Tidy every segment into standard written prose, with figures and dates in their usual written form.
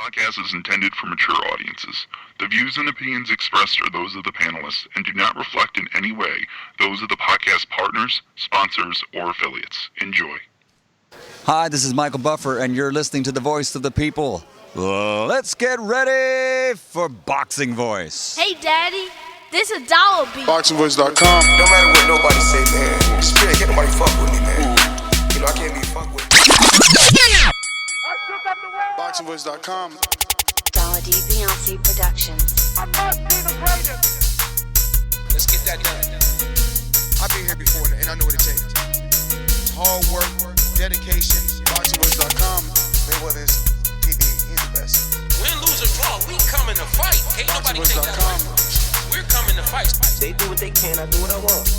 podcast is intended for mature audiences. The views and opinions expressed are those of the panelists and do not reflect in any way those of the podcast partners, sponsors, or affiliates. Enjoy. Hi, this is Michael Buffer, and you're listening to the voice of the people. Let's get ready for Boxing Voice. Hey, Daddy, this a dollar beat. ThaBoxingvoice.com. No matter what nobody say, man. Spirit, can't nobody fuck with me, man. You know, I can't be fucked with. ThaBoxingvoice.com. Dollar D Beyonce Productions. Let's get that done. I've been here before and I know what it takes. It's hard work, dedication. ThaBoxingvoice.com. Mayweather is PB, he's the best. Win, lose, or draw, we coming to fight. Can't nobody take that away from us. We're coming to fight. They do what they can, I do what I want.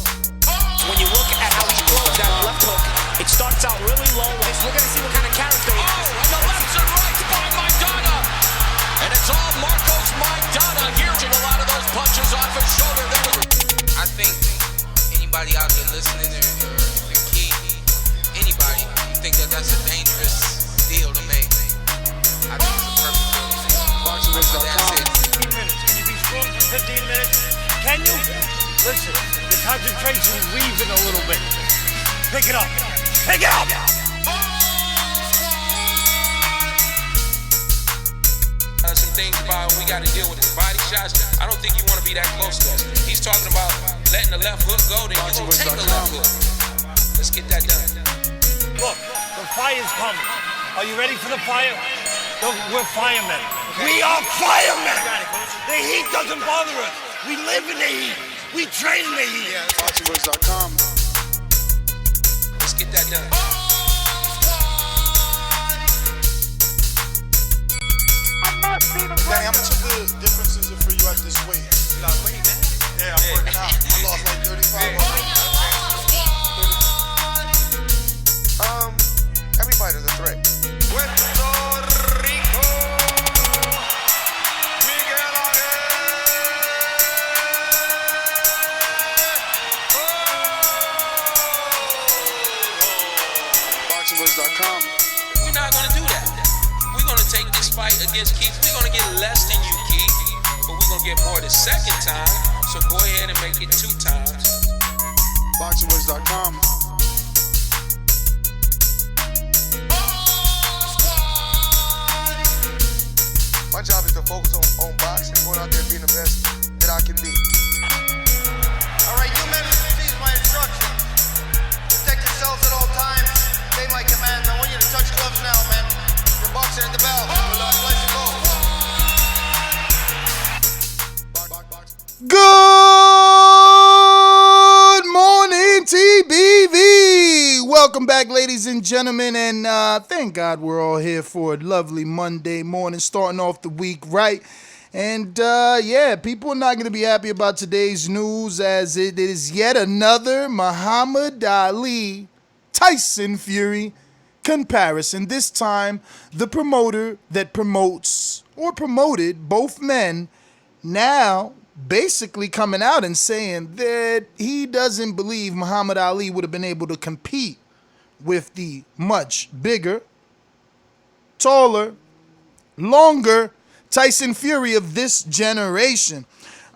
When you look at how he throws that left hook, it starts out really low. We're going to see what kind of character he has. Oh, and the lefts and rights by Maidana. And it's all Marcos Maidana here. A lot of those punches off his shoulder. I think anybody out there listening or key, anybody, think that that's a dangerous deal to make. I think it's a perfect deal to make. That's it. 15 minutes. Can you be strong for 15 minutes? Can you? Listen, the concentration's weaving a little bit. Pick it up. Pick it up! Some things about we got to deal with his body shots. I don't think you want to be that close to us. He's talking about letting the left hook go, then you won't take the left hook. Let's get that done. Look, the fire's coming. Are you ready for the fire? We're firemen. We are firemen! The heat doesn't bother us. We live in the heat. We train in the heat. ThaBoxingvoice.com. Let's get that done. Danny, how much of the difference is it for you at this weight? You lost weight, man. Yeah, I'm working out. I lost like 35 Everybody's a threat. Puerto Rico. ThaBoxingvoice.com. We're not going to do that. We're going to take this fight against Keith. We're going to get less than you, Keith, but we're going to get more the second time. So go ahead and make it 2 times. ThaBoxingvoice.com. My job is to focus on boxing, going out there being the best that I can be. All right, you men receive my instructions. Protect yourselves at all times. Obey my commands. I want you to touch gloves now, men. Your boxer at the bell. Let's go. Good morning, TBV. Welcome back, ladies and gentlemen, and thank God we're all here for a lovely Monday morning, starting off the week right. And yeah, people are not going to be happy about today's news, as it is yet another Muhammad Ali Tyson Fury comparison. This time, the promoter that promotes or promoted both men now basically coming out and saying that he doesn't believe Muhammad Ali would have been able to compete with the much bigger, taller, longer Tyson Fury of this generation.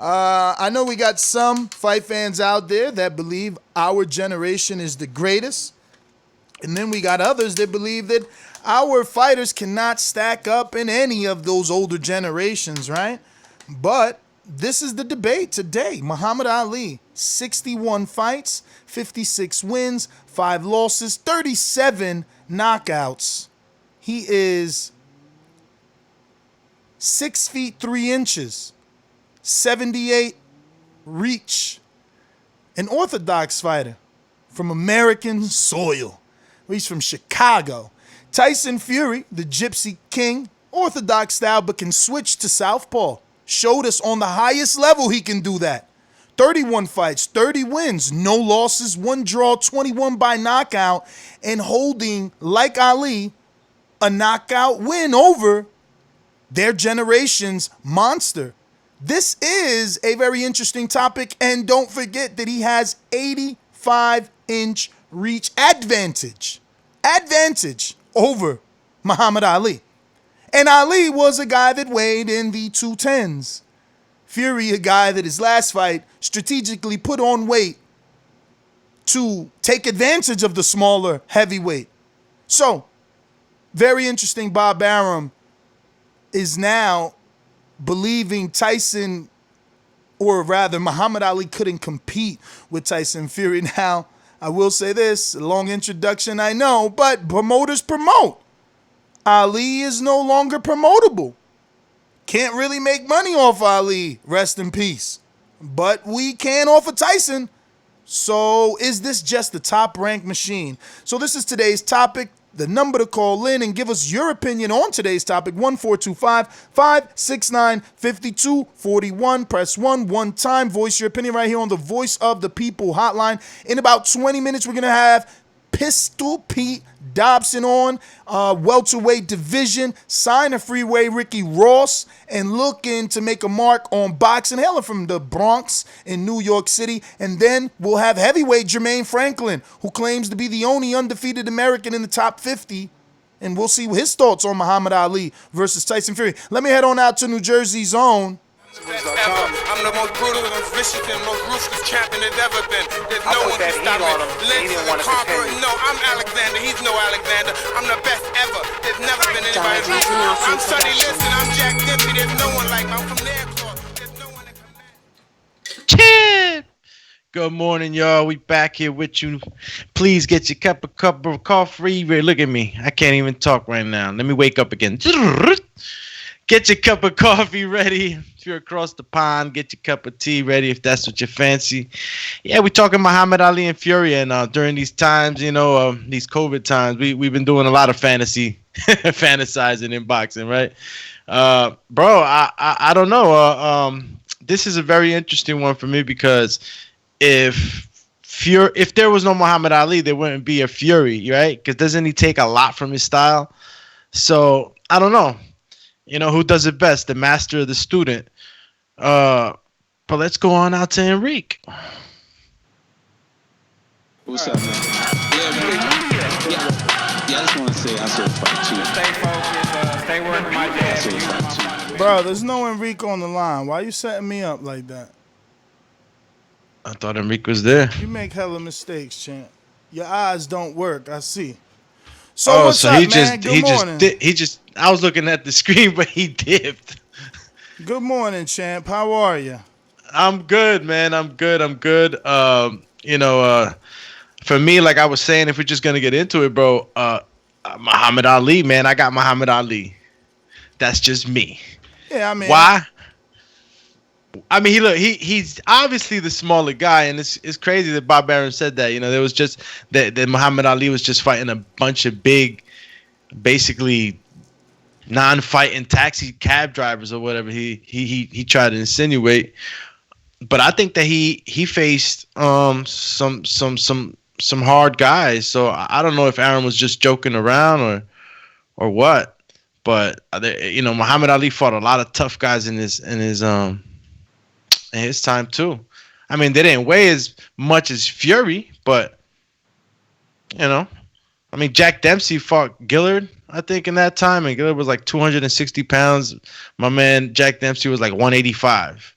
I know we got some fight fans out there that believe our generation is the greatest. And then we got others that believe that our fighters cannot stack up in any of those older generations, right? But this is the debate today. Muhammad Ali, 61 fights, 56 wins, 5 losses, 37 knockouts. He is 6 feet 3 inches, 78 reach, an orthodox fighter from American soil. He's from Chicago. Tyson Fury, the Gypsy King, orthodox style, but can switch to southpaw. Showed us on the highest level he can do that. 31 fights, 30 wins, no losses, 1 draw, 21 by knockout, and holding, like Ali, a knockout win over their generation's monster. This is a very interesting topic, and don't forget that he has 85-inch reach advantage over Muhammad Ali. And Ali was a guy that weighed in the 210s. Fury, a guy that his last fight strategically put on weight to take advantage of the smaller heavyweight. So, very interesting. Bob Arum is now believing Tyson, or rather Muhammad Ali, couldn't compete with Tyson Fury. Now, I will say this, a long introduction, I know, but promoters promote. Ali is no longer promotable. Can't really make money off Ali, rest in peace. But we can off of Tyson. So is this just the top-ranked machine? So this is today's topic. The number to call in and give us your opinion on today's topic, 1-425-569-5241. Press 1 time. Voice your opinion right here on the Voice of the People hotline. In about 20 minutes, we're going to have Pistol Pete Dobson on, welterweight division, sign a freeway Ricky Ross, and looking to make a mark on boxing, hailing from the Bronx in New York City. And then we'll have heavyweight Jermaine Franklin, who claims to be the only undefeated American in the top 50. And we'll see his thoughts on Muhammad Ali versus Tyson Fury. Let me head on out to New Jersey's own. I'm the most brutal and vicious and most ruthless champion there's ever been. There's no one to stop me. Lynch is a conqueror. No, I'm Alexander. He's no Alexander. I'm the best ever. There's never been anybody like me. I'm Sonny Liston. I'm Jack Dempsey. There's no one like me. I'm from Nairclaw. There's no one that can match. Kid! Good morning, y'all. We back here with you. Please get your cup of coffee. Look at me. I can't even talk right now. Let me wake up again. Get your cup of coffee ready. If you're across the pond, get your cup of tea ready if that's what you fancy. Yeah, we're talking Muhammad Ali and Fury, and during these times, these COVID times, we've been doing a lot of fantasizing in boxing, right? Bro, I don't know. This is a very interesting one for me because if there was no Muhammad Ali, there wouldn't be a Fury, right? Because doesn't he take a lot from his style? So I don't know. Who does it best, the master or the student? But let's go on out to Enrique. What's up, man? Yeah, I just want to say I saw fight too. Stay focused, stay working my dad. Bro, there's no Enrique on the line. Why you setting me up like that? I thought Enrique was there. You make hella mistakes, champ. Your eyes don't work, I see. So what's up, man? Good morning. I was looking at the screen, but he dipped. Good morning, champ. How are you? I'm good, man. I'm good. For me, like I was saying, if we're just gonna get into it, bro, Muhammad Ali, man, I got Muhammad Ali. That's just me. Yeah, I mean, why? I mean, he's obviously the smaller guy, and it's crazy that Bob Arum said that. There was just that Muhammad Ali was just fighting a bunch of big, basically non-fighting taxi cab drivers or whatever he tried to insinuate. But I think that he faced some hard guys. So I don't know if Arum was just joking around or what. But Muhammad Ali fought a lot of tough guys in his time too. I mean, they didn't weigh as much as Fury, but Jack Dempsey fought Gillard, I think, in that time, and Gillard was like 260 pounds. My man Jack Dempsey was like 185.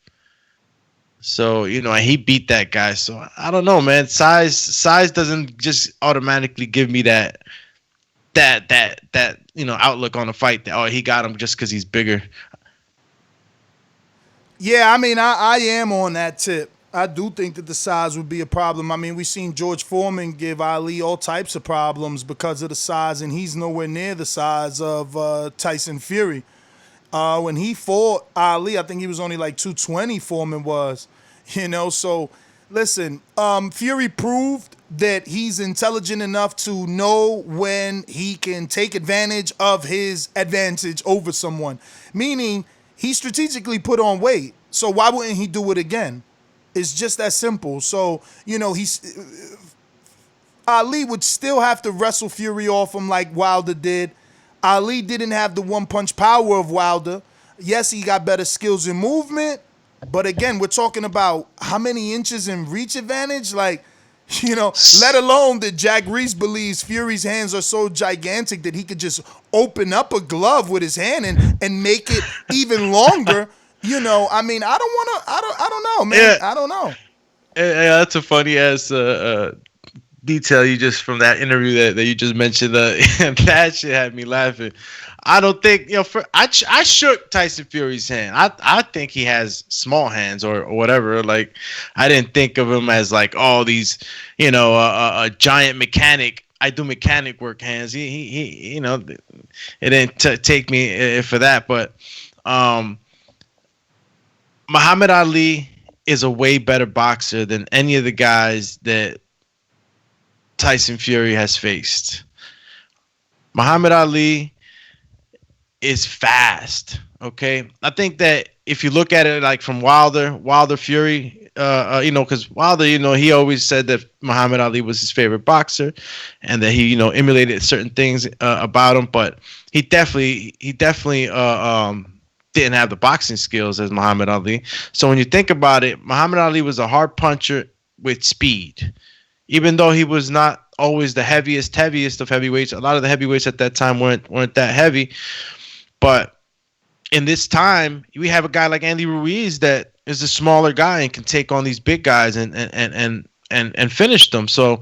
So he beat that guy. So I don't know, man. Size doesn't just automatically give me that outlook on a fight that he got him just because he's bigger. Yeah, I mean, I am on that tip. I do think that the size would be a problem. I mean, we've seen George Foreman give Ali all types of problems because of the size, and he's nowhere near the size of Tyson Fury. When he fought Ali, I think he was only like 220, Foreman was. So listen, Fury proved that he's intelligent enough to know when he can take advantage of his advantage over someone, meaning he strategically put on weight. So why wouldn't he do it again? It's just that simple. So, Ali would still have to wrestle Fury off him like Wilder did. Ali didn't have the one-punch power of Wilder. Yes, he got better skills in movement, but again, we're talking about how many inches in reach advantage. Like, You know, let alone that Jack Reese believes Fury's hands are so gigantic that he could just open up a glove with his hand and make it even longer. You know, I mean, I don't know, man. Yeah. I don't know. Yeah, that's a funny ass detail you just from that interview that you just mentioned. That shit had me laughing. I don't think I shook Tyson Fury's hand. I think he has small hands or whatever. Like I didn't think of him as like all these a giant mechanic. I do mechanic work hands. He it didn't take me for that. But Muhammad Ali is a way better boxer than any of the guys that Tyson Fury has faced. Muhammad Ali is fast. Okay, I think that if you look at it like from Wilder Fury, because Wilder, he always said that Muhammad Ali was his favorite boxer, and that he, emulated certain things about him, but he definitely didn't have the boxing skills as Muhammad Ali. So when you think about it, Muhammad Ali was a hard puncher with speed, even though he was not always the heaviest of heavyweights. A lot of the heavyweights at that time weren't that heavy. But in this time, we have a guy like Andy Ruiz that is a smaller guy and can take on these big guys and finish them. So,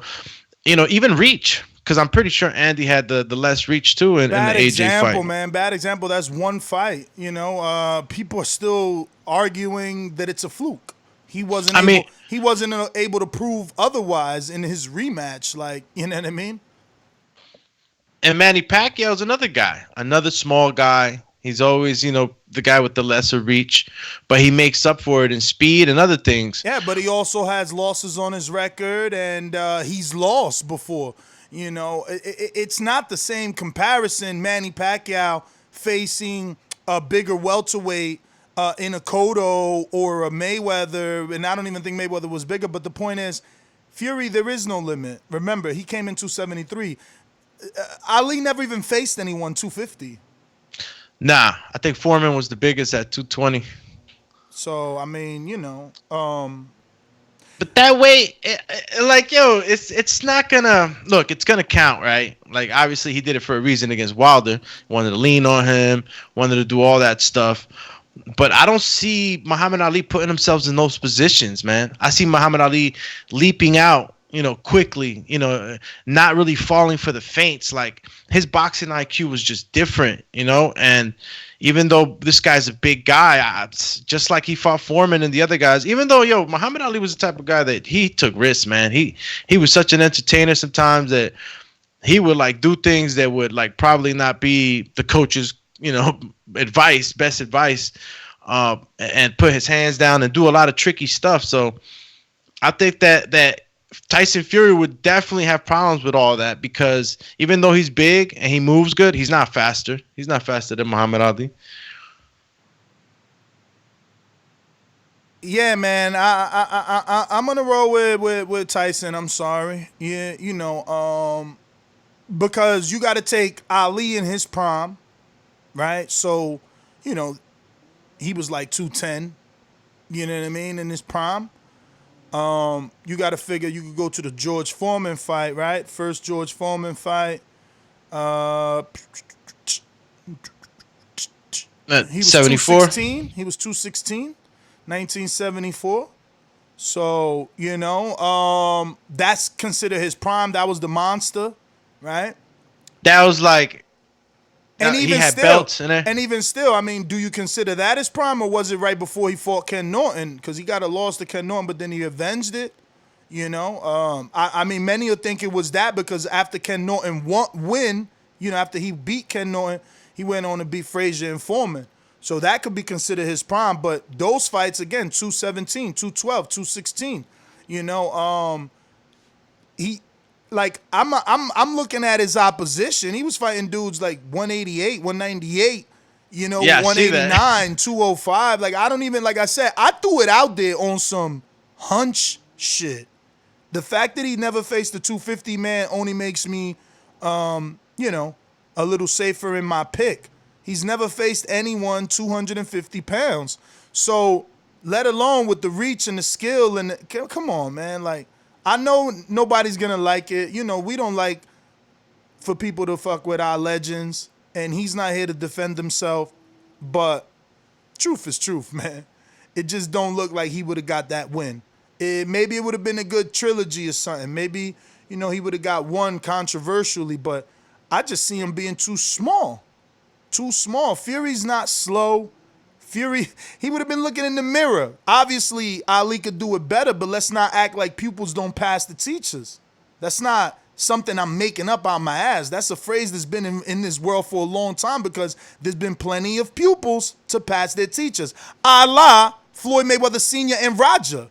even reach, because I'm pretty sure Andy had the less reach too in the AJ fight. Man. Bad example. That's one fight. People are still arguing that it's a fluke. He wasn't able to prove otherwise in his rematch. Like, you know what I mean? And Manny Pacquiao's another guy, another small guy. He's always, the guy with the lesser reach, but he makes up for it in speed and other things. Yeah, but he also has losses on his record, and he's lost before. It's not the same comparison. Manny Pacquiao facing a bigger welterweight in a Cotto or a Mayweather, and I don't even think Mayweather was bigger. But the point is, Fury, there is no limit. Remember, he came in 273. Ali never even faced anyone 250. Nah, I think Foreman was the biggest at 220. So, I mean, But that way, it's not gonna look. It's gonna count, right? Like obviously, he did it for a reason against Wilder. Wanted to lean on him. Wanted to do all that stuff. But I don't see Muhammad Ali putting himself in those positions, man. I see Muhammad Ali leaping out, quickly, not really falling for the feints. Like his boxing IQ was just different, and even though this guy's a big guy, just like he fought Foreman and the other guys, even though, Muhammad Ali was the type of guy that he took risks, man. He was such an entertainer sometimes that he would like do things that would like probably not be the coach's, best advice, and put his hands down and do a lot of tricky stuff. So I think that Tyson Fury would definitely have problems with all that, because even though he's big and he moves good, he's not faster. He's not faster than Muhammad Ali. Yeah, man. I'm gonna roll with Tyson. I'm sorry. Yeah, because you got to take Ali in his prime, right? So, he was like 210. You know what I mean, in his prime. You got to figure you could go to the George Foreman fight, right? First George Foreman fight. He was 74. 216. He was 216, 1974. So, that's considered his prime. That was the monster, right? That was like, and he even had still, belts in there. And even still, I mean, do you consider that his prime, or was it right before he fought Ken Norton? Because he got a loss to Ken Norton, but then he avenged it. I mean, many will think it was that, because after Ken Norton win, after he beat Ken Norton, he went on to beat Frazier and Foreman. So that could be considered his prime. But those fights, again, 217, 212, 216, I'm looking at his opposition. He was fighting dudes like 188, 198, 189, 205. Like, I don't even, like I said, I threw it out there on some hunch shit. The fact that he never faced the 250 man only makes me, a little safer in my pick. He's never faced anyone 250 pounds. So, let alone with the reach and the skill come on, man. Like, I know nobody's gonna like it. You know, we don't like for people to fuck with our legends, and he's not here to defend himself. But truth is truth, man. It just don't look like he would have got that win. Maybe it would have been a good trilogy or something. Maybe, you know, he would have got one controversially, but I just see him being too small. Too small. Fury's not slow. Fury, he would have been looking in the mirror. Obviously, Ali could do it better, but let's not act like pupils don't pass the teachers. That's not something I'm making up out my ass. That's a phrase that's been in this world for a long time because there's been plenty of pupils to pass their teachers. Allah, Floyd Mayweather Sr. and Roger.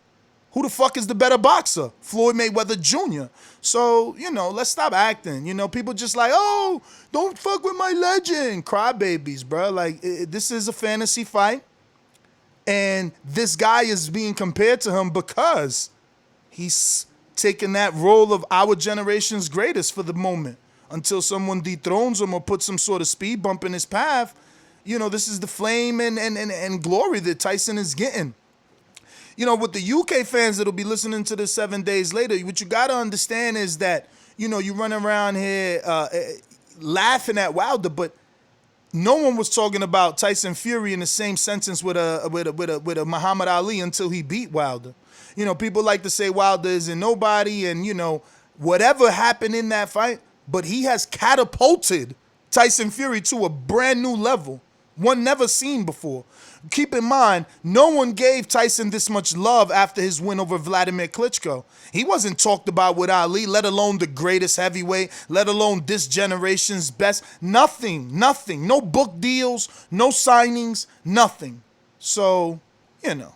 Who the fuck is the better boxer? Floyd Mayweather Jr. So, you know, let's stop acting. You know, people just like, oh, don't fuck with my legend. Crybabies, bro. Like, this is a fantasy fight. And this guy is being compared to him because he's taking that role of our generation's greatest for the moment. Until someone dethrones him or puts some sort of speed bump in his path, you know, this is the flame and glory that Tyson is getting. You know, with the UK fans that'll be listening to this 7 days later, what you got to understand is that, you know, you run around here laughing at Wilder, but no one was talking about Tyson Fury in the same sentence with a Muhammad Ali until he beat Wilder. You know, people like to say Wilder isn't nobody and, you know, whatever happened in that fight, but he has catapulted Tyson Fury to a brand new level, one never seen before. Keep in mind, no one gave Tyson this much love after his win over Vladimir Klitschko. He wasn't talked about with Ali, let alone the greatest heavyweight, let alone this generation's best. Nothing. No book deals, no signings, nothing. So, you know,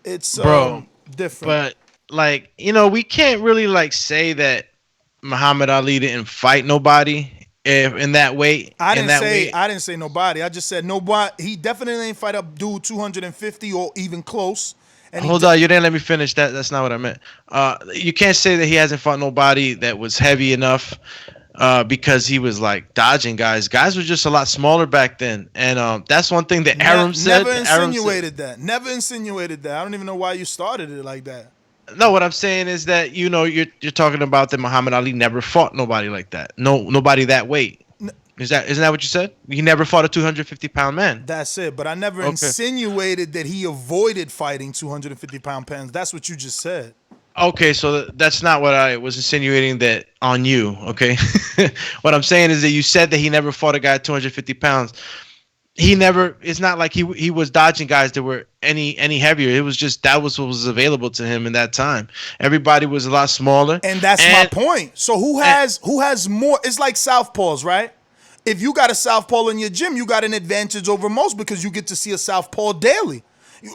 it's different. But, like, you know, we can't really, like, say that Muhammad Ali didn't fight nobody in that weight. I didn't say nobody. I just said nobody. He definitely ain't fight up dude 250 or even close. And Hold on, you didn't let me finish. That's not what I meant. You can't say that he hasn't fought nobody that was heavy enough because he was like dodging guys. Guys were just a lot smaller back then, and that's one thing that Arum said. Never insinuated that. Never insinuated that. I don't even know why you started it like that. No, what I'm saying is that, you know, you're talking about that Muhammad Ali never fought nobody like that. Nobody that weight. Isn't that what you said? He never fought a 250-pound man. That's it. But I never insinuated that he avoided fighting 250-pound pounds. That's what you just said. Okay, so that's not what I was insinuating that on you. Okay, what I'm saying is that you said that he never fought a guy at 250 pounds. He never. It's not like he was dodging guys that were any heavier. It was just that was what was available to him in that time. Everybody was a lot smaller. And that's my point. So who has more? It's like southpaws, right? If you got a southpaw in your gym, you got an advantage over most because you get to see a southpaw daily.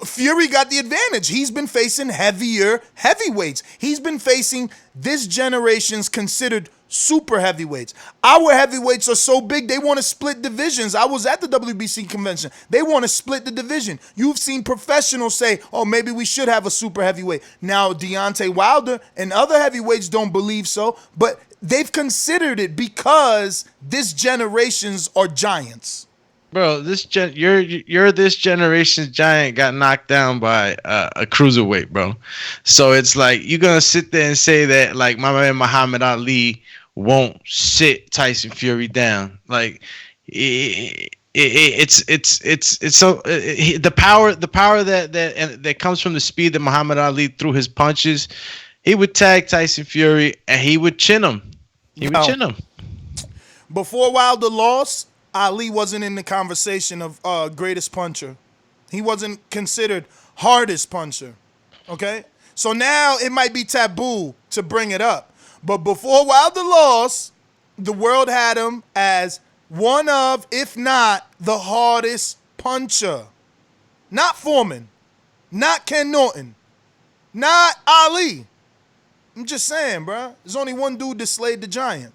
Fury got the advantage. He's been facing heavyweights. He's been facing this generation's considered super heavyweights. Our heavyweights are so big, they want to split divisions. I was at the WBC convention. They want to split the division. You've seen professionals say, oh, maybe we should have a super heavyweight. Now, Deontay Wilder and other heavyweights don't believe so, but they've considered it because this generation's are giants. Bro, you're this generation's giant got knocked down by a cruiserweight, bro. So it's like you're gonna sit there and say that like my man Muhammad Ali won't sit Tyson Fury down. Like it's so the power that comes from the speed that Muhammad Ali threw his punches. He would tag Tyson Fury and he would chin him. Chin him. Before Wilder lost, Ali wasn't in the conversation of greatest puncher. He wasn't considered hardest puncher. Okay? So now it might be taboo to bring it up. But before Wilder lost, the world had him as one of, if not, the hardest puncher. Not Foreman. Not Ken Norton. Not Ali. I'm just saying, bro. There's only one dude that slayed the giant.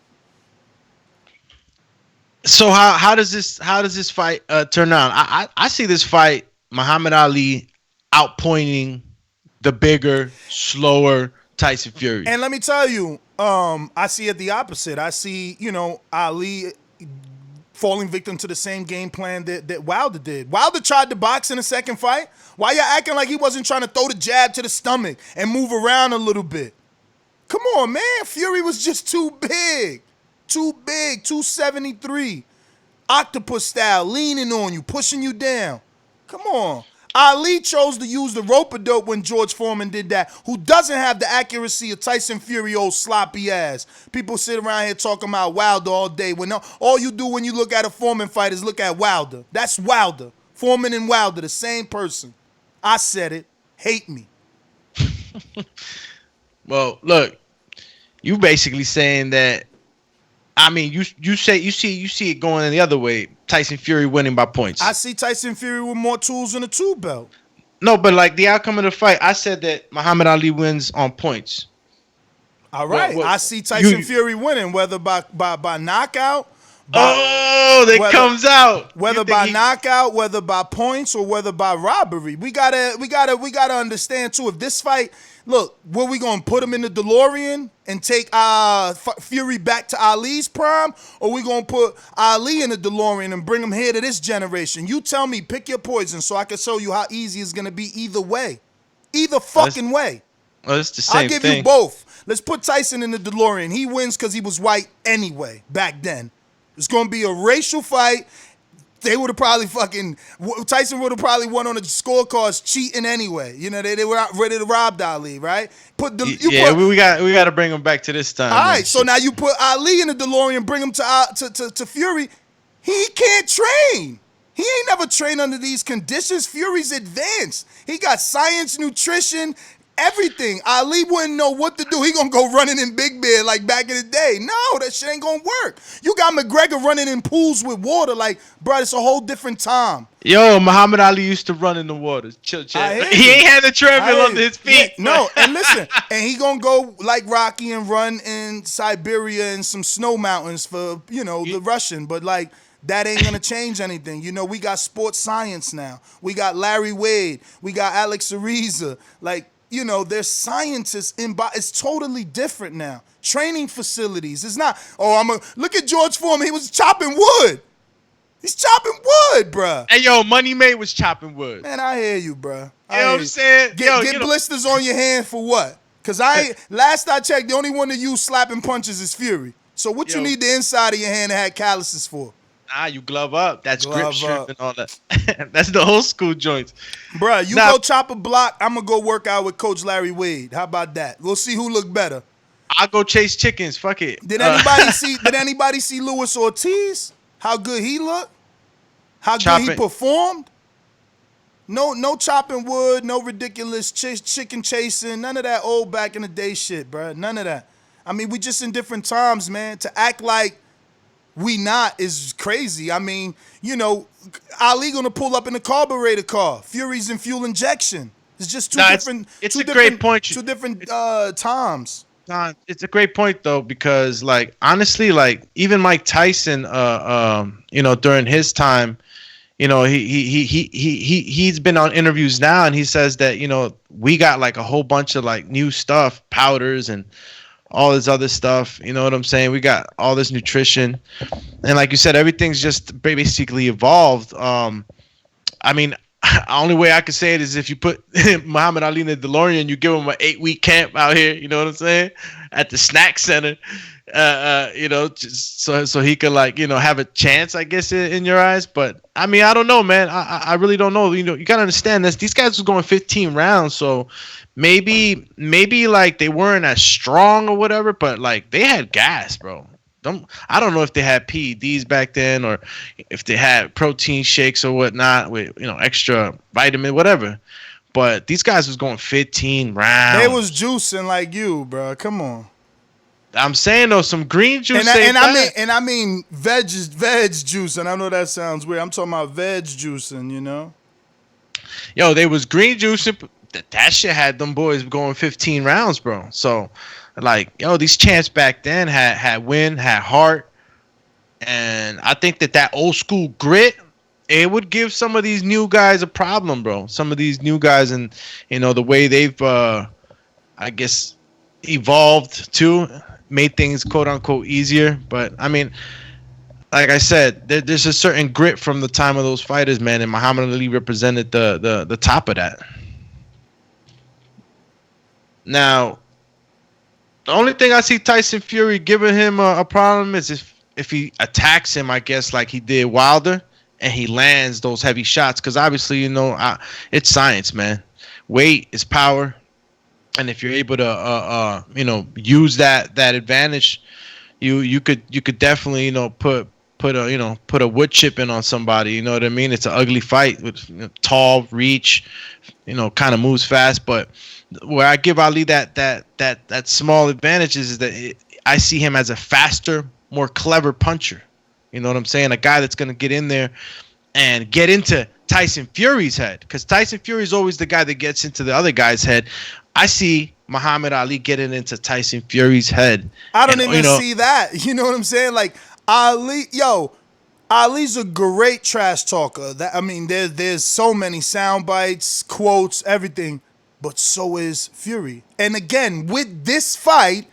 So how does this fight turn out? I see this fight Muhammad Ali outpointing the bigger, slower Tyson Fury. And let me tell you, I see it the opposite. I see, Ali falling victim to the same game plan that Wilder did. Wilder tried to box in the second fight. Why y'all acting like he wasn't trying to throw the jab to the stomach and move around a little bit? Come on, man. Fury was just too big. Too big. 273. Octopus style, leaning on you, pushing you down. Come on. Ali chose to use the rope-a-dope when George Foreman did that, who doesn't have the accuracy of Tyson Fury, old sloppy ass. People sit around here talking about Wilder all day. When all you do when you look at a Foreman fight is look at Wilder. That's Wilder. Foreman and Wilder, the same person. I said it. Hate me. Well, look, you basically saying that. I mean, you see it going the other way. Tyson Fury winning by points. I see Tyson Fury with more tools in the tool belt. No, but like the outcome of the fight, I said that Muhammad Ali wins on points. All right, I see Tyson Fury winning, whether by knockout. Comes out. Whether by knockout, whether by points, or whether by robbery. We gotta understand too. If this fight, look, were we gonna put him in the DeLorean and take Fury back to Ali's prime, or we gonna put Ali in the DeLorean and bring him here to this generation? You tell me, pick your poison, so I can show you how easy it's gonna be either way, either fucking way. Well, it's the same I'll give you both. Let's put Tyson in the DeLorean. He wins because he was white anyway back then. It's going to be a racial fight. They would have probably Tyson would have probably won on the scorecards cheating anyway. You know, they were ready to rob Ali, right? We got to bring him back to this time. All right, so now you put Ali in the DeLorean, bring him to Fury. He can't train. He ain't never trained under these conditions. Fury's advanced. He got science, nutrition, everything. Ali wouldn't know what to do. He gonna go running in Big Bear like back in the day. No, that shit ain't gonna work. You got McGregor running in pools with water. Like, bro, it's a whole different time. Yo, Muhammad Ali used to run in the water. Chill. He ain't had the treadmill under his feet. Yeah, no, and listen, and he gonna go like Rocky and run in Siberia and some snow mountains for, the Russian. But like, that ain't gonna change anything. We got sports science now. We got Larry Wade. We got Alex Ariza. Like, there's scientists it's totally different now. Training facilities. It's not, look at George Foreman. He was chopping wood. He's chopping wood, bruh. Hey, yo, Money Made was chopping wood. Man, I hear you, bruh. You know what I'm saying? Get blisters on your hand for what? Because last I checked, the only one that use slapping punches is Fury. So what you need the inside of your hand to have calluses for? You glove up. That's grip strength and all that. That's the old school joints. Bruh, go chop a block. I'm going to go work out with Coach Larry Wade. How about that? We'll see who look better. I'll go chase chickens. Fuck it. Did anybody see Luis Ortiz? How good he looked? How good he performed? No chopping wood, no ridiculous chicken chasing, none of that old back in the day shit, bruh. None of that. I mean, we just in different times, man. To act like we not is crazy. I mean, Ali gonna pull up in a carburetor car. Fury's in fuel injection. It's just two different. It's a great point. Two different times. It's a great point though, because like honestly, like even Mike Tyson, during his time, he's been on interviews now, and he says that we got like a whole bunch of like new stuff, powders and all this other stuff, you know what I'm saying? We got all this nutrition, and like you said, everything's just basically evolved. I mean, the only way I could say it is if you put Muhammad Ali in the DeLorean, you give him an 8-week camp out here, you know what I'm saying, at the snack center, just so he could have a chance, I guess, in your eyes. But I mean, I don't know, man. I really don't know. You gotta understand this. These guys were going 15 rounds, so maybe like they weren't as strong or whatever, but like they had gas, bro. I don't know if they had PEDs back then or if they had protein shakes or whatnot with extra vitamin, whatever. But these guys was going 15 rounds. They was juicing like you, bro. Come on. I'm saying though, some green juice. I mean veg juice, and I know that sounds weird. I'm talking about veg juicing, Yo, they was green juicing. That shit had them boys going 15 rounds, bro. So, like, these champs back then had win, had heart, and I think that old school grit, it would give some of these new guys a problem, bro. Some of these new guys, and the way they've, I guess, evolved too, made things quote unquote easier. But I mean, like I said, there's a certain grit from the time of those fighters, man, and Muhammad Ali represented the top of that. Now, the only thing I see Tyson Fury giving him a problem is if he attacks him, I guess, like he did Wilder, and he lands those heavy shots. Because obviously, it's science, man. Weight is power, and if you're able to, use that advantage, you could definitely, put a wood chip in on somebody. You know what I mean? It's an ugly fight with tall, reach, kind of moves fast, but where I give Ali that small advantage is that I see him as a faster, more clever puncher. You know what I'm saying? A guy that's going to get in there and get into Tyson Fury's head, because Tyson Fury is always the guy that gets into the other guy's head. I see Muhammad Ali getting into Tyson Fury's head. I don't even see that. You know what I'm saying? Like Ali's a great trash talker. There's so many sound bites, quotes, everything. But so is Fury. And again, with this fight,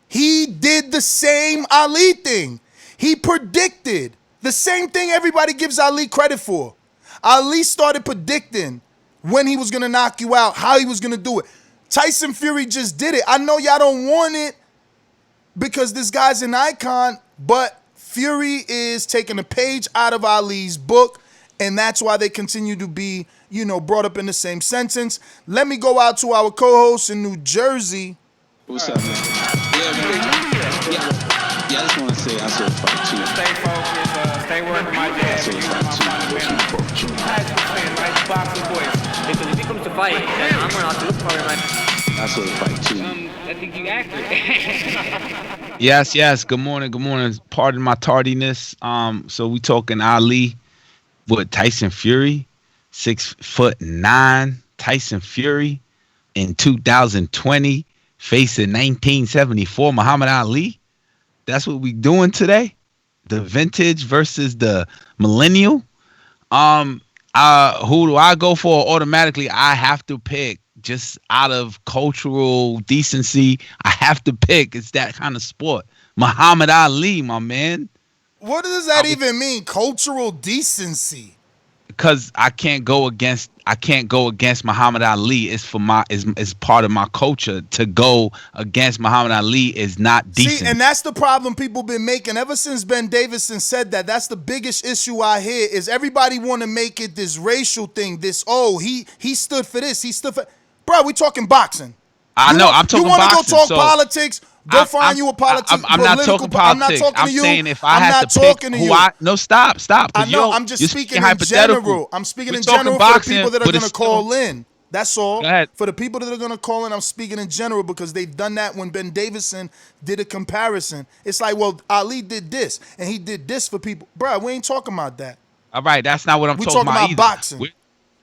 he did the same Ali thing. He predicted the same thing everybody gives Ali credit for. Ali started predicting when he was going to knock you out, how he was going to do it. Tyson Fury just did it. I know y'all don't want it because this guy's an icon, but Fury is taking a page out of Ali's book, and that's why they continue to be, brought up in the same sentence. Let me go out to our co-host in New Jersey. What's up, man? Yeah, I just want to say I saw a fight too. Stay focused, stay working my dad. I saw a fight too. Boxing voice. Because if he comes to fight, then I'm going to have to look for him. I saw a fight too. I think you accurate. Yes. Good morning. Pardon my tardiness. So we talking Ali with Tyson Fury, 6'9" Tyson Fury in 2020, facing 1974 Muhammad Ali. That's what we doing today. The vintage versus the millennial. Who do I go for? Automatically, I have to pick, just out of cultural decency, I have to pick. It's that kind of sport. Muhammad Ali, my man. What does that even mean? Cultural decency? Because I can't go against Muhammad Ali. It's part of my culture. To go against Muhammad Ali is not decent. See, and that's the problem people been making ever since Ben Davison said that. That's the biggest issue I hear is everybody want to make it this racial thing. This he stood for this. He stood for. Bro, we talking boxing. I'm talking boxing. You want to go talk politics? Go find you a politics. I'm not talking politics. I'm not talking to you. Saying if I had to pick who no, stop. I know. I'm just speaking in general. I'm speaking in general for the people that are going to call in. That's all. For the people that are going to call in, I'm speaking in general because they've done that when Ben Davison did a comparison. It's like, well, Ali did this, and he did this for people. Bro, we ain't talking about that. All right, that's not what I'm talking about either. Boxing.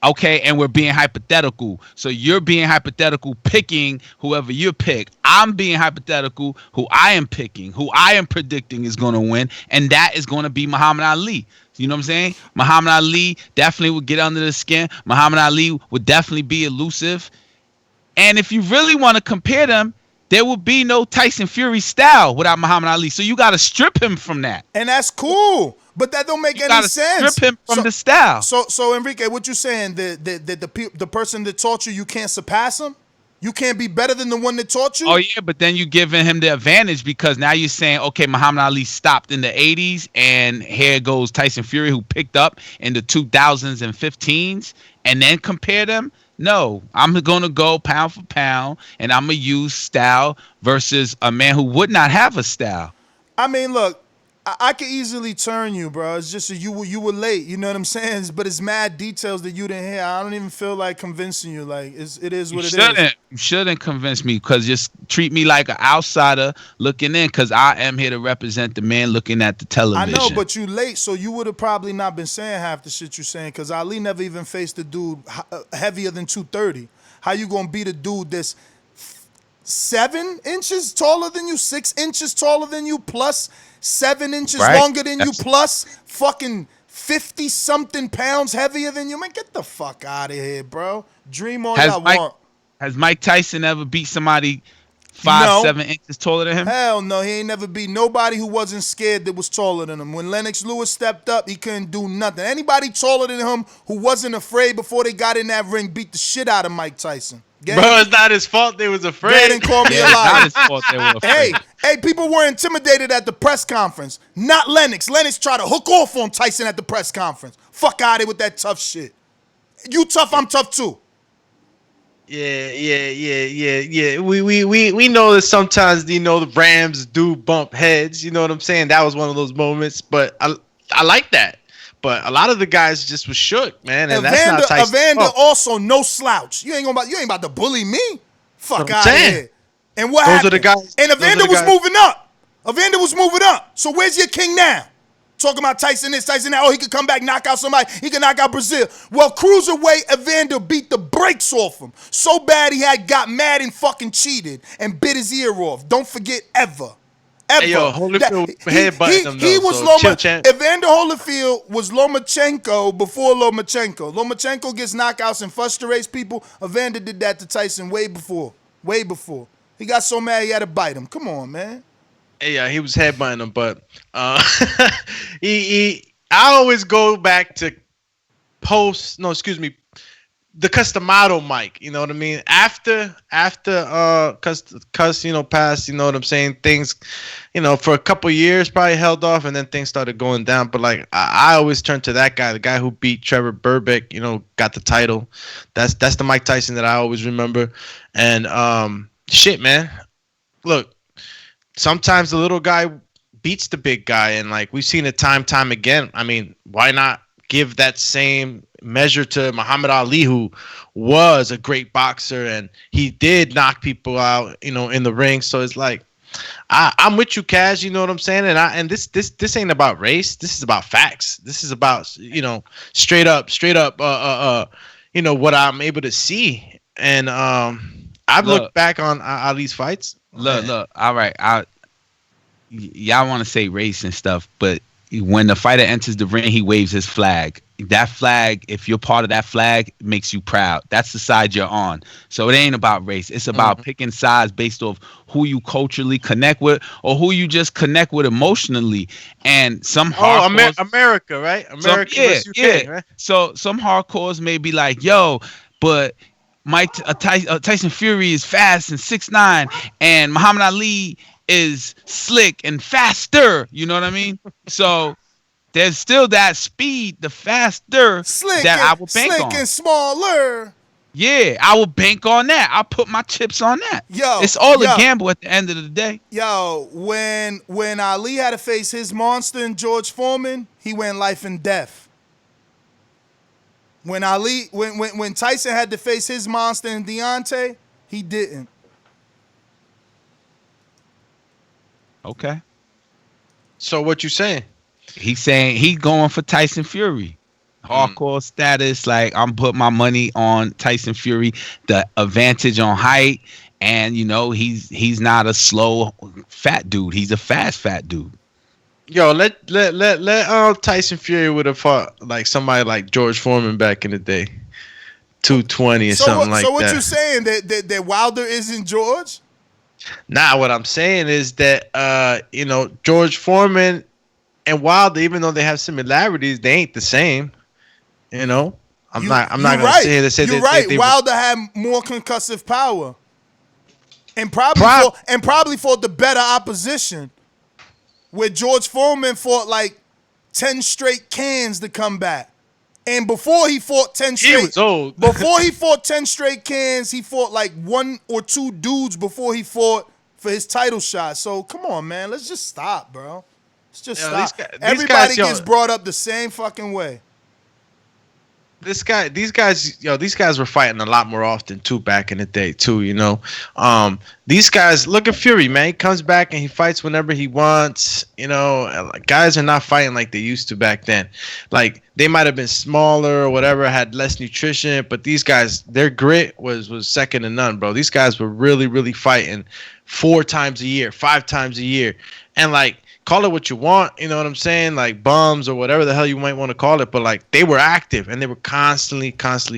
Okay, and we're being hypothetical. So you're being hypothetical, picking whoever you pick. I'm being hypothetical, who I am picking, who I am predicting is going to win, and that is going to be Muhammad Ali. You know what I'm saying? Muhammad Ali definitely would get under the skin. Muhammad Ali would definitely be elusive. And if you really want to compare them, there would be no Tyson Fury style without Muhammad Ali. So you got to strip him from that. And that's cool. But that don't make any sense. Strip him from the style. So Enrique, what you saying? The person that taught you can't surpass him? You can't be better than the one that taught you? Oh, yeah, but then you're giving him the advantage because now you're saying, okay, Muhammad Ali stopped in the 80s, and here goes Tyson Fury, who picked up in the 2000s and 15s, and then compare them? No, I'm going to go pound for pound, and I'm going to use style versus a man who would not have a style. I mean, look, I could easily turn you, bro. It's just you were late. You know what I'm saying? But it's mad details that you didn't hear. I don't even feel like convincing you. Like it is what it is. You shouldn't convince me because just treat me like an outsider looking in because I am here to represent the man looking at the television. I know, but you late, so you would have probably not been saying half the shit you're saying because Ali never even faced a dude heavier than 230. How you gonna beat a dude that's 7 inches taller than you, 6 inches taller than you, plus 7 inches longer than you, plus fucking 50-something pounds heavier than you? Man, get the fuck out of here, bro. Dream all y'all want. Has Mike Tyson ever beat somebody No. 7 inches taller than him? Hell no, he ain't never beat nobody who wasn't scared that was taller than him. When Lennox Lewis stepped up, he couldn't do nothing. Anybody taller than him who wasn't afraid before they got in that ring beat the shit out of Mike Tyson. Bro, it's not his fault they was afraid. They didn't call me a liar. Not his fault they were afraid. Hey, people were intimidated at the press conference. Not Lennox. Lennox tried to hook off on Tyson at the press conference. Fuck out of here with that tough shit. You tough, I'm tough too. Yeah. We know that sometimes, the Rams do bump heads. You know what I'm saying? That was one of those moments, but I like that. But a lot of the guys just was shook, man, and that's not Tyson. Evander also no slouch. You ain't about to bully me. Fuck out of here. And what happened? Those are the guys. And Evander was moving up. Evander was moving up. So where's your king now? Talking about Tyson this, Tyson that. Oh, he could come back, knock out somebody. He could knock out Brazil. Well, cruiserweight Evander beat the brakes off him. So bad he got mad and fucking cheated and bit his ear off. Don't forget ever. Hey, yo, Holyfield headbutting him, though. He was Evander Holyfield was Lomachenko before Lomachenko. Lomachenko gets knockouts and frustrates people. Evander did that to Tyson way before. Way before. He got so mad he had to bite him. Come on, man. Hey, yeah, he was headbutting him, but I always go back to the Customado mic, you know what I mean? After Cus, passed, you know what I'm saying? Things, for a couple years probably held off, and then things started going down. But like I always turn to that guy, the guy who beat Trevor Burbick, got the title. That's the Mike Tyson that I always remember. And shit, man. Look, sometimes the little guy beats the big guy, and like we've seen it time again. I mean, why not give that same measure to Muhammad Ali, who was a great boxer and he did knock people out, in the ring. So it's like, I'm with you, Kaz. You know what I'm saying? And this ain't about race. This is about facts. This is about straight up. What I'm able to see. And I've looked back on Ali's fights. Look. All right, y'all want to say race and stuff, but when the fighter enters the ring, he waves his flag. That flag, if you're part of that flag, makes you proud. That's the side you're on. So it ain't about race. It's about picking sides based off who you culturally connect with or who you just connect with emotionally. And some hardcores, America, right? America versus UK, right? So some hardcores may be like, yo, but Tyson Fury is fast and 6'9", and Muhammad Ali is slick and faster. You know what I mean? So there's still that speed, the faster slick that I will bank on. Slick and smaller. Yeah, I will bank on that. I'll put my chips on that. It's all a gamble at the end of the day. Yo, when Ali had to face his monster and George Foreman, he went life and death. When Tyson had to face his monster and Deontay, he didn't. Okay. So what you saying? He's saying he going for Tyson Fury. Hardcore status, like I'm putting my money on Tyson Fury. The advantage on height, and he's not a slow fat dude. He's a fast fat dude. Yo, let Tyson Fury would have fought like somebody like George Foreman back in the day, 220 or something like that. So what you saying that Wilder isn't George? Nah, what I'm saying is that George Foreman and Wilder, even though they have similarities, they ain't the same. I'm not gonna say here to say you're that right. They Wilder had more concussive power, and probably fought the better opposition. Where George Foreman fought like 10 straight cans to come back. And before he fought 10 straight, he was old. Before he fought 10 straight cans, he fought like 1 or 2 dudes before he fought for his title shot. So come on, man, let's just stop, bro. Let's just stop. Everybody gets brought up the same fucking way. These guys were fighting a lot more often too back in the day too. These guys, look at Fury, man. He comes back and he fights whenever he wants. Guys are not fighting like they used to back then. Like they might have been smaller or whatever, had less nutrition, but these guys, their grit was second to none, bro. These guys were really, really fighting 4 times a year, 5 times a year, and like call it what you want, you know what I'm saying? Like bums or whatever the hell you might want to call it, but like they were active and they were constantly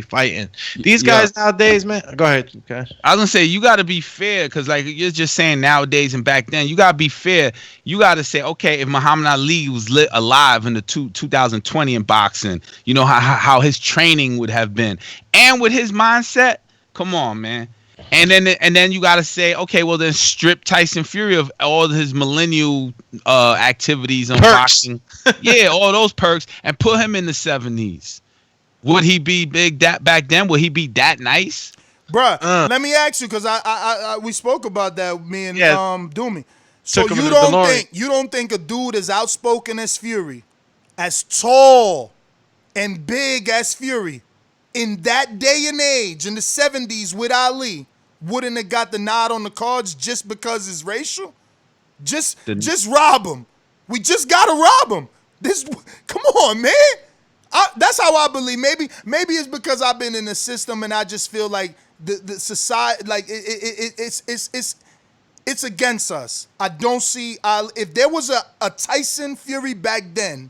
fighting. These guys nowadays, man. Go ahead, okay. I was gonna say you got to be fair because like you're just saying nowadays and back then, you gotta be fair. You gotta say, okay, if Muhammad Ali was alive in the 2020 in boxing, you know how his training would have been, and with his mindset. Come on, man. And then you got to say, okay, well then strip Tyson Fury of all his millennial activities on boxing. Yeah, all those perks, and put him in the 70s. Would he be big that back then? Would he be that nice? Bruh, let me ask you, because we spoke about that, me and Doomy. So you don't think a dude as outspoken as Fury, as tall and big as Fury, in that day and age, in the 70s with Ali, wouldn't have got the nod on the cards just because it's racial? Just rob him. We just gotta rob him. Come on, man. That's how I believe. Maybe it's because I've been in the system and I just feel like the society, like it's against us. I don't see if there was a Tyson Fury back then,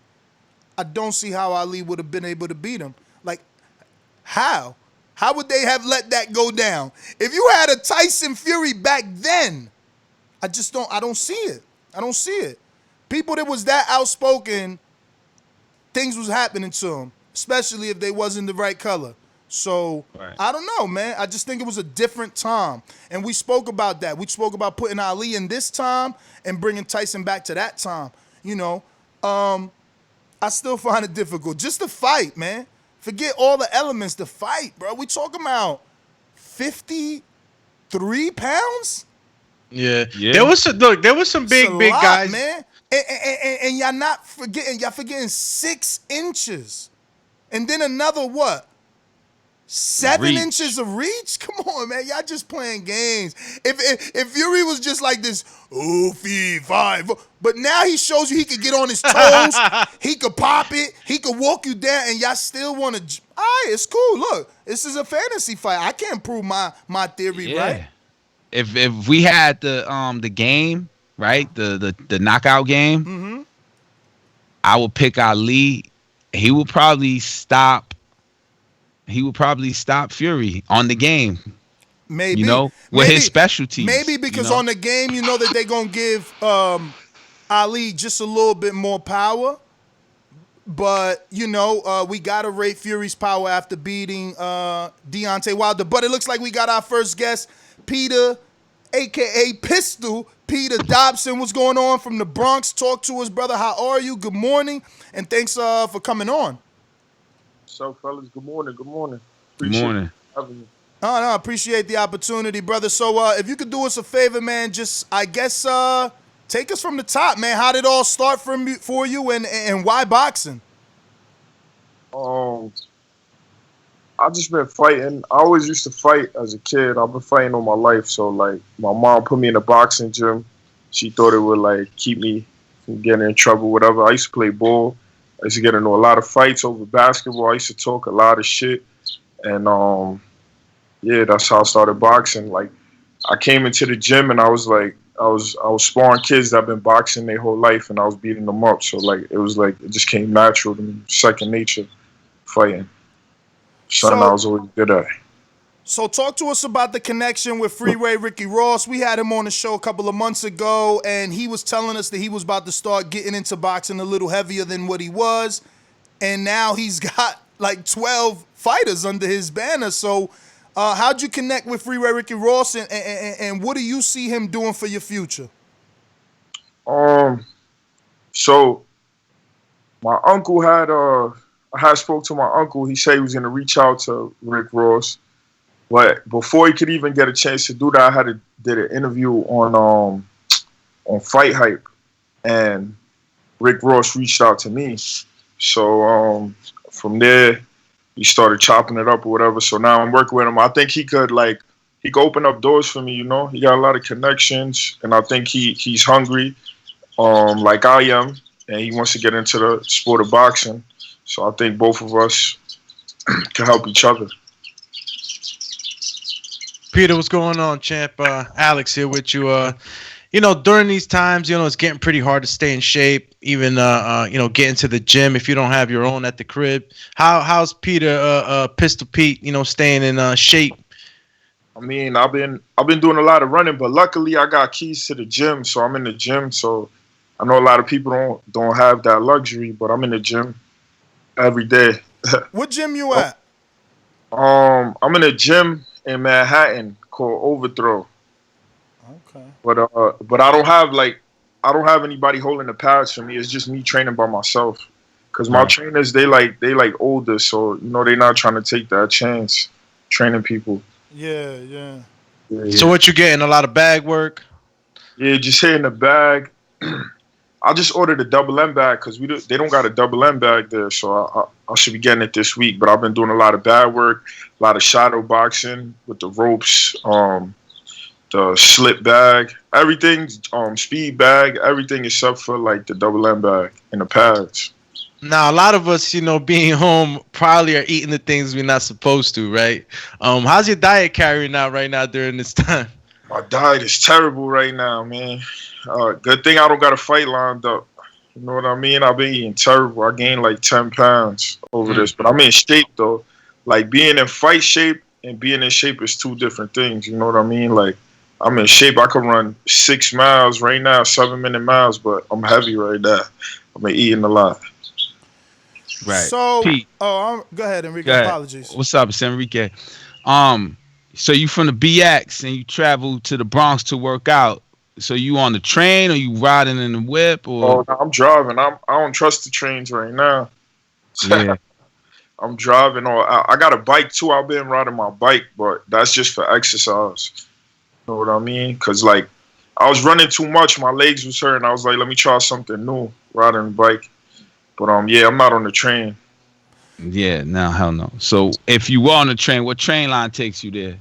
I don't see how Ali would have been able to beat him. Like, how? How would they have let that go down? If you had a Tyson Fury back then, I don't see it. I don't see it. People that was that outspoken, things was happening to them, especially if they wasn't the right color. So, I don't know, man. I just think it was a different time. And we spoke about that. We spoke about putting Ali in this time and bringing Tyson back to that time. You know, I still find it difficult. Just to fight, man. Forget all the elements to fight, bro. We talking about 53 pounds? Yeah. There was some big guys, man. And y'all not forgetting, y'all forgetting 6 inches. And then another what? 7 inches of reach? Come on, man. Y'all just playing games. If Fury was just like this, 5, but now he shows you he could get on his toes, he could pop it, he could walk you down, and y'all still want to. All right, it's cool. Look, this is a fantasy fight. I can't prove my theory, right? If we had the game, right, the knockout game, I would pick Ali. He would probably stop Fury on the game. Maybe. You know, with his specialties. Maybe because on the game, you know that they're going to give Ali just a little bit more power. But, you know, we got to rate Fury's power after beating Deontay Wilder. But it looks like we got our first guest, Peter, a.k.a. Pistol, Peter Dobson. What's going on from the Bronx? Talk to us, brother. How are you? Good morning. And thanks for coming on. So, fellas, good morning. Good morning. I appreciate the opportunity, brother. So, if you could do us a favor, man, just, I guess, take us from the top, man. How did it all start for you and why boxing? I just been fighting. I always used to fight as a kid. I've been fighting all my life. So, like, my mom put me in a boxing gym. She thought it would, like, keep me from getting in trouble, whatever. I used to play ball. I used to get into a lot of fights over basketball. I used to talk a lot of shit. And, yeah, that's how I started boxing. Like, I came into the gym and I was like, I was sparring kids that have been boxing their whole life and I was beating them up. So, like, it just came natural to me, second nature, fighting. Something I was always good at. So talk to us about the connection with Freeway Ricky Ross. We had him on the show a couple of months ago, and he was telling us that he was about to start getting into boxing a little heavier than what he was. And now he's got like 12 fighters under his banner. So how'd you connect with Freeway Ricky Ross, and what do you see him doing for your future? So my uncle I had spoke to my uncle. He said he was going to reach out to Rick Ross. But before he could even get a chance to do that, I did an interview on Fight Hype, and Rick Ross reached out to me. So from there, he started chopping it up or whatever. So now I'm working with him. I think he could open up doors for me. You know, he got a lot of connections, and I think he's hungry, like I am, and he wants to get into the sport of boxing. So I think both of us can help each other. Peter, what's going on, champ? Alex here with you. during these times, it's getting pretty hard to stay in shape, even get into the gym if you don't have your own at the crib. How's Peter Pistol Pete, staying in shape? I mean, I've been doing a lot of running, but luckily I got keys to the gym, so I'm in the gym. So I know a lot of people don't have that luxury, but I'm in the gym every day. What gym you at? I'm in a gym in Manhattan called Overthrow. Okay. But I don't have anybody holding the pads for me. It's just me training by myself. Cause my trainers they older, so they're not trying to take that chance training people. Yeah. So what you getting? A lot of bag work? Yeah, just hitting the bag. I just ordered a double M bag because they don't got a double M bag there, so I should be getting it this week. But I've been doing a lot of bag work, a lot of shadow boxing with the ropes, the slip bag, everything, speed bag, everything except for like the double M bag and the pads. Now, a lot of us, being home, probably are eating the things we're not supposed to, right? How's your diet carrying out right now during this time? My diet is terrible right now, man. Good thing I don't got a fight lined up. You know what I mean? I've been eating terrible. I gained like 10 pounds over this, but I'm in shape though. Like being in fight shape and being in shape is two different things. You know what I mean? Like I'm in shape. I can run 6 miles right now, 7-minute miles, but I'm heavy right now. I've been eating a lot. Right. So, Pete. go ahead, Enrique. Go ahead. Apologies. What's up, it's Enrique? So you from the BX and you travel to the Bronx to work out. So you on the train or you riding in the whip or? Oh, I'm driving. I don't trust the trains right now. Yeah. I'm driving. I got a bike too. I've been riding my bike, but that's just for exercise. You know what I mean? Cause like I was running too much. My legs was hurting. I was like, let me try something new, riding a bike. But yeah, I'm not on the train. Yeah, no, hell no. So if you were on the train, what train line takes you there?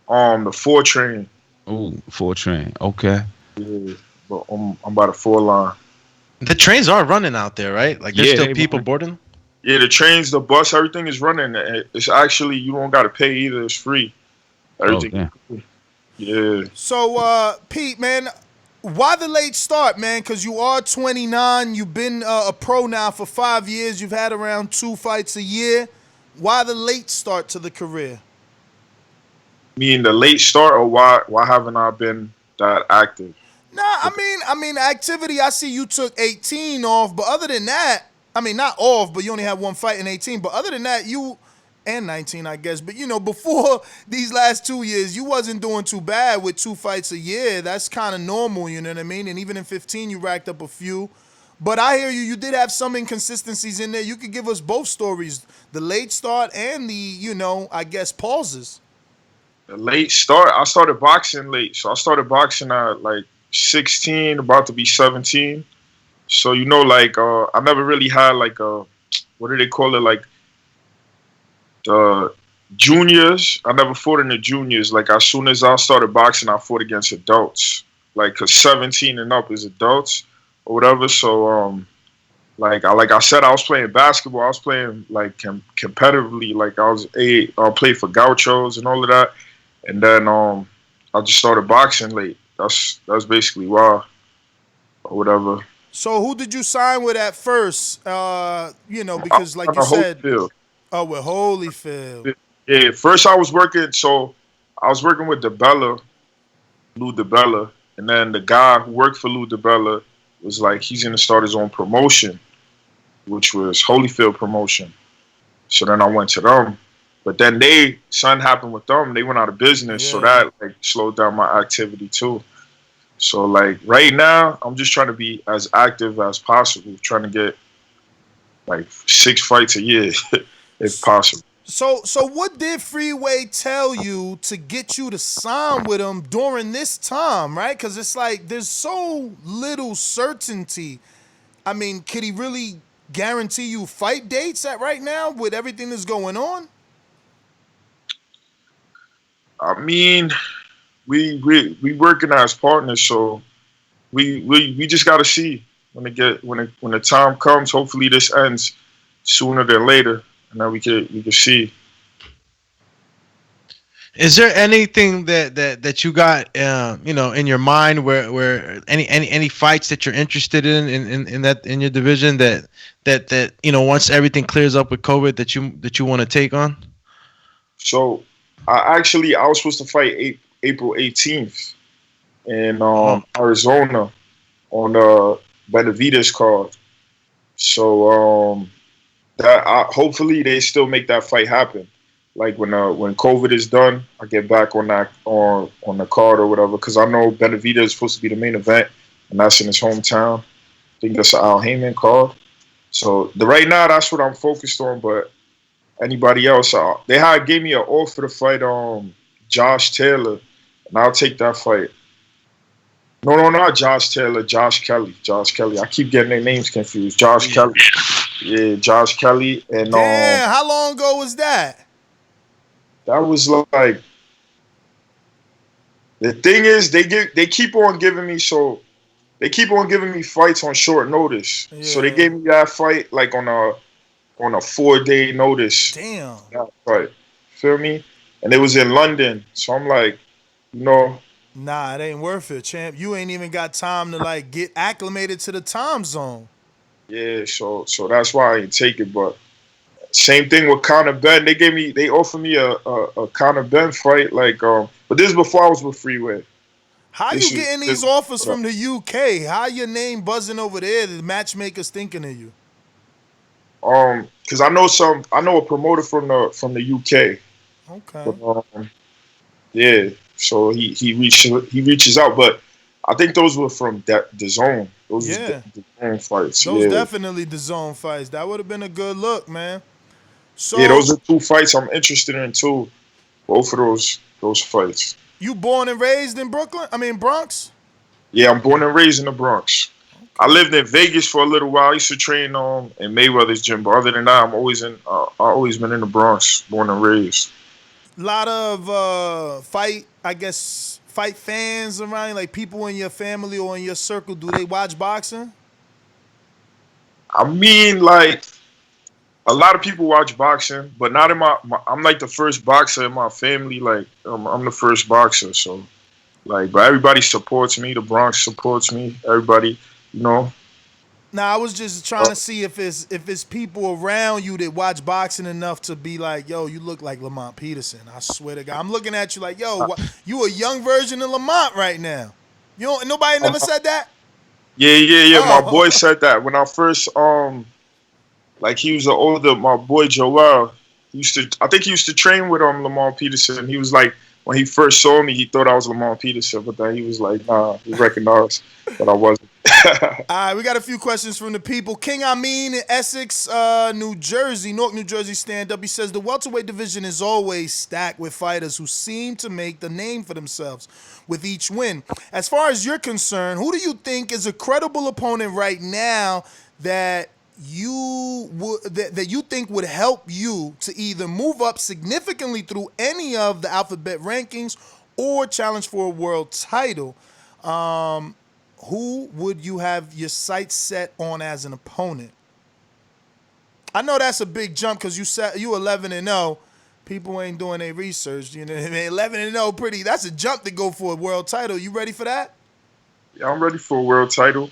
The 4 train. Oh, 4 train. Okay. Yeah, but I'm by the 4 line. The trains are running out there, right? Like there's still people boarding them? Yeah, the trains, the bus, everything is running. It's actually, you don't got to pay either. It's free. Everything. Oh, yeah. So, Pete, man, why the late start, man? Because you are 29. You've been a pro now for 5 years. You've had around 2 fights a year. Why the late start to the career? Mean the late start, or why haven't I been that active? Nah, I mean, activity. I see you took 18 off, but other than that, I mean, not off, but you only had 1 fight in 18. But other than that, and 19, I guess. But before these last 2 years, you wasn't doing too bad with 2 fights a year. That's kind of normal, you know what I mean? And even in 15, you racked up a few. But I hear you. You did have some inconsistencies in there. You could give us both stories: the late start and the, I guess, pauses. The late start, I started boxing late. So I started boxing at like 16, about to be 17. So, I never really had like what do they call it? Like the juniors. I never fought in the juniors. Like as soon as I started boxing, I fought against adults. Like, cause 17 and up is adults or whatever. So, like I said, I was playing basketball. I was playing like competitively. Like I played for Gauchos and all of that. And then I just started boxing late. That's basically why, or whatever. So who did you sign with at first? Because like you said, Holyfield. Oh, with Holyfield. Yeah, first I was working with DeBella, Lou DeBella, and then the guy who worked for Lou DeBella was like, he's gonna start his own promotion, which was Holyfield Promotion. So then I went to them. But then something happened with them. They went out of business, so that like slowed down my activity too. So like right now, I'm just trying to be as active as possible, trying to get like 6 fights a year, if possible. So what did Freeway tell you to get you to sign with him during this time, right? Because it's like there's so little certainty. I mean, could he really guarantee you fight dates at right now with everything that's going on? I mean, we working as partners, so we just gotta see when the time comes. Hopefully, this ends sooner than later, and then we could see. Is there anything that you got in your mind where any fights that you're interested in your division that once everything clears up with COVID that you want to take on? So I was supposed to fight April 18th in Arizona on Benavidez card. So hopefully they still make that fight happen. Like when COVID is done, I get back on that on the card or whatever. Because I know Benavidez is supposed to be the main event, and that's in his hometown. I think that's an Al Heyman card. So right now, that's what I'm focused on. But anybody else, they gave me an offer to fight Josh Taylor, and I'll take that fight. No, not Josh Taylor. Josh Kelly. I keep getting their names confused. Josh Kelly. Yeah, Josh Kelly. And damn, how long ago was that? That was like, the thing is they keep on giving me fights on short notice. Yeah. So they gave me that fight like on a 4-day notice. Damn. That fight. Feel me? And it was in London. So I'm like, nah, it ain't worth it, champ. You ain't even got time to like get acclimated to the time zone. Yeah, so that's why I ain't take it. But same thing with Conor Ben. They offered me a Conor Ben fight, like but this is before I was with Freeway. How you getting these offers from the UK? How your name buzzing over there? The matchmakers thinking of you. Because I know a promoter from the UK. Okay. But, yeah, so he reaches out, but I think those were from Dazn. Those yeah. the Dazn fights. Those definitely Dazn fights. That would have been a good look, man. So yeah, those are 2 fights I'm interested in too. Both of those fights. You born and raised in Bronx? Yeah, I'm born and raised in the Bronx. Okay. I lived in Vegas for a little while. I used to train in Mayweather's gym, but other than that, I always been in the Bronx, born and raised. A lot of fight fans around, like people in your family or in your circle. Do they watch boxing? I mean, like, a lot of people watch boxing, but not in my I'm like the first boxer in my family. Like, I'm the first boxer, so like, but everybody supports me. The Bronx supports me. Everybody, Now, I was just trying to see if it's people around you that watch boxing enough to be like, yo, you look like Lamont Peterson. I swear to God, I'm looking at you like, yo, you a young version of Lamont right now. Nobody never said that. Yeah. Oh. My boy said that when I first like, he was my boy Joel. I think he used to train with Lamont Peterson. He was like, when he first saw me, he thought I was Lamont Peterson, but then he was like, nah, he recognized that I wasn't. All right, we got a few questions from the people. King Amin in Essex, Newark, New Jersey, stand up. He says the welterweight division is always stacked with fighters who seem to make the name for themselves with each win. As far as you're concerned, who do you think is a credible opponent right now that you think would help you to either move up significantly through any of the alphabet rankings or challenge for a world title? Who would you have your sights set on as an opponent? I know that's a big jump because you 11-0. People ain't doing their research. 11-0, pretty. That's a jump to go for a world title. You ready for that? Yeah, I'm ready for a world title.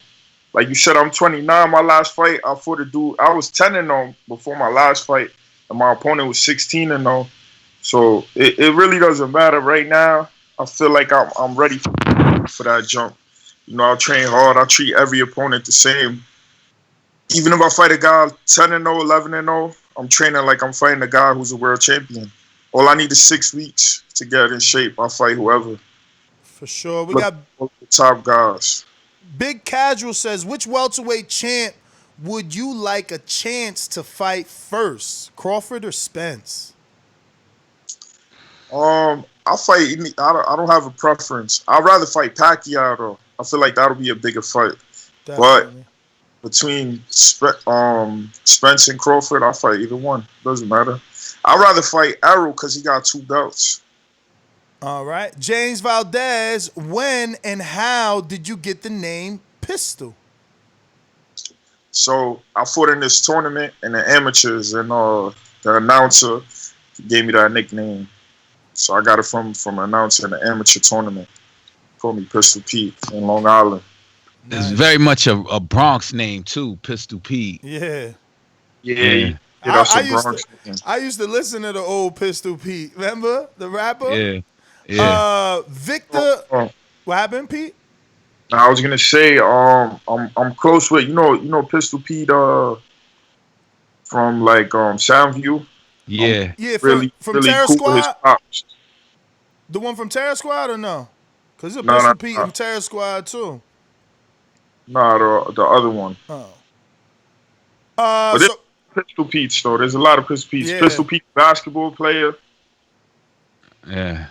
Like you said, I'm 29. My last fight, I fought a dude. I was 10-0 before my last fight, and my opponent was 16-0. So it really doesn't matter right now. I feel like I'm ready for that jump. I train hard. I treat every opponent the same. Even if I fight a guy 10-0, 11-0, I'm training like I'm fighting a guy who's a world champion. All I need is 6 weeks to get in shape. I'll fight whoever. For sure. We got the top guys. Big Casual says, which welterweight champ would you like a chance to fight first, Crawford or Spence? I'll fight. I don't have a preference. I'd rather fight Pacquiao though. I feel like that'll be a bigger fight. Definitely. But between Spence and Crawford, I'll fight either one. Doesn't matter. I'd rather fight Arum because he got 2 belts. All right. James Valdez, when and how did you get the name Pistol? So I fought in this tournament in the amateurs, and the announcer gave me that nickname. So I got it from announcing an amateur tournament. Called me Pistol Pete in Long Island. It's very much a Bronx name too, Pistol Pete. Yeah. Yeah. That's a Bronx name. I used to listen to the old Pistol Pete. Remember the rapper? Yeah. Yeah. Victor. What happened, Pete? I was gonna say, I'm close with you know Pistol Pete from like Soundview. Yeah. Yeah, really Terror cool with his Squad. pops. The one from Terror Squad or no? Because there's a No, Pistol no, Pete no. from Terror Squad too. Nah, the other one. Oh. But there's Pistol Pete's though. There's a lot of Pistol Pete's. Yeah. Pistol Pete, basketball player. Yeah.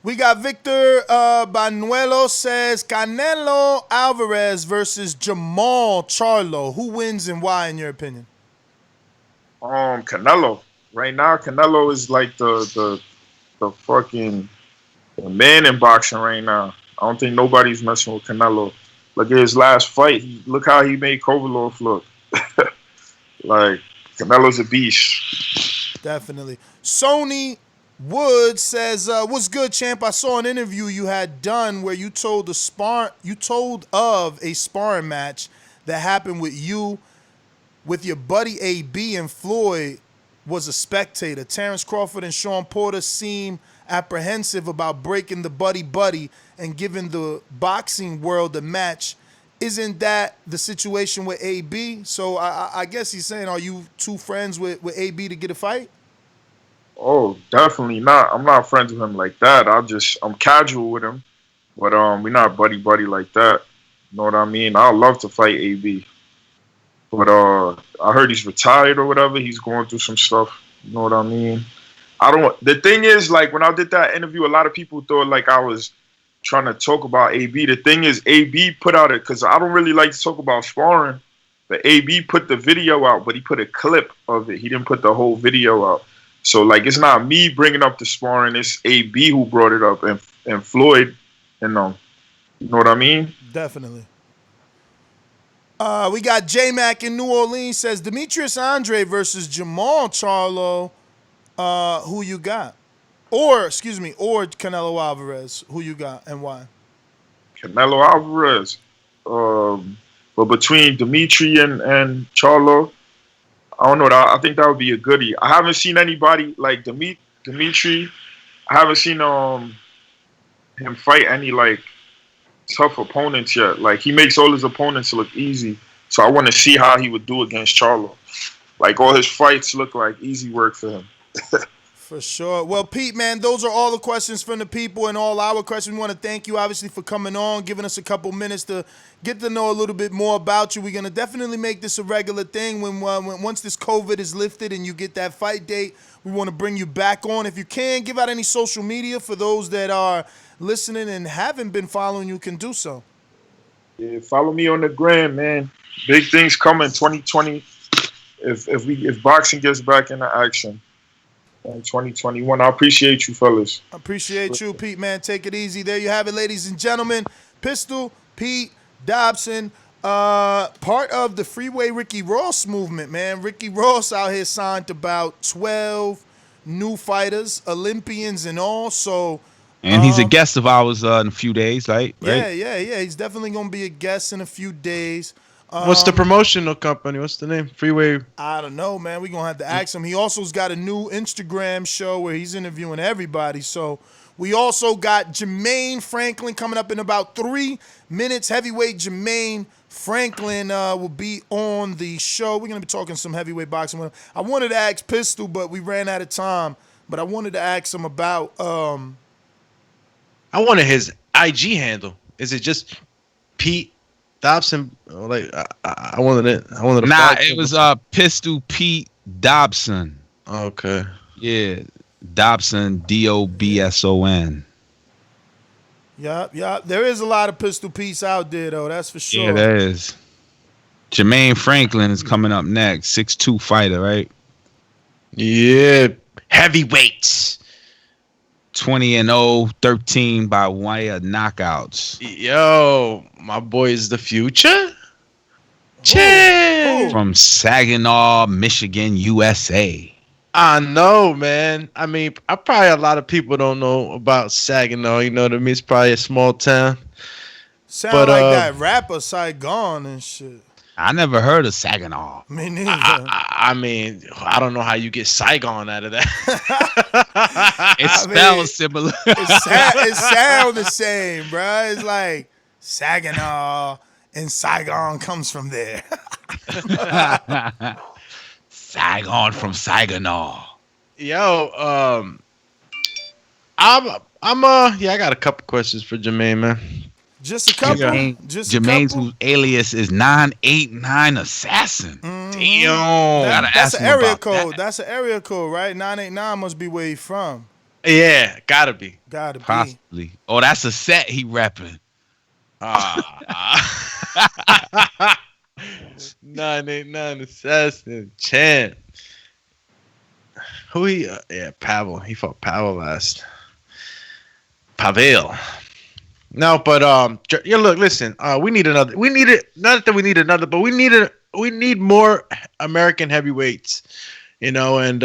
We got Victor Banuelo says Canelo Alvarez versus Jamal Charlo. Who wins and why, in your opinion? Canelo. Right now, Canelo is like the fucking the man in boxing right now. I don't think nobody's messing with Canelo. Look at his last fight. Look how he made Kovalov look. Like, Canelo's a beast. Definitely. Sony Wood says, "What's good, champ? I saw an interview you had done where you told of a sparring match that happened with you, with your buddy AB and Floyd was a spectator. Terrence Crawford and Sean Porter seem apprehensive about breaking the buddy and giving the boxing world a match. Isn't that the situation with AB? So I guess he's saying, are you two friends with AB to get a fight? Oh, definitely not. I'm not friends with him like that. I'm casual with him, but we're not buddy like that. You know what I mean? I'd love to fight AB, but I heard he's retired or whatever. He's going through some stuff. You know what I mean? The thing is, like, when I did that interview, a lot of people thought like I was trying to talk about AB. The thing is, AB put out because I don't really like to talk about sparring, but AB put the video out, but he put a clip of it. He didn't put the whole video out. So, like, it's not me bringing up the sparring. It's AB who brought it up, and Floyd, and you know what I mean? Definitely. We got J-Mac in New Orleans says, Demetrius Andre versus Jamal Charlo. Who you got? Or Canelo Alvarez. Who you got and why? Canelo Alvarez. But between Dimitri and Charlo, I don't know. I think that would be a goodie. I haven't seen anybody like Dimitri. I haven't seen him fight any like tough opponents yet. Like, he makes all his opponents look easy. So I want to see how he would do against Charlo. Like, all his fights look like easy work for him. For sure. Well, Pete, man, those are all the questions from the people and all our questions. We want to thank you, obviously, for coming on, giving us a couple minutes to get to know a little bit more about you. We're going to definitely make this a regular thing. When once this COVID is lifted and you get that fight date, we want to bring you back on. If you can, give out any social media for those that are listening and haven't been following you, can do so. Yeah, follow me on the gram, man. Big things coming 2020. If boxing gets back into action. In 2021. I appreciate you, fellas. I appreciate you, Pete, man. Take it easy. There you have it, ladies and gentlemen. Pistol Pete Dobson, part of the Freeway Ricky Ross movement, man. Ricky Ross out here signed about 12 new fighters, Olympians and all. So, and he's a guest of ours in a few days, right? Yeah. He's definitely going to be a guest in a few days. What's the promotional company? What's the name? Freeway? I don't know, man. We're going to have to ask him. He also's got a new Instagram show where he's interviewing everybody. So we also got Jermaine Franklin coming up in about 3 minutes. Heavyweight Jermaine Franklin will be on the show. We're going to be talking some heavyweight boxing with him. I wanted to ask Pistol, but we ran out of time. But I wanted to ask him about... I wanted his IG handle. Is it just Pete Dobson? Like, I wanted it. Nah, it was Pistol Pete Dobson. Okay. Yeah, Dobson, Dobson. Yeah. There is a lot of Pistol Pete's out there, though. That's for sure. Yeah, there is. Jermaine Franklin is coming up next. 6'2" fighter, right? Yeah, heavyweights. 20-0, 13 by way of knockouts. Yo, my boy is the future. Chill. From Saginaw, Michigan, USA. I know, man. I mean, probably a lot of people don't know about Saginaw. You know what I mean? It's probably a small town. Sound like that rapper Saigon and shit. I never heard of Saginaw. Me neither. I mean, I don't know how you get Saigon out of that. It spells similar. It sounds the same, bro. It's like Saginaw and Saigon comes from there. Saigon from Saginaw. Yo, I got a couple questions for Jermaine, man. Just a couple. Jermaine's whose alias is 989 Assassin. Damn. That's an area code. That's an area code, right? 989 must be where he's from. Yeah, gotta be. Gotta be. Possibly. Oh, that's a set he repping. 989 Assassin champ. Who he? Yeah, Pavel. He fought Pavel last. Pavel. No, but yeah. Look, listen. We need another. We need it. Not that we need another, but we need more American heavyweights. You know, and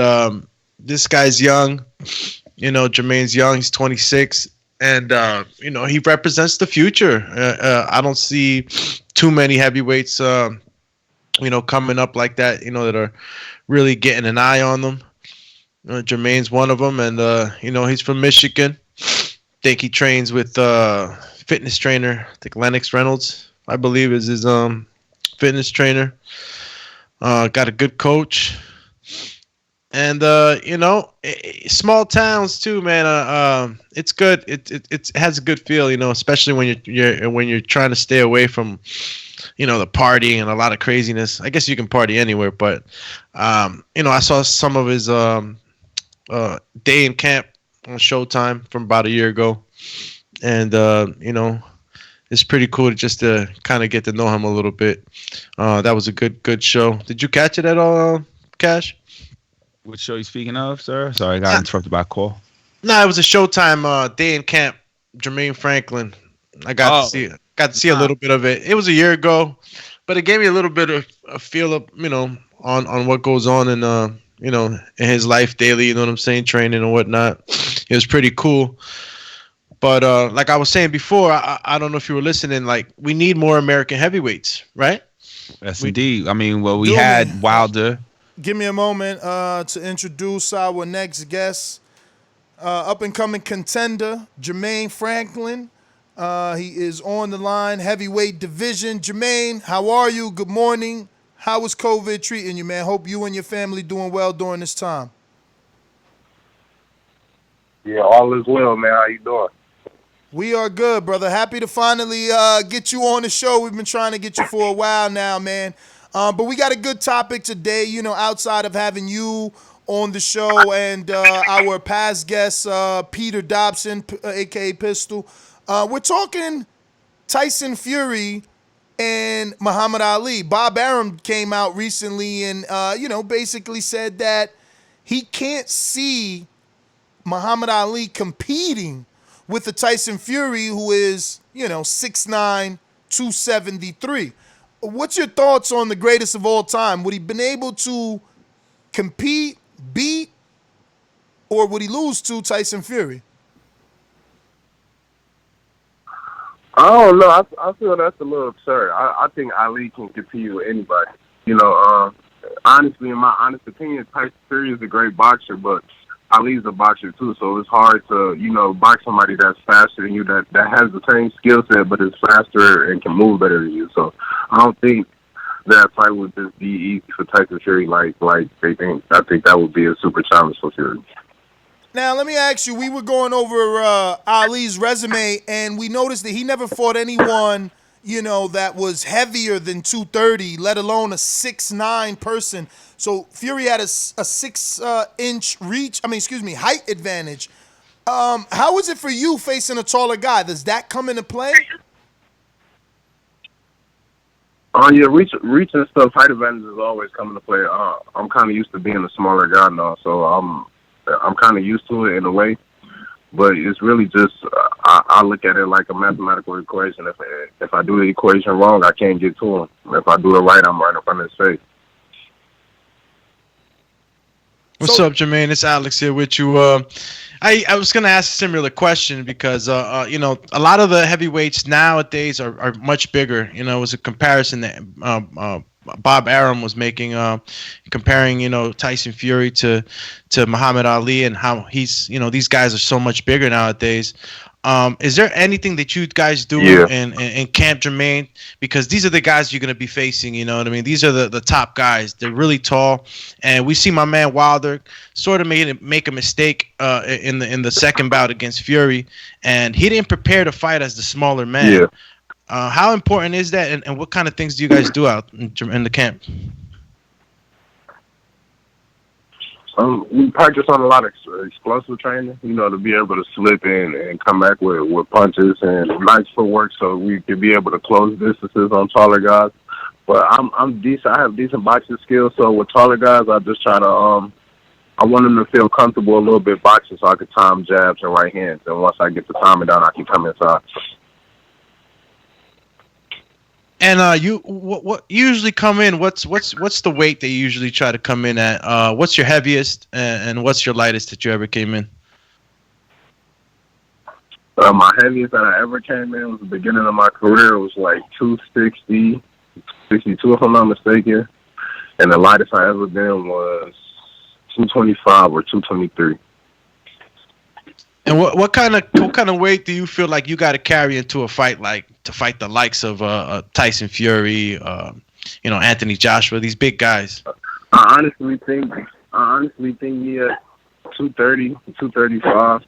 this guy's young. You know, Jermaine's young. He's 26, and you know, he represents the future. I don't see too many heavyweights. You know, coming up like that. You know, that are really getting an eye on them. Jermaine's one of them, and you know, he's from Michigan. Think he trains with fitness trainer. I think Lennox Reynolds, I believe, is his fitness trainer. Got a good coach, and you know, small towns too, man. It's good. It has a good feel, you know, especially when you're trying to stay away from, you know, the partying and a lot of craziness. I guess you can party anywhere, but you know, I saw some of his day in camp on Showtime from about a year ago, and you know, it's pretty cool to kind of get to know him a little bit. That was a good show. Did you catch it at all, Cash? Which show you speaking of, sir? Sorry, I got interrupted by a call. No, it was a Showtime day in camp. Jermaine Franklin. I got to see a little bit of it. It was a year ago, but it gave me a little bit of a feel of, you know, on what goes on in you know, in his life daily, you know what I'm saying, training and whatnot. It was pretty cool. But like I was saying before, I don't know if you were listening, like, we need more American heavyweights, right? Yes, indeed. I mean, well, we had Wilder. Give me a moment to introduce our next guest. Up-and-coming contender, Jermaine Franklin. He is on the line, heavyweight division. Jermaine, how are you? Good morning. How is COVID treating you, man? Hope you and your family doing well during this time. Yeah, all is well, man. How you doing? We are good, brother. Happy to finally get you on the show. We've been trying to get you for a while now, man. But we got a good topic today, you know, outside of having you on the show and our past guest, Peter Dobson, a.k.a. Pistol. We're talking Tyson Fury and Muhammad Ali. Bob Arum came out recently and, you know, basically said that he can't see Muhammad Ali competing with the Tyson Fury, who is, you know, 6'9", 273. What's your thoughts on the greatest of all time? Would he been able to compete, beat, or would he lose to Tyson Fury? I don't know. I feel that's a little absurd. I think Ali can compete with anybody. You know, honestly, in my honest opinion, Tyson Fury is a great boxer, but Ali's a boxer too, so it's hard to, you know, box somebody that's faster than you, that has the same skill set, but is faster and can move better than you. So I don't think that fight would just be easy for Tyson Fury like they think. I think that would be a super challenge for Fury. Now, let me ask you, we were going over Ali's resume, and we noticed that he never fought anyone, you know, that was heavier than 230, let alone a 6'9" person. So Fury had a 6-inch height advantage. How is it for you facing a taller guy? Does that come into play? Yeah, reach and stuff, height advantage is always coming to play. I'm kind of used to being a smaller guy now, so I'm kind of used to it in a way. But it's really just I look at it like a mathematical equation. If I do the equation wrong, I can't get to him. If I do it right, I'm right in front of his face. What's up, Jermaine? It's Alex here with you. I was gonna ask a similar question because a lot of the heavyweights nowadays are much bigger. It was a comparison that Bob Arum was making, comparing Tyson Fury to Muhammad Ali and how he's these guys are so much bigger nowadays. Is there anything that you guys do in Camp Jermaine? Because these are the guys you're going to be facing, you know what I mean? These are the top guys. They're really tall. And we see my man Wilder sort of make a mistake in the second bout against Fury. And he didn't prepare to fight as the smaller man. Yeah. How important is that? And what kind of things do you guys do out in the camp? We practice on a lot of explosive training, to be able to slip in and come back with punches and nice footwork, so we can be able to close distances on taller guys. But I'm decent. I have decent boxing skills, so with taller guys, I just try to I want them to feel comfortable a little bit boxing, so I can time jabs and right hands. And once I get the timing down, I can come inside. And you what usually come in? What's the weight that you usually try to come in at? What's your heaviest and what's your lightest that you ever came in? My heaviest that I ever came in was the beginning of my career. It was like 260, 62 if I'm not mistaken. And the lightest I ever been was 225 or 223. And what kind of weight do you feel like you got to carry into a fight, like to fight the likes of Tyson Fury, Anthony Joshua, these big guys? I honestly think 230, 235.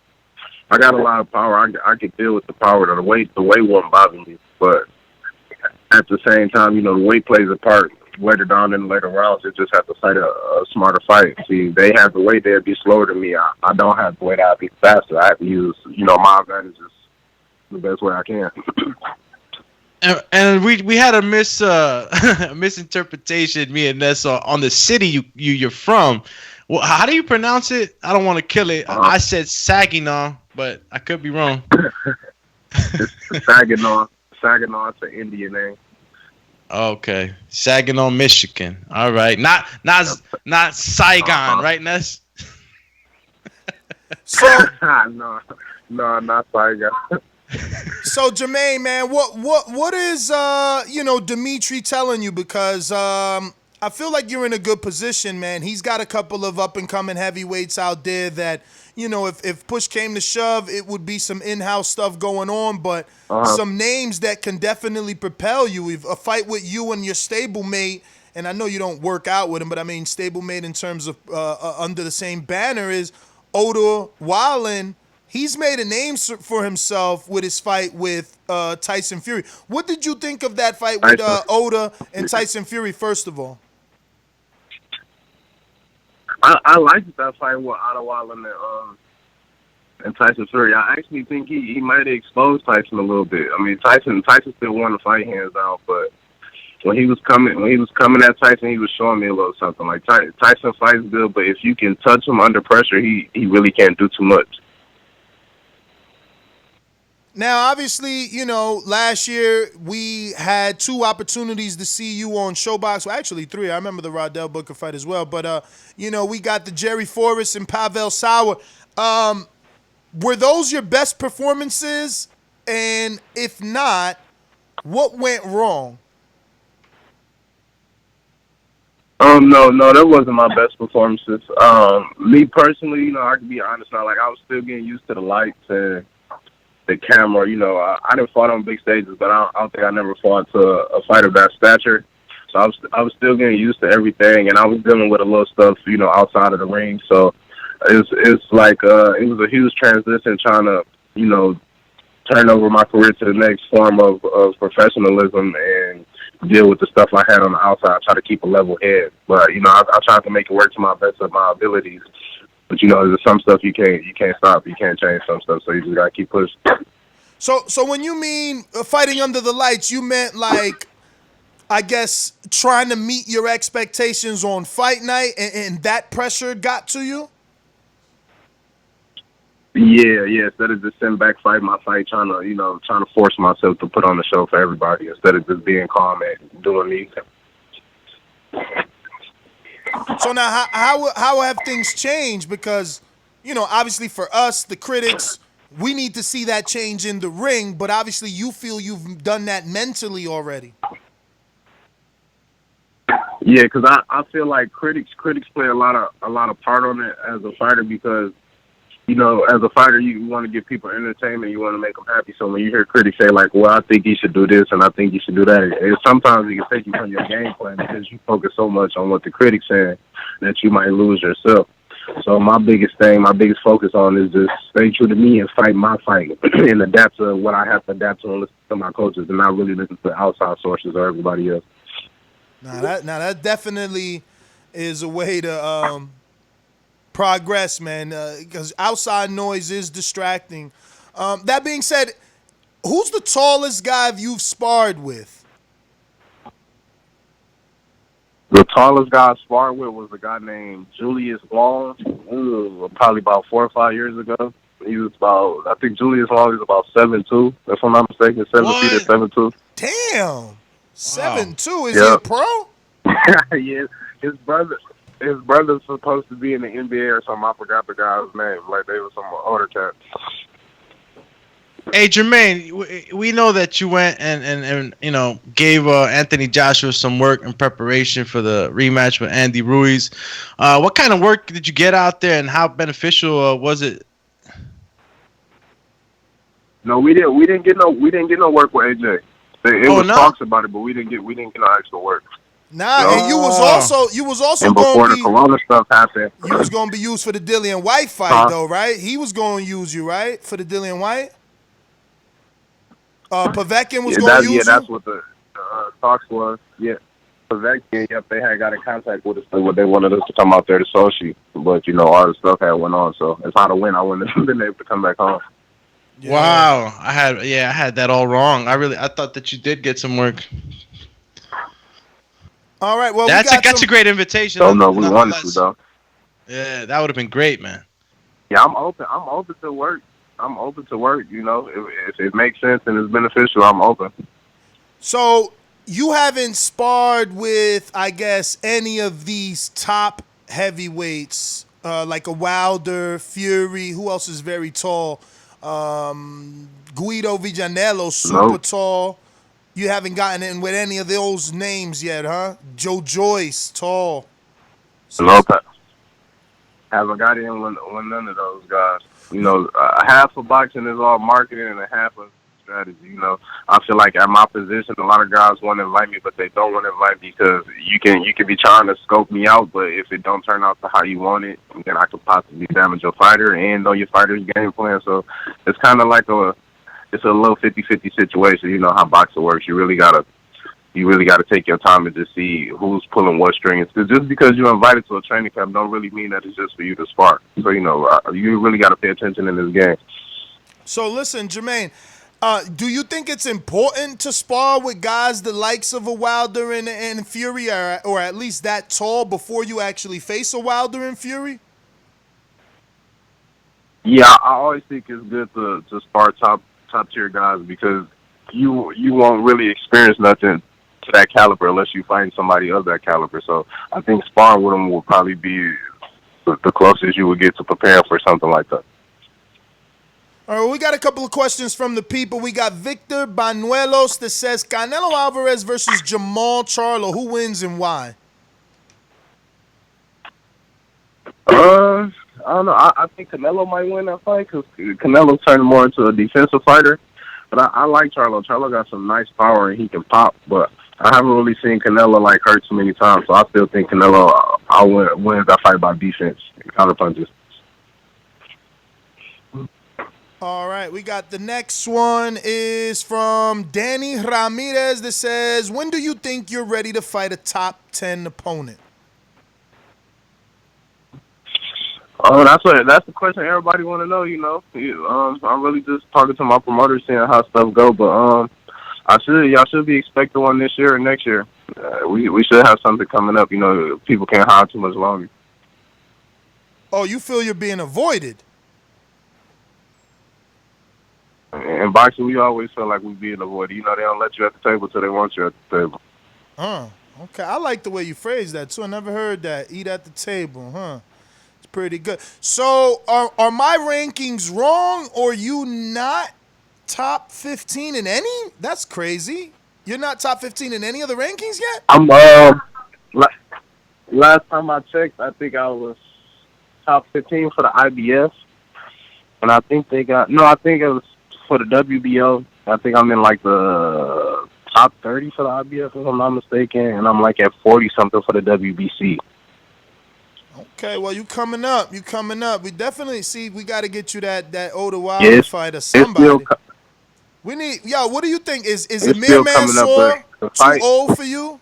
I got a lot of power. I can deal with the power. The weight won't bother me. But at the same time, the weight plays a part. Later down in the later rounds, they just have to fight a smarter fight. See, they have the weight, they'd be slower than me. I don't have the weight, I'd be faster. I have to use, my advantages the best way I can. And we had a misinterpretation, me and Nessa, on the city you're from. Well, how do you pronounce it? I don't want to kill it. I said Saginaw, but I could be wrong. It's Saginaw. Saginaw, it's an Indian name. Okay, Saginaw, Michigan. All right, not Saigon, right, Ness? So no, not Saigon. So Jermaine, man, what is Dimitri telling you? Because I feel like you're in a good position, man. He's got a couple of up and coming heavyweights out there that, if push came to shove, it would be some in-house stuff going on, but some names that can definitely propel you. If a fight with you and your stablemate, and I know you don't work out with him, but I mean stablemate in terms of under the same banner is Oda Wallin. He's made a name for himself with his fight with Tyson Fury. What did you think of that fight with Oda and Tyson Fury, first of all? I liked that fight with Oda Wallin and Tyson Fury. I actually think he might have exposed Tyson a little bit. I mean, Tyson still won the fight hands down, but when he was coming at Tyson, he was showing me a little something. Like Tyson fights good, but if you can touch him under pressure, he really can't do too much. Now, obviously, last year we had 2 opportunities to see you on Showbox. Well, actually 3. I remember the Rodell Booker fight as well. But, we got the Jerry Forrest and Pavel Sauer. Were those your best performances? And if not, what went wrong? No, that wasn't my best performances. Me personally, I can be honest now. Like, I was still getting used to the lights and the camera. I didn't fight on big stages, but I don't think I never fought to a fight of that stature. So I was still getting used to everything, and I was dealing with a little stuff, outside of the ring. So it's like it was a huge transition trying to, turn over my career to the next form of professionalism and deal with the stuff I had on the outside. I try to keep a level head, but I tried to make it work to my best of my abilities. But there's some stuff you can't stop, you can't change some stuff, so you just gotta keep pushing. So when you mean fighting under the lights, you meant like, I guess, trying to meet your expectations on fight night, and that pressure got to you? Yeah. Instead of just sitting back fighting my fight, trying to force myself to put on the show for everybody, instead of just being calm and doing me. So now, how have things changed? Because, obviously for us, the critics, we need to see that change in the ring. But obviously, you feel you've done that mentally already. Yeah, because I feel like critics play a lot of part on it as a fighter because, as a fighter, you want to give people entertainment, you want to make them happy. So when you hear critics say like, well, I think you should do this and I think you should do that, sometimes it can take you from your game plan because you focus so much on what the critics say that you might lose yourself. So my biggest focus on is just stay true to me and fight my fight and adapt to what I have to adapt to and listen to my coaches and not really listen to outside sources or everybody else. Now that definitely is a way to progress, man, because outside noise is distracting. That being said, who's the tallest guy you've sparred with? The tallest guy I sparred with was a guy named Julius Long, probably about 4 or 5 years ago. He was I think Julius Long is about 7'2", if I'm not mistaken, 7 feet or 7'2". Damn, 7'2". Is Yep. he a pro? Yeah, his brother's supposed to be in the NBA or something. I forgot the guy's name. Like they were some older cat. Hey Jermaine, we know that you went and gave Anthony Joshua some work in preparation for the rematch with Andy Ruiz. What kind of work did you get out there, and how beneficial was it? No, we didn't get no work with AJ. It was talks about it, but we didn't get no actual work. Nah, and you was also and going before to the be Corona stuff happened. you was going to be used for the Dillian White fight though, right? He was going to use you, right, for the Dillian White. Povetkin was going to use you. That's what the talks was. Yeah, Povetkin. Yep, they had got in contact with us. They wanted us to come out there to Sochi, but all the stuff had went on. So it's how to win. I wouldn't have been able to come back home. Yeah. Wow, I had that all wrong. I thought that you did get some work. All right, well, that's a great invitation. Don't know we wanted to though. Yeah, that would have been great, man. Yeah, I'm open to work. I'm open to work. If it makes sense and it's beneficial, I'm open. So you haven't sparred with, I guess, any of these top heavyweights, like a Wilder, Fury. Who else is very tall? Guido Vianello, super tall. You haven't gotten in with any of those names yet, huh? Joe Joyce, tall. Nope. Haven't got in with none of those guys. Half of boxing is all marketing and a half of strategy. I feel like at my position, a lot of guys want to invite me, but they don't want to invite me because you can be trying to scope me out, but if it don't turn out to how you want it, then I could possibly damage your fighter and know your fighter's game plan. So it's kind of like it's a little 50-50 situation. You know how boxing works. You really gotta take your time and just see who's pulling what strings. Because just because you're invited to a training camp don't really mean that it's just for you to spar. So, you really got to pay attention in this game. So, listen, Jermaine, do you think it's important to spar with guys the likes of a Wilder and Fury, or at least that tall, before you actually face a Wilder and Fury? Yeah, I always think it's good to spar top tier guys because you won't really experience nothing to that caliber unless you find somebody of that caliber. So I think sparring with them will probably be the closest you would get to preparing for something like that. All right, well, we got a couple of questions from the people. We got Victor Banuelos that says Canelo Alvarez versus Jamal Charlo. Who wins and why? I don't know. I think Canelo might win that fight because Canelo's turning more into a defensive fighter. But I like Charlo. Charlo got some nice power and he can pop. But I haven't really seen Canelo hurt too many times. So I still think Canelo wins that fight by defense and counter punches. All right, we got the next one is from Danny Ramirez that says, when do you think you're ready to fight a top 10 opponent? That's the question everybody want to know. I'm really just talking to my promoters, seeing how stuff go. But y'all should be expecting one this year or next year. We should have something coming up. People can't hide too much longer. Oh, you feel you're being avoided? In boxing, we always feel like we're being avoided. They don't let you at the table till they want you at the table. Okay, I like the way you phrase that too. I never heard that. Eat at the table, huh? It's pretty good. So, are my rankings wrong, or you not top 15 in any? That's crazy. You're not top 15 in any of the rankings yet? I'm last time I checked, I think I was top 15 for the IBF, and I think they got I think it was for the WBO. I think I'm in like the top 30 for the IBF, if I'm not mistaken, and I'm like at 40 something for the WBC. Okay, well, you coming up. You coming up. We definitely see. We got to get you that older Wilder fight or somebody. We need. Yo, what do you think? Is Amir Mansour too old for you?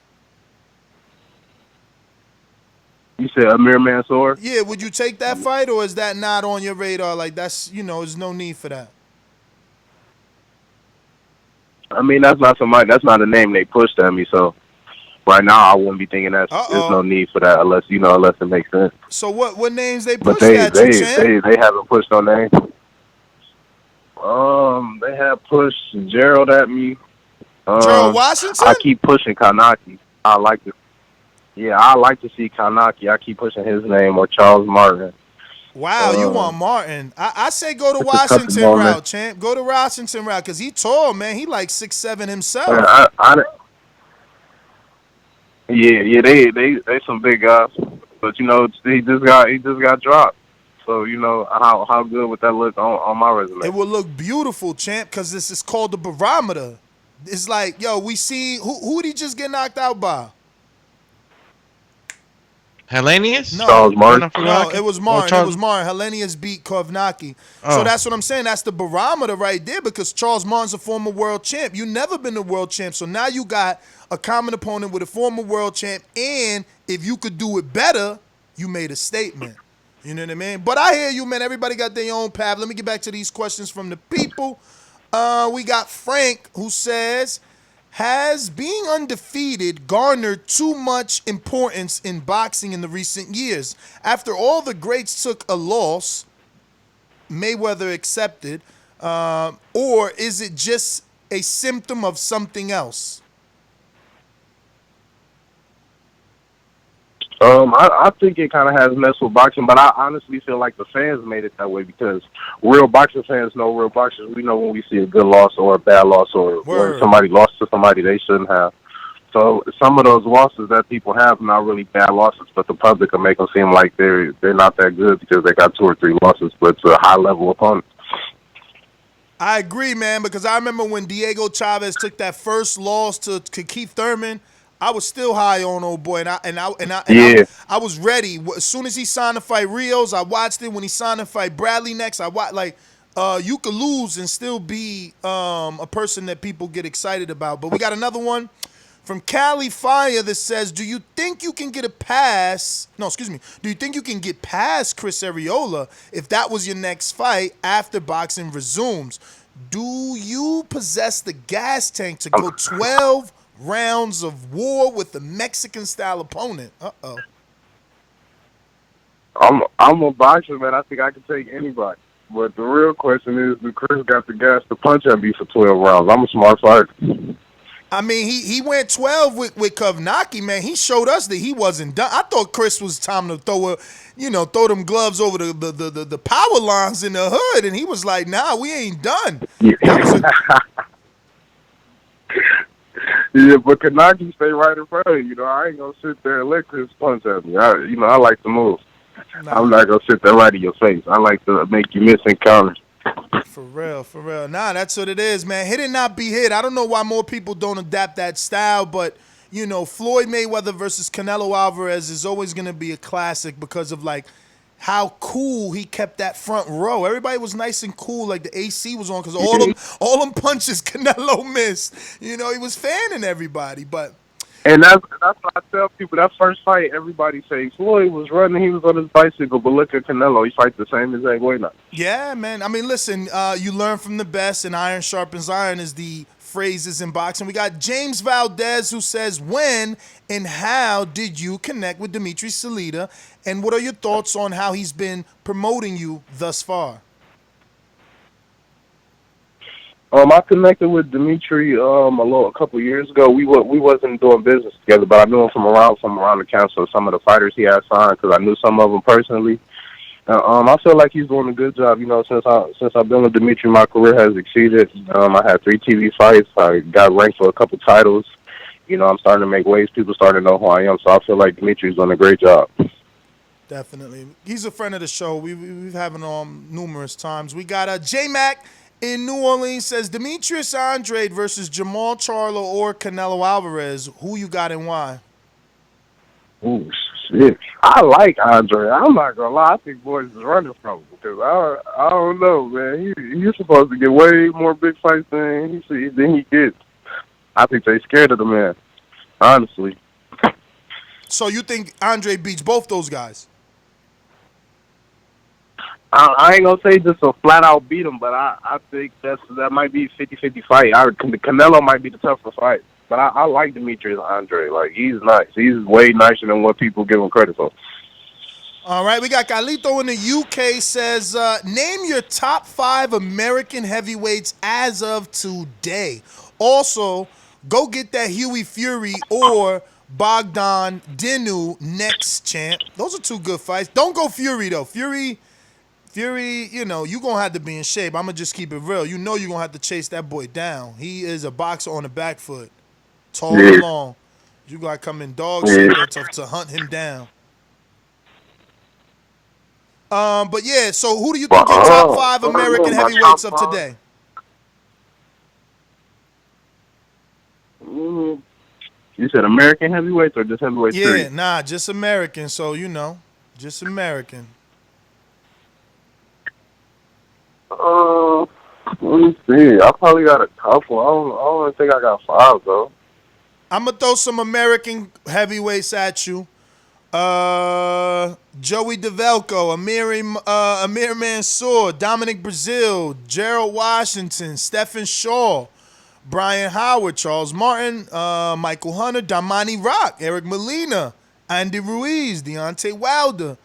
You said Amir Mansour? Yeah. Would you take that fight, or is that not on your radar? Like that's there's no need for that. I mean, that's not a name they pushed at me. So right now, I wouldn't be thinking there's no need for that unless it makes sense. So what names they But pushed at you, champ? they haven't pushed no names. They have pushed Gerald at me. Gerald Washington? I keep pushing Kanaki. I like to see Kanaki. I keep pushing his name, or Charles Martin. Wow, you want Martin? I say go to Washington route, champ. Go to Washington route because he tall, man. He like 6'7" himself. They some big guys, but he just got dropped. So how good would that look on my resume? It would look beautiful, champ, because this is called the barometer. It's like, yo, we see who did he just get knocked out by? Hellenius? No, Charles Martin. No, it was Martin. It was Martin. Hellenius beat Kovnacki. So that's what I'm saying. That's the barometer right there because Charles Martin's a former world champ. You never been a world champ. So now you got a common opponent with a former world champ. And if you could do it better, you made a statement. You know what I mean? But I hear you, man. Everybody got their own path. Let me get back to these questions from the people. We got Frank who says, has being undefeated garnered too much importance in boxing in the recent years? After all the greats took a loss, Mayweather accepted, or is it just a symptom of something else? I think it kind of has messed with boxing, but I honestly feel like the fans made it that way because real boxing fans know real boxers. We know when we see a good loss or a bad loss or when somebody lost to somebody they shouldn't have. So some of those losses that people have are not really bad losses, but the public will make them seem like they're not that good because they got 2 or 3 losses, but it's a high-level opponent. I agree, man, because I remember when Diego Chavez took that first loss to Keith Thurman, I was still high on old boy, and I was ready. As soon as he signed to fight Rios, I watched it. When he signed to fight Bradley next, I watched. You could lose and still be a person that people get excited about. But we got another one from Cali Fire that says, do you think you can get past Chris Arreola if that was your next fight after boxing resumes? Do you possess the gas tank to go 12 rounds of war with a Mexican-style opponent? I'm a boxer, man. I think I can take anybody. But the real question is, do Chris got the gas to punch at me for 12 rounds? I'm a smart fighter. I mean, he went 12 with Kovnacki, man. He showed us that he wasn't done. I thought Chris was time to throw them gloves over the power lines in the hood, and he was like, nah, we ain't done. Yeah, but Kanaki stay right in front of you. I ain't gonna sit there and let Chris punch at me. I like to move. Nah. I'm not gonna sit there right in your face. I like to make you miss encounters. For real. Nah, that's what it is, man. Hit and not be hit. I don't know why more people don't adapt that style, but Floyd Mayweather versus Canelo Alvarez is always gonna be a classic because of how cool he kept that front row. Everybody was nice and cool, like the AC was on, because all them punches Canelo missed. He was fanning everybody, but. And that's what I tell people. That first fight, everybody say Floyd was running, he was on his bicycle, but look at Canelo, he fights the same exact way now. Yeah, man. I mean, listen, you learn from the best, and iron sharpens iron is the phrases in boxing. We got James Valdez who says, when and how did you connect with Dimitri Salita, and what are your thoughts on how he's been promoting you thus far? I connected with Dimitri a couple years ago. We wasn't doing business together, but I knew him from around the council. Some of the fighters he had signed because I knew some of them personally. I feel like he's doing a good job. You know, since I've been with Dimitri, my career has exceeded. I had 3 TV fights. I got ranked for a couple titles. You know, I'm starting to make waves. People starting to know who I am. So I feel like Dimitri's doing a great job. Definitely. He's a friend of the show. We've had him on numerous times. We got J-Mac in New Orleans says Demetrius Andrade versus Jamal Charlo or Canelo Alvarez. Who you got and why? Ooh, shit. I like Andre. I'm not gonna lie. I think boys is running from him because I don't know, man. He's supposed to get way more big fights than he gets. I think they scared of the man, honestly. So you think Andre beats both those guys? I ain't gonna say just a flat out beat him, but I think that might be a 50-50 fight. Canelo might be the tougher fight, but I like Demetrius Andre. Like, he's nice. He's way nicer than what people give him credit for. All right, we got Galito in the UK says, name your top 5 American heavyweights as of today. Also, go get that Huey Fury or Bogdan Dinu next champ. Those are 2 good fights. Don't go Fury, though. Fury, you know, you're going to have to be in shape. I'm going to just keep it real. You know you're going to have to chase that boy down. He is a boxer on the back foot. Tall and long. You got to come in dog shit to hunt him down. But yeah, so who do you think your top 5 American heavyweights of today? You said American heavyweights or just heavyweight? Yeah, nah, just American. So, you know, just American. Let me see. I probably got a couple. I don't think I got 5 though. I'm gonna throw some American heavyweights at you. Joey DeVelco, Amir Mansour, Dominic Brazil, Gerald Washington, Stephen Shaw, Brian Howard, Charles Martin, Michael Hunter, Damani Rock, Eric Molina, Andy Ruiz, Deontay Wilder,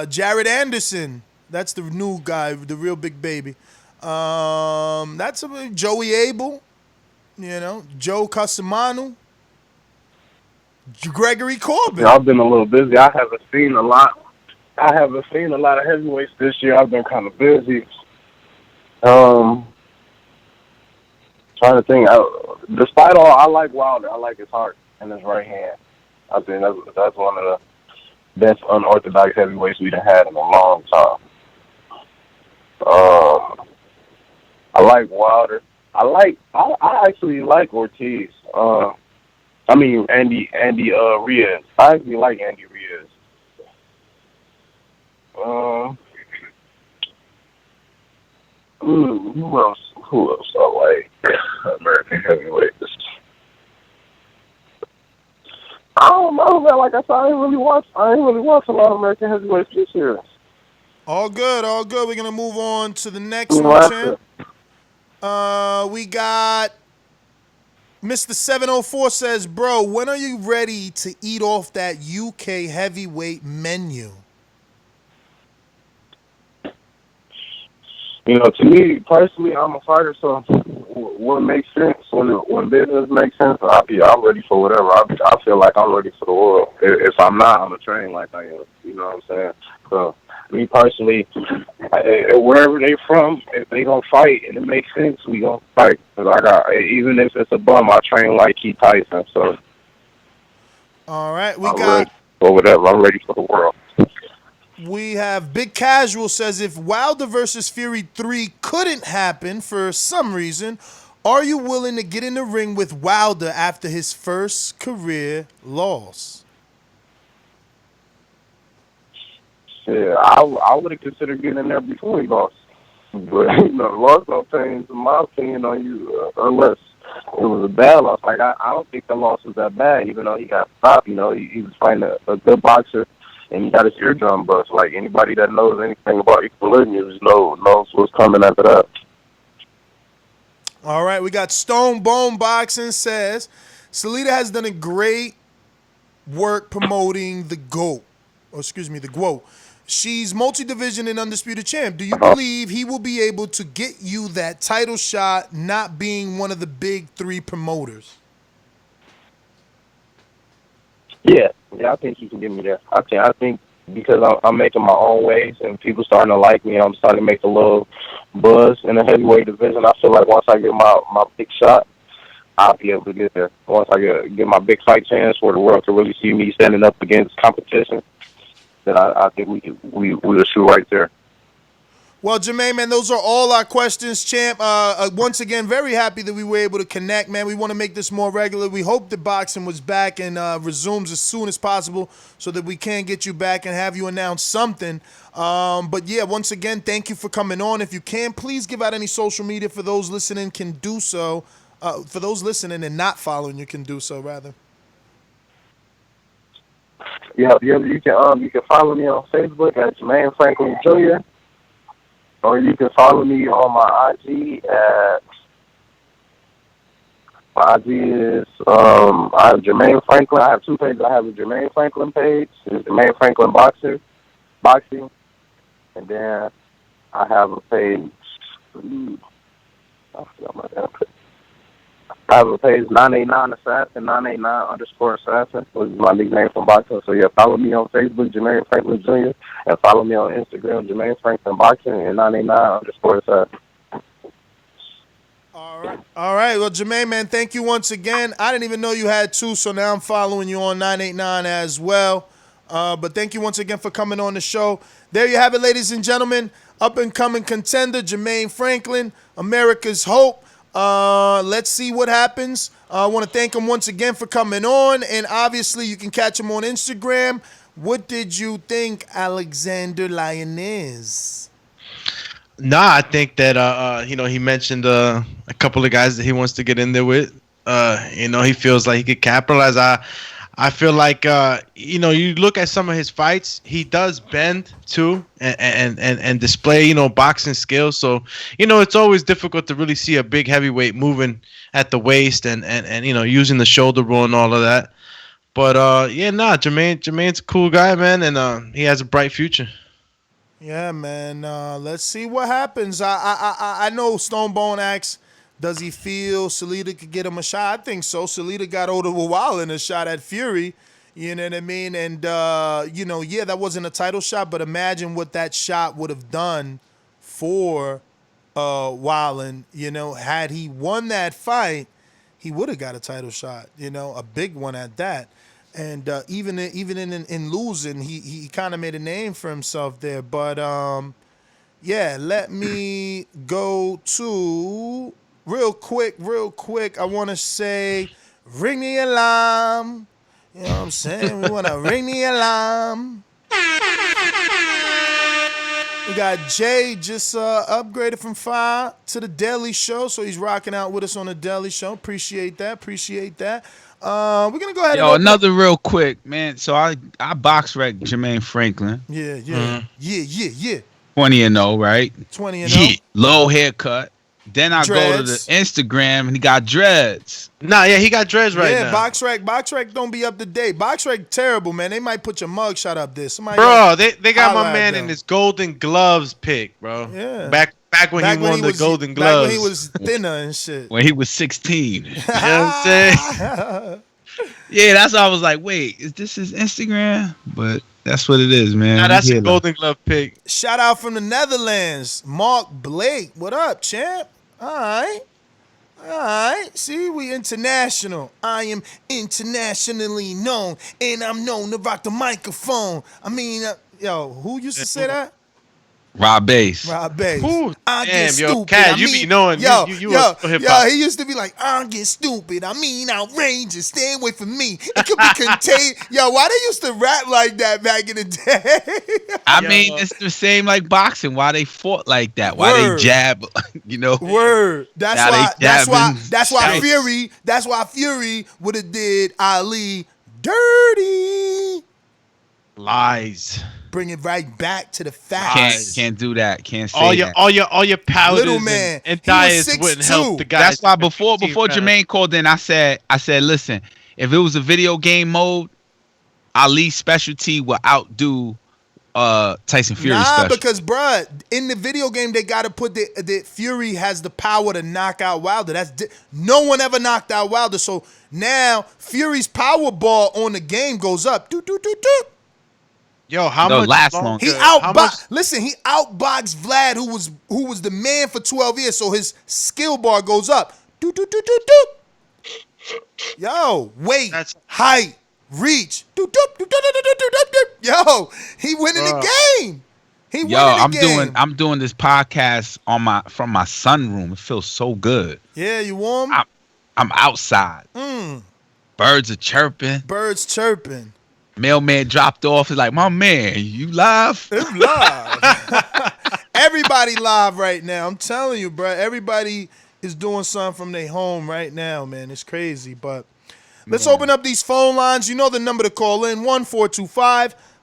Jared Anderson. That's the new guy, the real big baby. That's Joey Abel, you know, Joe Casamano, Gregory Corbin. Yeah, I've been a little busy. I haven't seen a lot of heavyweights this year. I've been kind of busy. Trying to think. Despite all, I like Wilder. I like his heart and his right hand. I think that's one of the best unorthodox heavyweights we've had in a long time. I like Wilder. I actually like Ortiz. Andy Reyes. I actually like Andy Reyes. Who else I like? American heavyweights. I don't know, man. Like I said, I ain't really watch a lot of American heavyweights this year. All good. We're gonna move on to the next one, champ. We got Mr. 704 says, bro, when are you ready to eat off that UK heavyweight menu? You know, to me personally, I'm a fighter, so what makes sense when business makes sense, I'm ready for whatever. I feel like I'm ready for the world. If I'm not, I'm gonna train like I am. You know what I'm saying? So me personally, wherever they from, if they gonna fight and it makes sense, we gonna fight. Cause even if it's a bum, I train like Keith Tyson. So all right, I'm ready for whatever. I'm ready for the world. We have Big Casual says, if Wilder versus Fury 3 couldn't happen for some reason, are you willing to get in the ring with Wilder after his first career loss? Yeah, I would have considered getting in there before he lost. But, you know, the loss don't change my opinion on you unless it was a bad loss. Like, I don't think the loss was that bad, even though he got stopped. You know, he was fighting a good boxer. And he got his eardrum bust. Like, anybody that knows anything about equilibrium knows what's coming after that. All right, we got Stone Bone Boxing says, Salita has done a great work promoting the GOAT. The GWOAT. She's multi-division and undisputed champ. Do you believe he will be able to get you that title shot, not being one of the big 3 promoters? Yeah, I think he can give me that. I think because I'm making my own waves and people starting to like me, and I'm starting to make a little buzz in the heavyweight division. I feel like once I get my big shot, I'll be able to get there. Once I get my big fight chance where the world can really see me standing up against competition, then I think we'll shoot right there. Well, Jermaine, man, those are all our questions, champ. Once again, very happy that we were able to connect, man. We want to make this more regular. We hope that boxing was back and resumes as soon as possible so that we can get you back and have you announce something. But, yeah, once again, thank you for coming on. If you can, please give out any social media for those listening can do so. For those listening and not following, you can do so, rather. Yeah, you can follow me on Facebook at Jermaine Franklin Jr., or you can follow me on my IG at my IG is I have Jermaine Franklin. I have 2 pages. I have a Jermaine Franklin page, it's Jermaine Franklin boxing, and then I have a page. I forgot my damn page. I have a page 989 Assassin, 989_Assassin, which is my nickname from boxing. So yeah, follow me on Facebook, Jermaine Franklin Jr., and follow me on Instagram, Jermaine Franklin Boxing, and 989_Assassin. All right. Well, Jermaine, man, thank you once again. I didn't even know you had 2, so now I'm following you on 989 as well. But thank you once again for coming on the show. There you have it, ladies and gentlemen. Up-and-coming contender, Jermaine Franklin, America's Hope. Let's see what happens. I want to thank him once again for coming on, and obviously you can catch him on Instagram. What did you think, Alexander Lioness? Nah, I think that he mentioned a couple of guys that he wants to get in there with. He feels like he could capitalize. I feel like you look at some of his fights, he does bend too and display boxing skills. So it's always difficult to really see a big heavyweight moving at the waist and using the shoulder roll and all of that. But Jermaine's a cool guy, man, and he has a bright future. Yeah, man. Let's see what happens. I know Stonebone asks, does he feel Salita could get him a shot? I think so. Salita got over a while in a shot at Fury. You know what I mean? And, that wasn't a title shot, but imagine what that shot would have done for Wildin. Had he won that fight, he would have got a title shot, a big one at that. And even in losing, he kind of made a name for himself there. But, let me go to... Real quick, I want to say, ring the alarm. You know what I'm saying? We want to ring the alarm. We got Jay just upgraded from 5 to the Daily Show, so he's rocking out with us on the Daily Show. Appreciate that. We're going to go ahead and... another real quick, man. So I box wreck Jermaine Franklin. Yeah. 20-0, right? 20-0. Low haircut. Then I go to the Instagram and he got dreads. Nah, yeah, he got dreads right now. Yeah, BoxRec don't be up to date. BoxRec terrible, man. They might put your mugshot up there. Bro, they got my man in his Golden Gloves pick, bro. Yeah. Back when he won the Golden Gloves. Back when he was thinner and shit. When he was 16. You know what I'm saying? Yeah, that's why I was like, wait, is this his Instagram? But that's what it is, man. Nah, that's a Golden Glove pick. Shout out from the Netherlands, Mark Blake. What up, champ? All right. See, we international. I am internationally known, and I'm known to rock the microphone. I mean, who used to say that? Rob Bass. Ooh, I get stupid. Cat, you be knowing. You he used to be like, I get stupid. I mean, outrageous. Stay away from me. It could be contained. Why they used to rap like that back in the day? I mean, it's the same like boxing. Why they fought like that? Why they jab? Word. That's why Fury would have did Ali dirty. Lies. Bring it right back to the facts. Can't do that. Can't say that. All your powders Little man, and diets wouldn't help the guy. That's why before Jermaine called in, I said, listen, if it was a video game mode, Ali's specialty will outdo Tyson Fury Nah, special. because bruh, in the video game they gotta put that Fury has the power to knock out Wilder. No one ever knocked out Wilder, so now Fury's power bar on the game goes up. Doot, doot, doot, doot. Yo, how They'll much last longer? He How much? Listen, he outboxed Vlad, who was the man for 12 years, so his skill bar goes up. Doot, doot, doot, doot, doot. Yo, weight, height, reach. Doot, doot, doot, doot, doot, doot, doot, doot. Yo, he winning the game. He winning the game. I'm doing this podcast from my sunroom. It feels so good. Yeah, you warm? I'm outside. Birds are chirping. Birds chirping. Mailman dropped off. He's like, my man, you live? It's live. Everybody live right now. I'm telling you, bro. Everybody is doing something from their home right now, man. It's crazy. But let's open up these phone lines. You know the number to call in,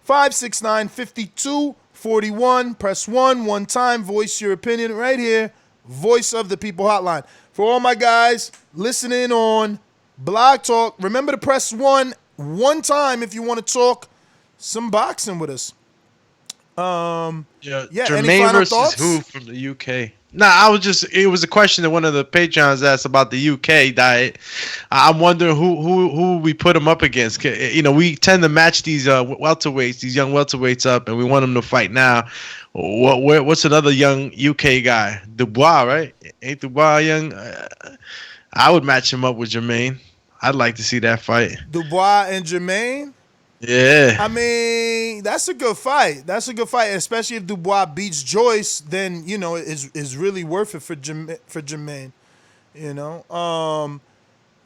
1-425-569-5241. Press 1 one time. Voice your opinion right here. Voice of the People hotline. For all my guys listening on Blog Talk, remember to press 1 time if you want to talk some boxing with us. Jermaine any final versus thoughts? who from the UK? Nah, it was a question that one of the Patreons asked about the UK diet. I'm wondering who we put them up against. You know, we tend to match these welterweights, these young welterweights up, and we want them to fight now. What's another young UK guy? Dubois, right? Ain't Dubois young? I would match him up with Jermaine. I'd like to see that fight. Dubois and Jermaine? Yeah. I mean, that's a good fight. That's a good fight, especially if Dubois beats Joyce. Then you know it's really worth it for Jermaine. You know.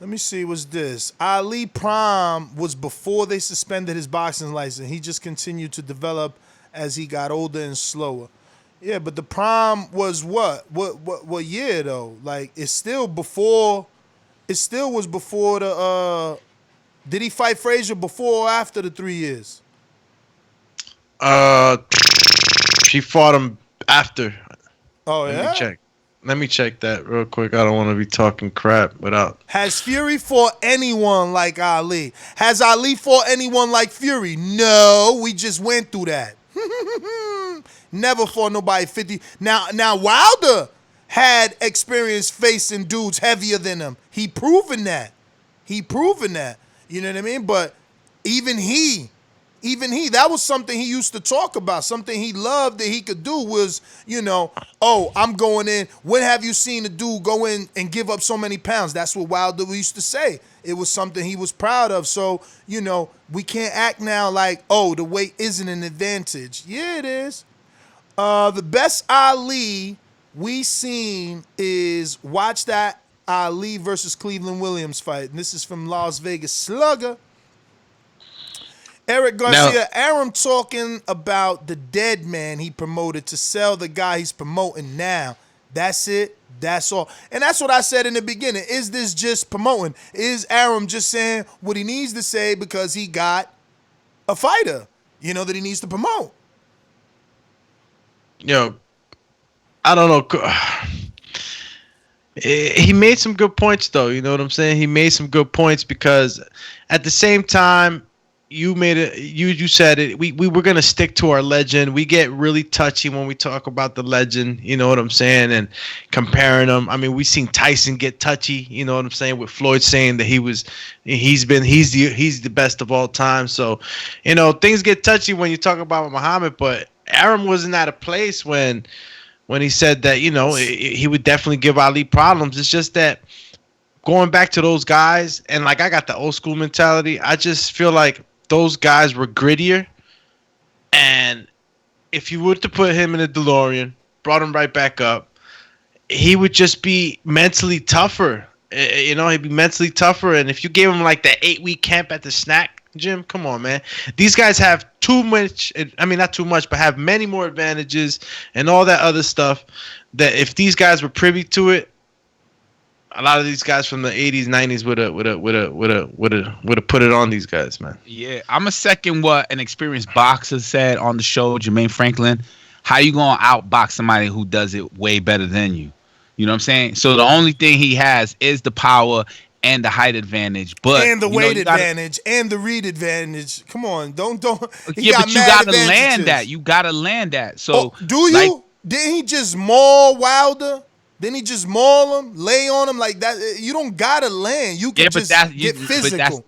Let me see. What's this? Ali Prime was before they suspended his boxing license. He just continued to develop as he got older and slower. Yeah, but the Prime was what year though? Like it's still before. It still was before the. Did he fight Frazier before or after the 3 years? She fought him after. Oh, yeah? Let me check that real quick. I don't want to be talking crap without. Has Fury fought anyone like Ali? Has Ali fought anyone like Fury? No, we just went through that. Never fought nobody 50. Now Wilder had experience facing dudes heavier than him. He proven that. You know what I mean? But even he, that was something he used to talk about. Something he loved that he could do was, you know, oh, I'm going in. When have you seen a dude go in and give up so many pounds? That's what Wilder used to say. It was something he was proud of. So, you know, we can't act now like, oh, the weight isn't an advantage. Yeah, it is. The best Ali we seen is watch that Ali versus Cleveland Williams fight. And this is from Las Vegas Slugger. Eric Garcia, Arum talking about the dead man he promoted to sell the guy he's promoting now. That's it. That's all. And that's what I said in the beginning. Is this just promoting? Is Arum just saying what he needs to say because he got a fighter, you know, that he needs to promote? Yo, I don't know. He made some good points, though. You know what I'm saying? He made some good points because at the same time, you said it. We were gonna stick to our legend. We get really touchy when we talk about the legend. You know what I'm saying? And comparing them. I mean, we seen Tyson get touchy. You know what I'm saying? With Floyd saying that he's the best of all time. So, you know, things get touchy when you talk about Muhammad. But Arum wasn't at a place when he said that, you know, he would definitely give Ali problems. It's just that going back to those guys, and like I got the old school mentality, I just feel like those guys were grittier. And if you were to put him in a DeLorean, brought him right back up, he would just be mentally tougher. You know, he'd be mentally tougher. And if you gave him like that 8-week camp at the snack gym, come on, man. These guys have too much, I mean, not too much, but have many more advantages and all that other stuff that if these guys were privy to it, a lot of these guys from the 80s, 90s would have put it on these guys, man. Yeah, I'm a second what an experienced boxer said on the show, Jermaine Franklin. How you gonna outbox somebody who does it way better than you? You know what I'm saying? So the only thing he has is the power and the height advantage, but and the you know, weight you gotta- advantage and the read advantage. Come on, don't. He yeah, got but you mad gotta advantages. land that. You gotta land that. So do you? like, Didn't he just maul Wilder? Didn't he just maul him, lay on him like that? You don't gotta land. You can yeah, but just that's get physical.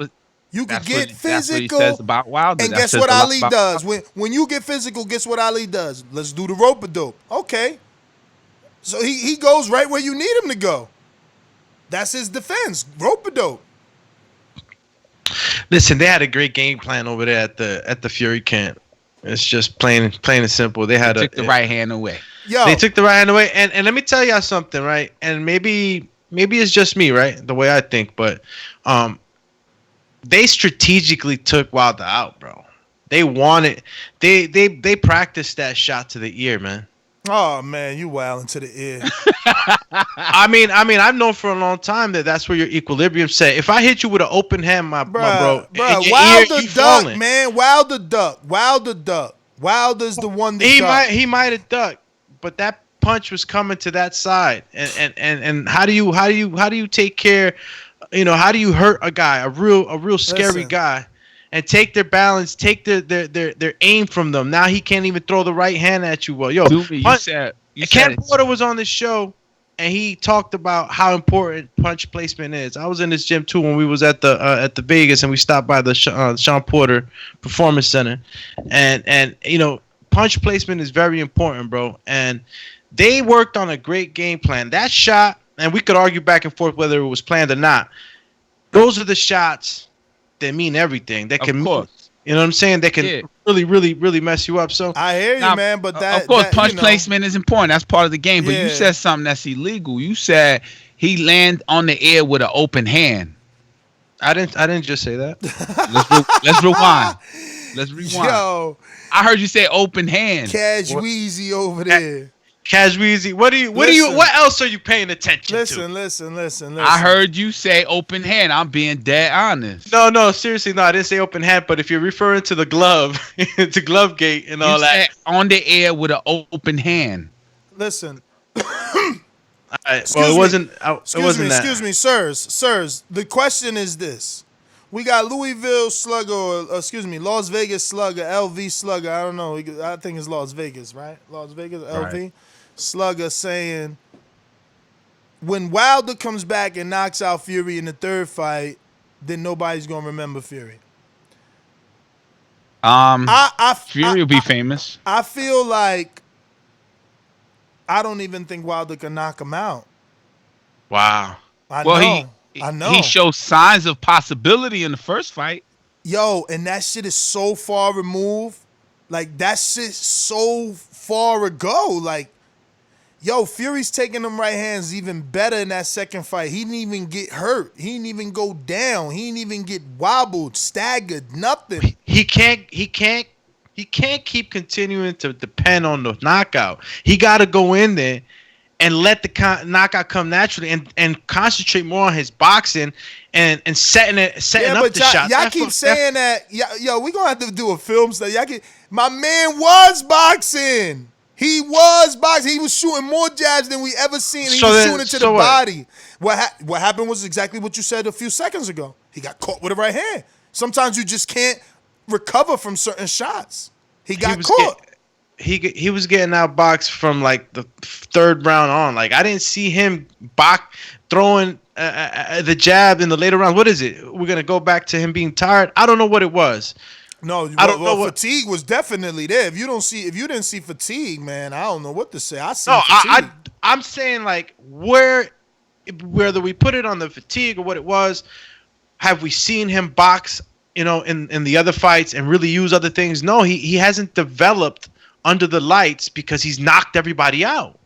You can get That's physical. what he says about Wilder. And That guess says what a lot Ali about does? When you get physical, guess what Ali does? Let's do the rope-a-dope. Okay. So he goes right where you need him to go. That's his defense. Rope-a-dope. Listen, they had a great game plan over there at the Fury camp. It's just plain and simple. They took the right hand away. They took the right hand away. And let me tell y'all something, right? And maybe it's just me, right? The way I think, but they strategically took Wilder out, bro. They wanted they practiced that shot to the ear, man. Oh man, you wilding to the ear. I mean, I've known for a long time that's where your equilibrium set. If I hit you with an open hand, my bro, Wilder duck, man. Wilder duck. Wilder's the one that he might have ducked, but that punch was coming to that side. And how do you take care? You know, how do you hurt a guy, a real scary guy, and take their balance, take their aim from them? Now he can't even throw the right hand at you. Well, Ken Porter was on the show, and he talked about how important punch placement is. I was in this gym too when we was at the Vegas, and we stopped by the Sean Porter Performance Center, and you know, punch placement is very important, bro. And they worked on a great game plan. That shot. And we could argue back and forth whether it was planned or not. Those are the shots that mean everything. That can, you know what I'm saying? They can really mess you up. So I hear you, man. But that, of course, punch you know, placement is important. That's part of the game. But you said something that's illegal. You said he landed on the air with an open hand. I didn't just say that. Let's rewind. Let's rewind. Yo, I heard you say open hand. Cash Weezy over there. Cash Weezy, what else are you paying attention to? Listen. I heard you say open hand. I'm being dead honest. No, seriously, no, I didn't say open hand, but if you're referring to the glove, to glove gate and all that. On the air with an open hand. Listen. It wasn't that. Excuse me, sirs. The question is this. We got Louisville Slugger, Las Vegas Slugger, LV Slugger. I don't know. I think it's Las Vegas, right? Las Vegas, LV. Right. Slugger saying, when Wilder comes back and knocks out Fury in the third fight, then nobody's going to remember Fury. Fury will be famous. I feel like I don't even think Wilder can knock him out. Wow. I know. He showed signs of possibility in the first fight. Yo, and that shit is so far removed. Like, that shit's so far ago. Like, yo, Fury's taking them right hands even better in that second fight. He didn't even get hurt. He didn't even go down. He didn't even get wobbled, staggered, nothing. He can't keep continuing to depend on the knockout. He got to go in there and let the knockout come naturally, and concentrate more on his boxing and setting up the shot. Y'all keep saying that. Yo, we gonna have to do a film study. My man was boxing. He was boxing. He was shooting more jabs than we ever seen. He was shooting it to the body. What happened was exactly what you said a few seconds ago. He got caught with a right hand. Sometimes you just can't recover from certain shots. He got caught. He was getting outboxed from like the third round on. Like, I didn't see him throwing the jab in the later rounds. What is it? We're gonna go back to him being tired. I don't know what it was. No, I don't know. Fatigue was definitely there. If you didn't see fatigue, man, I don't know what to say. I'm saying, like, whether we put it on the fatigue or what it was, have we seen him box, you know, in the other fights and really use other things? No, he hasn't developed under the lights because he's knocked everybody out.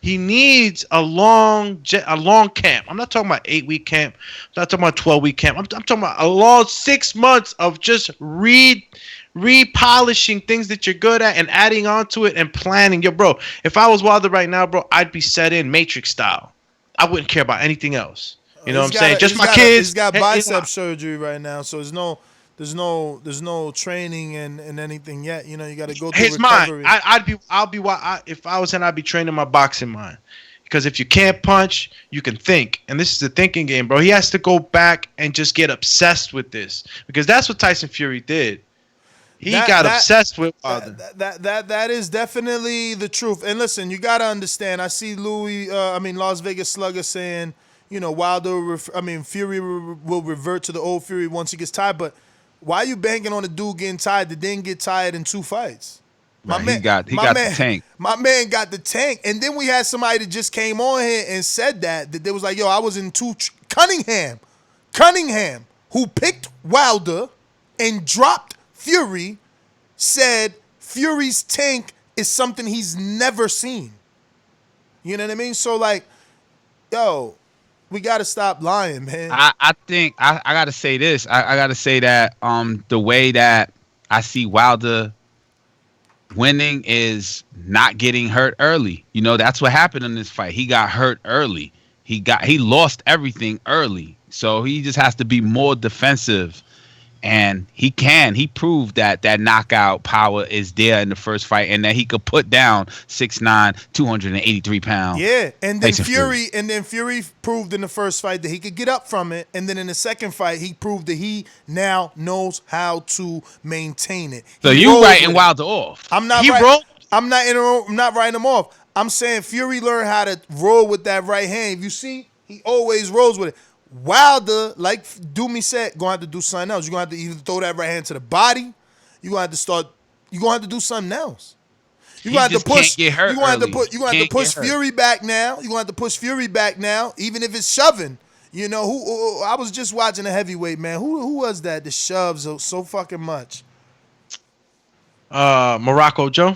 He needs a long camp. I'm not talking about 8-week camp. I'm not talking about 12-week camp. I'm talking about a long 6 months of just repolishing things that you're good at and adding onto it and planning. Yo, bro, if I was Wilder right now, bro, I'd be set in Matrix style. I wouldn't care about anything else. You know what I'm saying? Just my kids. He's got bicep surgery right now, so there's no training and anything yet. You know, you got to go through his recovery. mind. If I was him, I'd be training my boxing mind. Because if you can't punch, you can think. And this is a thinking game, bro. He has to go back and just get obsessed with this. Because that's what Tyson Fury did. He got obsessed with Wilder. That is definitely the truth. And listen, you got to understand, I see Las Vegas Slugger saying, you know, Fury will revert to the old Fury once he gets tired. But why are you banking on a dude getting tired that didn't get tired in 2 fights? He got the tank. My man got the tank. And then we had somebody that just came on here and said that they was like, yo, I was in Cunningham, who picked Wilder and dropped Fury, said Fury's tank is something he's never seen. You know what I mean? So, like, yo, we got to stop lying, man. I think I got to say this. I got to say that the way that I see Wilder winning is not getting hurt early. You know, that's what happened in this fight. He got hurt early. He lost everything early. So he just has to be more defensive. And he proved that knockout power is there in the first fight, and that he could put down 6'9", 283 pounds. Yeah, and then Fury proved in the first fight that he could get up from it, and then in the second fight he proved that he now knows how to maintain it. So you writing Wilder off? I'm not writing him off. I'm saying Fury learned how to roll with that right hand. If you see, he always rolls with it. Wilder, like Doomy said, gonna have to do something else. You're gonna have to either throw that right hand to the body. You're gonna have to do something else. You're gonna have to push. You're gonna have to push Fury back now. You're gonna have to push Fury back now, even if it's shoving. You know who? I was just watching a heavyweight, man. Who was that shoves so fucking much? Morocco Joe.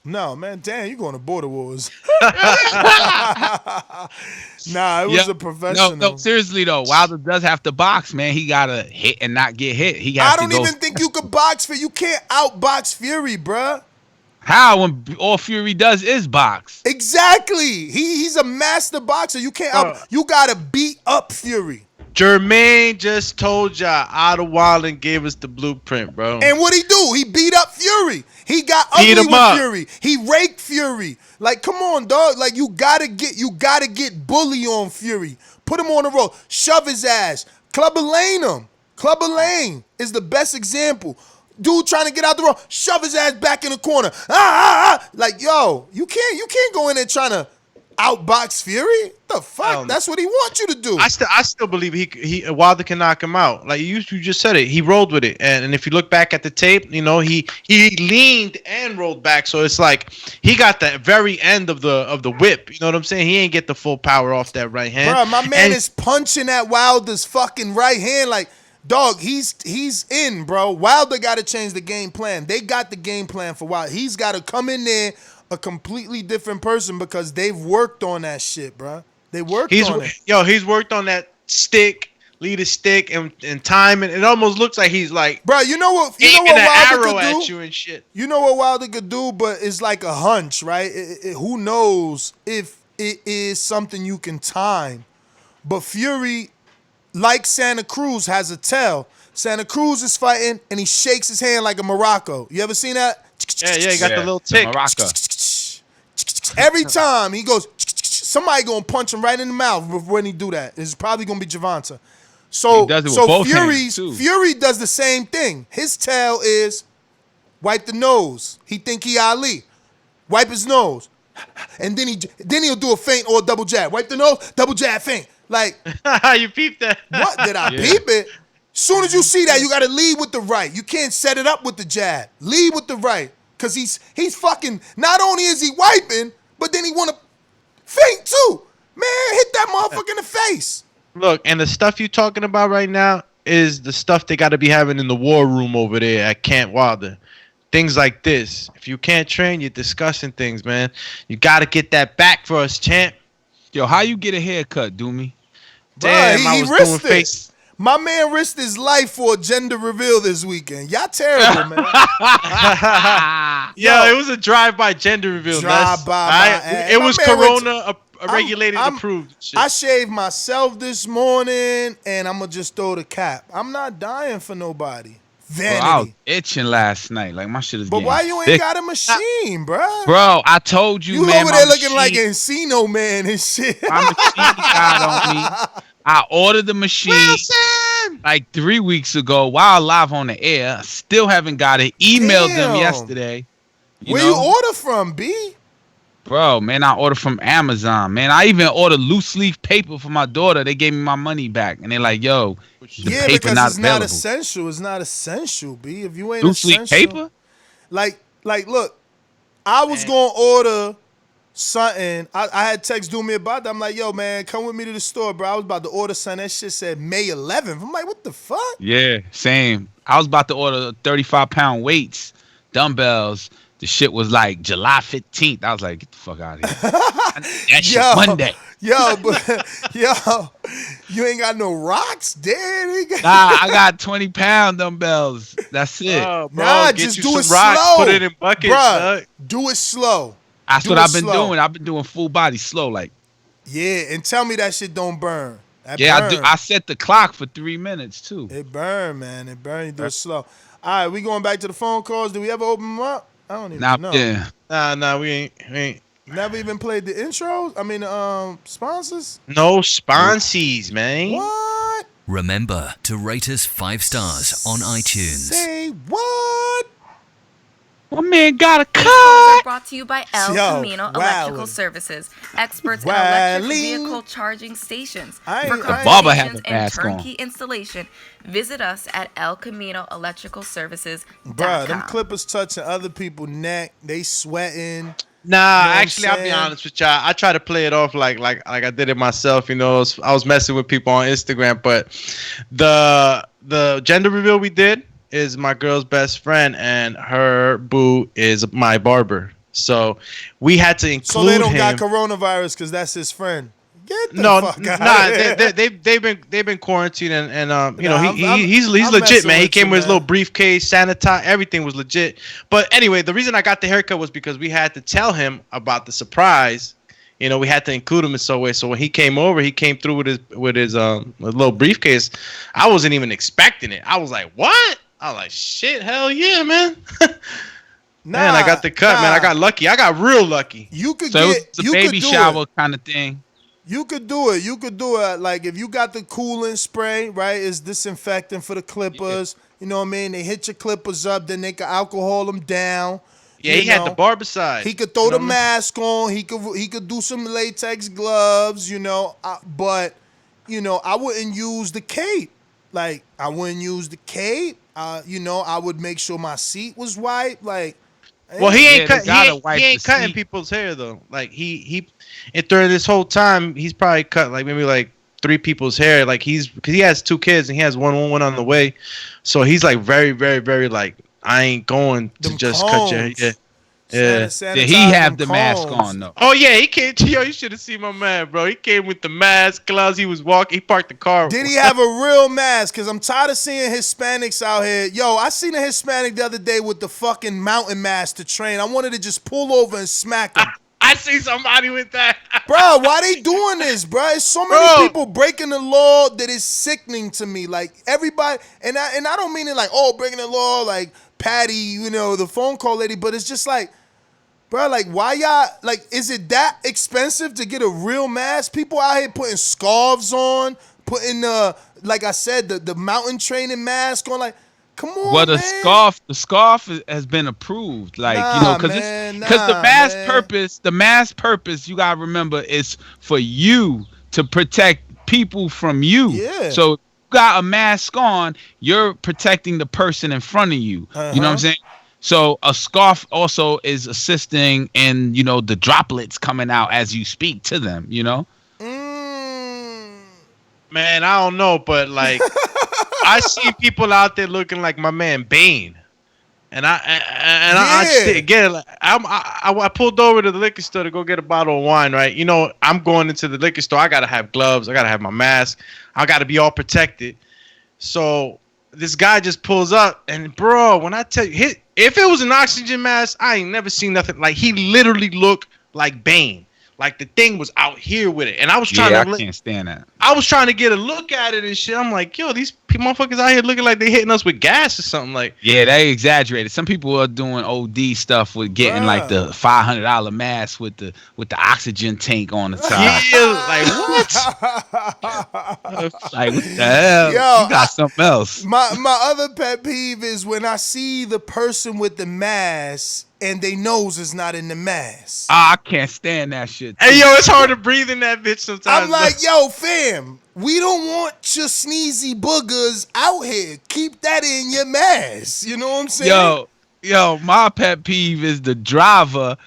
No, man, damn, you going to Border Wars. Nah, it was a professional. No, seriously, though, Wilder does have to box, man. He got to hit and not get hit. I don't even think you could box You can't outbox Fury, bruh. How? When all Fury does is box. Exactly. He's a master boxer. You can't you got to beat up Fury. Jermaine just told y'all Otto Wilder gave us the blueprint, bro. And what'd he do? He beat up Fury. He got ugly with Fury. He raked Fury. Like, come on, dog. Like, you gotta get bully on Fury. Put him on the road. Shove his ass. Clubber Lane him. Clubber Lane is the best example. Dude trying to get out the road, shove his ass back in the corner. Like, yo, you can't go in there trying to outbox Fury. The fuck? That's what he wants you to do. I still believe he Wilder can knock him out. Like you just said it. He rolled with it, and if you look back at the tape, you know he leaned and rolled back. So it's like he got the very end of the whip. You know what I'm saying? He ain't get the full power off that right hand. Bro, my man is punching at Wilder's fucking right hand like. Dog, he's in, bro. Wilder got to change the game plan. They got the game plan for Wilder. He's got to come in there a completely different person because they've worked on that shit, bro. They worked on it. Yo, he's worked on that stick, lead a stick, and time. And it almost looks like he's like, bro. You know what Wilder could do? At you and shit. You know what Wilder could do, but it's like a hunch, right? Who knows if it is something you can time? But Fury, like Santa Cruz, has a tell. Santa Cruz is fighting, and he shakes his hand like a Morocco. You ever seen that? Yeah, he got the little tick. Morocco. Every time he goes, somebody gonna punch him right in the mouth when he do that. It's probably gonna be Javante. So Fury does the same thing. His tell is wipe the nose. He think he Ali. Wipe his nose. And then he'll do a feint or a double jab. Wipe the nose, double jab, feint. Like, you peeped that. What? Did I peep it? Soon as you see that, you got to lead with the right. You can't set it up with the jab. Lead with the right. Because he's fucking, not only is he wiping, but then he want to feint too. Man, hit that motherfucker in the face. Look, and the stuff you talking about right now is the stuff they got to be having in the war room over there at Camp Wilder. Things like this. If you can't train, you're discussing things, man. You got to get that back for us, champ. Yo, how you get a haircut, Doomy? Damn, he I was risked doing it. face. My man risked his life for a gender reveal this weekend. Y'all terrible, man. Yo, it was a drive-by gender reveal. It was Corona regulated approved. Shit. I shaved myself this morning, and I'm going to just throw the cap. I'm not dying for nobody. Vanity. Bro, I was itching last night. Like my shit is. But getting why you ain't thick. got a machine, bro? Bro, I told you, You man. over my there looking like machine- Encino Man and shit. My machine died on me. I ordered the machine like 3 weeks ago while live on the air. Still haven't got it. Emailed them Damn. yesterday. Where you order from, B? Bro, man, I ordered from Amazon, man. I even ordered loose leaf paper for my daughter. They gave me my money back, and they're like, "Yo, the Yeah, paper because not it's available." not essential. It's not essential, B. If you ain't Loose leaf essential, paper? like, look, I was gonna order something. I had text do me about that. I'm like, yo, man, come with me to the store, bro. I was about to order something. That shit said May 11th. I'm like, what the fuck? Yeah, same. I was about to order 35-pound weights, dumbbells. The shit was like July 15th. I was like, get the fuck out of here. That shit Monday. Yo, you ain't got no rocks, damn. Nah, I got 20-pound dumbbells. That's it. Nah, just do it slow. Put it in buckets, Bruh, do it slow. That's Do what it I've been slow. doing. I've been doing full body slow, like. Yeah, and tell me that shit don't burn. That Yeah, burn. I do. I set the clock for 3 minutes too. It burn, man. It burn. You do it slow. All right, we going back to the phone calls. Did we ever open them up? I don't even know. Yeah. Nah, we ain't. Never even played the intros. I mean, sponsors. No sponsees, man. What? Remember to rate us 5 stars on iTunes. Say what? My man got a These calls are brought to you by El Yo, Camino wildin'. Electrical Services, experts in electric Wildin'. vehicle charging stations. I For ain't- Baba have consultations a and mask on. turnkey installation, visit us at El Camino Electrical Services. Bruh, them clippers touching other people's neck. They sweating. Nah, You know what I'm actually, I'll be saying? honest with y'all. I try to play it off like I did it myself. You know, I was messing with people on Instagram, but the gender reveal we did is my girl's best friend, and her boo is my barber. So we had to include So they don't him. got coronavirus because that's his friend. Get the No, fuck out nah, of here. they've been quarantined and you know Nah, he's I'm legit, messing man. He with came you, with his man. little briefcase, sanitizer, everything was legit. But anyway, the reason I got the haircut was because we had to tell him about the surprise. You know, we had to include him in some way. So when he came over, he came through with his little briefcase. I wasn't even expecting it. I was like, what? I was like, shit, hell yeah, man. Man, I got the cut, man. I got lucky. I got real lucky. You could So get it's a you baby could do shower it. kind of thing. You could do it. You could do it. Like if you got the cooling spray, right? It's disinfectant for the clippers. You know what I mean? They hit your clippers up, then they can alcohol them down. Yeah, you he had know. the barbicide. He could throw You know the what I mean? mask on. He could do some latex gloves. You know, but you know, I wouldn't use the cape. Like I wouldn't use the cape. You know, I would make sure my seat was white. Like, Well, he ain't Yeah, they gotta cut. wipe He ain't the cutting seat. people's hair though. Like and during this whole time, he's probably cut like maybe like 3 people's hair. Like because he has 2 kids and he has one on the way, so he's like very, very, very like I ain't going to Them just cut your combs. hair. Yeah. Did he have the mask on though? Oh yeah, he came. Yo, you should have seen my man, bro. He came with the mask, gloves. He was walking. He parked the car. Did he have a real mask? Because I'm tired of seeing Hispanics out here. Yo, I seen a Hispanic the other day with the fucking mountain mask to train. I wanted to just pull over and smack him. I see somebody with that. Bro, why they doing this, bro? It's so many people breaking the law that is sickening to me. Like everybody, and I don't mean it like, oh, breaking the law, like Patty, you know, the phone call lady, but it's just like, bro, like why y'all, like, is it that expensive to get a real mask? People out here putting scarves on, putting like I said, the mountain training mask on, like, come on, Well, man. the scarf has been approved, like you know, because the mask purpose, you gotta remember, is for you to protect people from you. Yeah. So if you got a mask on, you're protecting the person in front of you. You know what I'm saying? So a scarf also is assisting in, you know, the droplets coming out as you speak to them. You know. Man, I don't know, but like I see people out there looking like my man Bane, and I pulled over to the liquor store to go get a bottle of wine. Right, you know, I'm going into the liquor store. I gotta have gloves. I gotta have my mask. I gotta be all protected. So this guy just pulls up, and bro, when I tell you, if it was an oxygen mask, I ain't never seen nothing like. He literally looked like Bane. Like the thing was out here with it, and I was trying Yeah, I to. can't stand that. I was trying to get a look at it and shit. I'm like, yo, these motherfuckers out here looking like they hitting us with gas or something. Like, Yeah, they exaggerated. Some people are doing OD stuff with getting like the $500 mask with the oxygen tank on the side. yeah, like what? Like what the hell? Yo, You got something else. My other pet peeve is when I see the person with the mask and their nose is not in the mask. I can't stand that shit. Hey, yo, it's hard to breathe in that bitch sometimes. I'm like, yo, fam, we don't want your sneezy boogers out here. Keep that in your mask. You know what I'm saying? Yo, my pet peeve is the driver.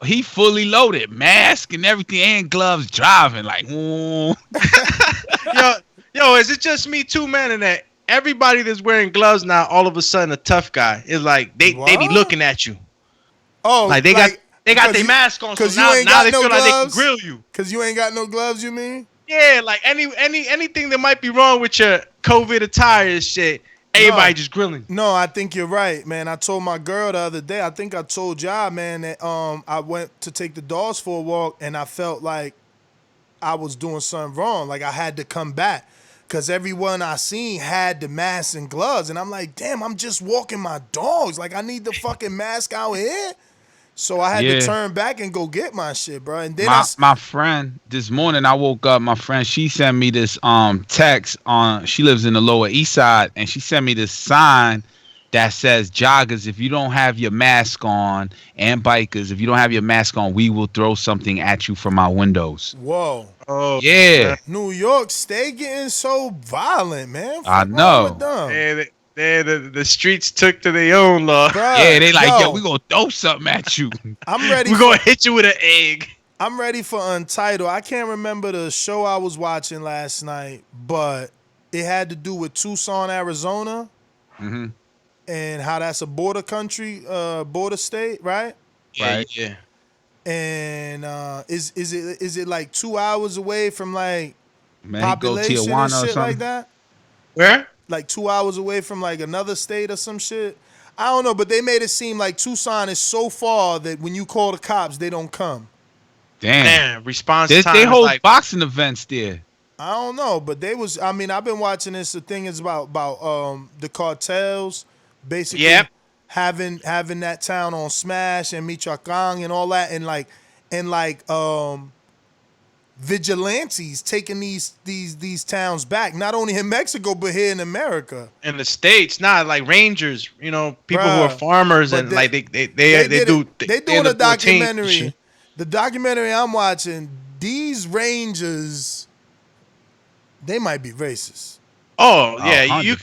He fully loaded, mask and everything, and gloves, driving like, ooh. yo, is it just me too, man? And that everybody that's wearing gloves now, all of a sudden, a tough guy is like they be looking at you. Oh, like they got their mask on, so now they feel like they can grill you. Cause you ain't got no gloves, you mean? Yeah, like anything that might be wrong with your COVID attire and shit, everybody just grilling. No, I think you're right, man. I told my girl the other day, I think I told y'all, man, that I went to take the dogs for a walk and I felt like I was doing something wrong. Like I had to come back. Cause everyone I seen had the mask and gloves. And I'm like, damn, I'm just walking my dogs. Like I need the fucking mask out here. So I had to turn back and go get my shit, bro. And then my friend, this morning I woke up, my friend, she sent me this text on, she lives in the Lower East Side, and she sent me this sign that says, joggers, if you don't have your mask on, and bikers, if you don't have your mask on, we will throw something at you from our windows. Whoa. Oh yeah. New York, stay getting so violent, man. I know. The streets took to their own law. Bruh, yeah, they like, yo, we gonna throw something at you. I'm ready. We're gonna hit you with an egg. I'm ready for Untitled. I can't remember the show I was watching last night, but it had to do with Tucson, Arizona, and how that's a border country, border state, right? Right. Yeah. And is it like 2 hours away from like population and shit like that? Where? Like 2 hours away from like another state or some shit. I don't know, but they made it seem like Tucson is so far that when you call the cops, they don't come. Damn. Response time. They hold boxing events there. I don't know, but they was. I mean, I've been watching this. The thing is about the cartels, basically having that town on smash and Michoacan and all that, and like vigilantes taking these towns back, not only in Mexico but here in America. In the States, not like rangers, you know, people who are farmers and like they doing a documentary. The documentary I'm watching, these rangers, they might be racist. Oh yeah, you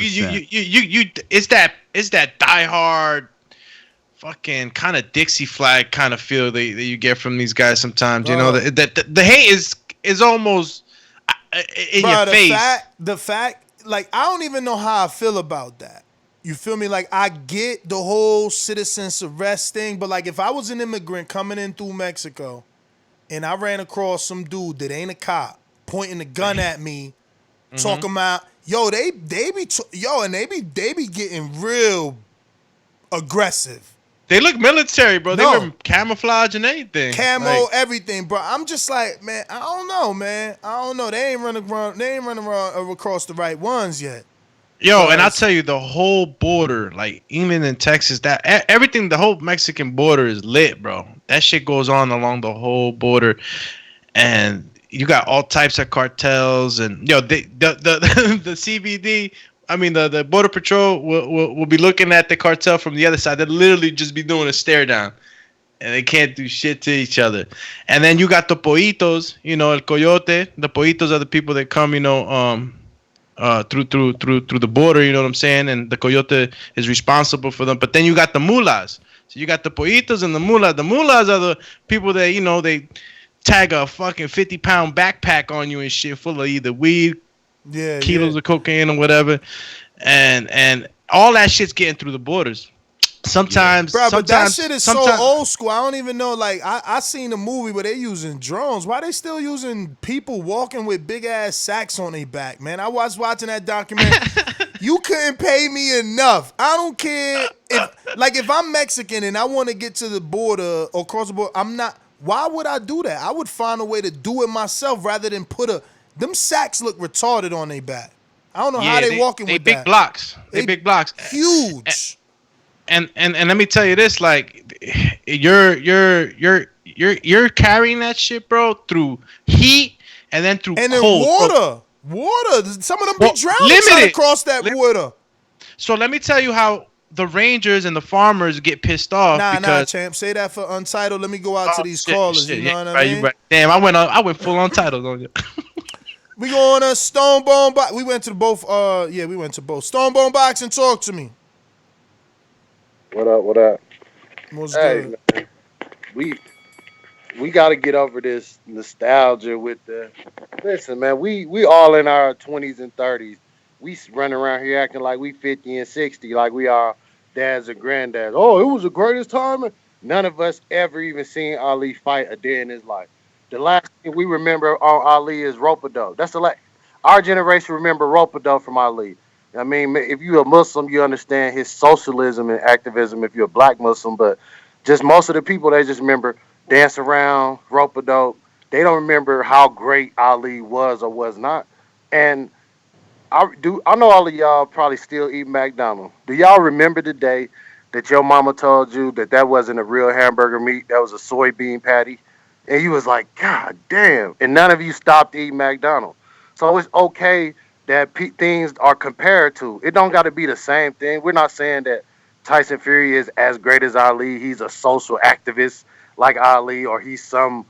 it's that diehard fucking kind of Dixie flag kind of feel that you get from these guys sometimes. You know, the hate is almost in your face. The fact, like, I don't even know how I feel about that. You feel me? Like, I get the whole citizen's arrest thing, but like, if I was an immigrant coming in through Mexico and I ran across some dude that ain't a cop pointing a gun at me, talking about, yo, they be getting real aggressive. They look military, bro. They wear camouflage and everything. Everything, bro. I'm just like, man, I don't know, man. I don't know. They ain't running around across the right ones yet. Yo, and I'll tell you, the whole border, like even in Texas, that everything, the whole Mexican border is lit, bro. That shit goes on along the whole border, and you got all types of cartels, and yo, the CBD. I mean, the Border Patrol will be looking at the cartel from the other side. They'll literally just be doing a stare down. And they can't do shit to each other. And then you got the pollitos, you know, el coyote. The pollitos are the people that come, you know, through the border, you know what I'm saying? And the coyote is responsible for them. But then you got the mulas. So you got the pollitos and the mulas. The mulas are the people that, you know, they tag a fucking 50-pound backpack on you and shit full of either weed, kilos of cocaine or whatever, and all that shit's getting through the borders. Sometimes, but that shit is so old school. I don't even know. Like, I seen a movie where they using drones. Why they still using people walking with big ass sacks on their back, man? I was watching that documentary. You couldn't pay me enough. I don't care if I'm Mexican and I want to get to the border or cross the border. I'm not. Why would I do that? I would find a way to do it myself rather than them sacks look retarded on their back. I don't know how they walking with big that. Blocks. They big blocks. Huge. And let me tell you this, like you're carrying that shit, bro, through heat and then through and cold. Water. Some of them be drowning trying to cross that water. So let me tell you how the Rangers and the Farmers get pissed off. Nah, champ. Say that for Untitled. Let me go out to these callers. You know what I mean? Right. Damn, I went full Untitled on you. We go on a Stonebone Box. We went to both. We went to both. Stonebone Box and talk to me. What up? What's good? Man, we got to get over this nostalgia with the. Listen, man, we all in our 20s and 30s. We run around here acting like we 50 and 60, like we are dads and granddads. Oh, it was the greatest time. None of us ever even seen Ali fight a day in his life. The last thing we remember on Ali is rope-a-dope. That's our generation remember rope-a-dope from Ali. I mean, if you're a Muslim, you understand his socialism and activism if you're a black Muslim, but just most of the people, they just remember dance around, rope-a-dope. They don't remember how great Ali was or was not. And I know all of y'all probably still eat McDonald's. Do y'all remember the day that your mama told you that wasn't a real hamburger meat, that was a soybean patty? And you was like, God damn. And none of you stopped eating McDonald's. So it's okay that things are compared to. It don't got to be the same thing. We're not saying that Tyson Fury is as great as Ali. He's a social activist like Ali, or he's some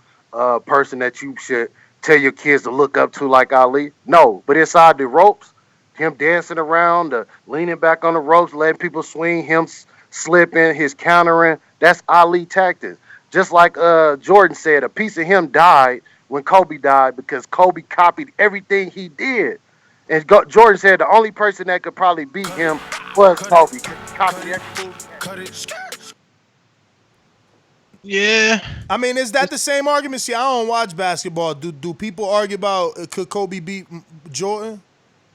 person that you should tell your kids to look up to like Ali. No, but inside the ropes, him dancing around, leaning back on the ropes, letting people swing, him slipping, his countering, that's Ali tactics. Just like Jordan said, a piece of him died when Kobe died because Kobe copied everything he did. And Jordan said the only person that could probably beat him was Kobe. Copied everything. Yeah. I mean, is that the same argument? See, I don't watch basketball. Do people argue about could Kobe beat Jordan?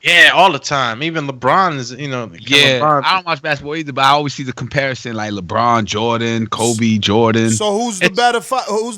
Yeah, all the time. Even LeBron is, LeBron. I don't watch basketball either, but I always see the comparison like LeBron, Jordan, Kobe, Jordan. So who's the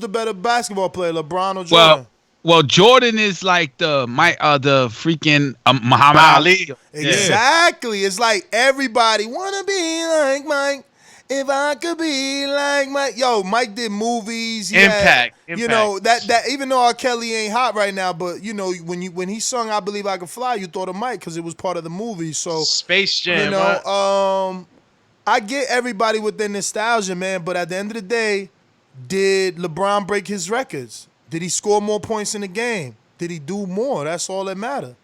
better basketball player, LeBron or Jordan? Well, Jordan is like the freaking Muhammad Ali. Exactly. It's like everybody wanna be like Mike. If I could be like Mike. Yo, Mike did movies. Impact. You know, that even though R. Kelly ain't hot right now, but you know, when he sung I Believe I Could Fly, you thought of Mike because it was part of the movie. So Space Jam. You know, I get everybody with their nostalgia, man, but at the end of the day, did LeBron break his records? Did he score more points in the game? Did he do more? That's all that matter.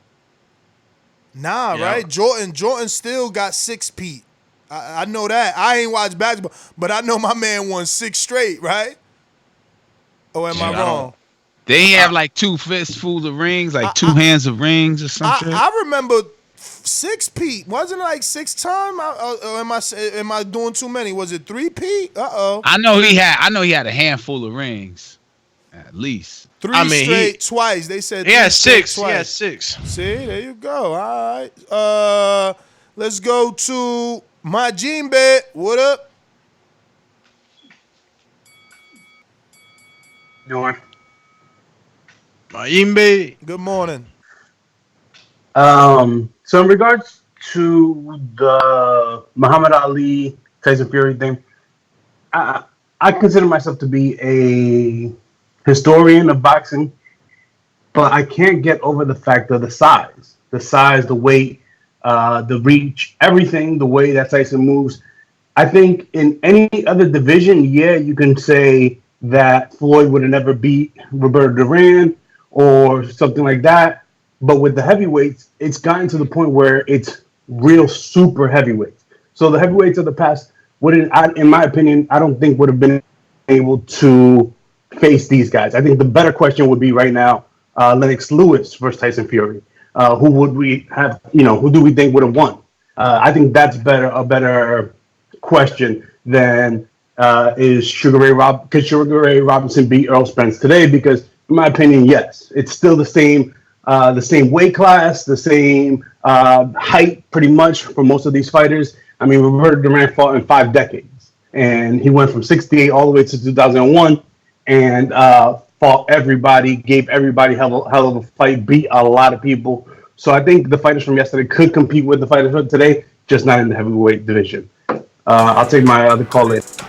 Nah, yeah. Right? Jordan still got 6 Pete. I know that. I ain't watched basketball, but I know my man won 6 straight, right? Or am I wrong? They ain't have like 2 fistfuls of rings, like 2 hands of rings or something. I remember 6 Pete. Wasn't it like 6 times? Am I doing too many? Was it 3 Pete? I know he had a handful of rings, at least. 3 straight twice. They said 6. Twice. Yeah, 6. See, there you go. All right. Let's go to my Gene Bet. What up? Doing. Maimbe. Good morning. So in regards to the Muhammad Ali Tyson Fury thing, I consider myself to be a historian of boxing, but I can't get over the fact of the size, the weight, the reach, everything, the way that Tyson moves. I think in any other division, yeah, you can say that Floyd would have never beat Roberto Duran or something like that. But with the heavyweights, it's gotten to the point where it's real super heavyweights. So the heavyweights of the past wouldn't, in my opinion, I don't think would have been able to face these guys. I think the better question would be right now, Lennox Lewis versus Tyson Fury. Who would we have, who do we think would have won? I think that's a better question than could Sugar Ray Robinson beat Earl Spence today? Because in my opinion, yes, it's still the same weight class, the same height pretty much for most of these fighters. I mean, Roberto Duran fought in 5 decades, and he went from 68 all the way to 2001. and fought everybody, gave everybody hell of a fight, beat a lot of people. So I think the fighters from yesterday could compete with the fighters from today, just not in the heavyweight division. I'll take my other call later.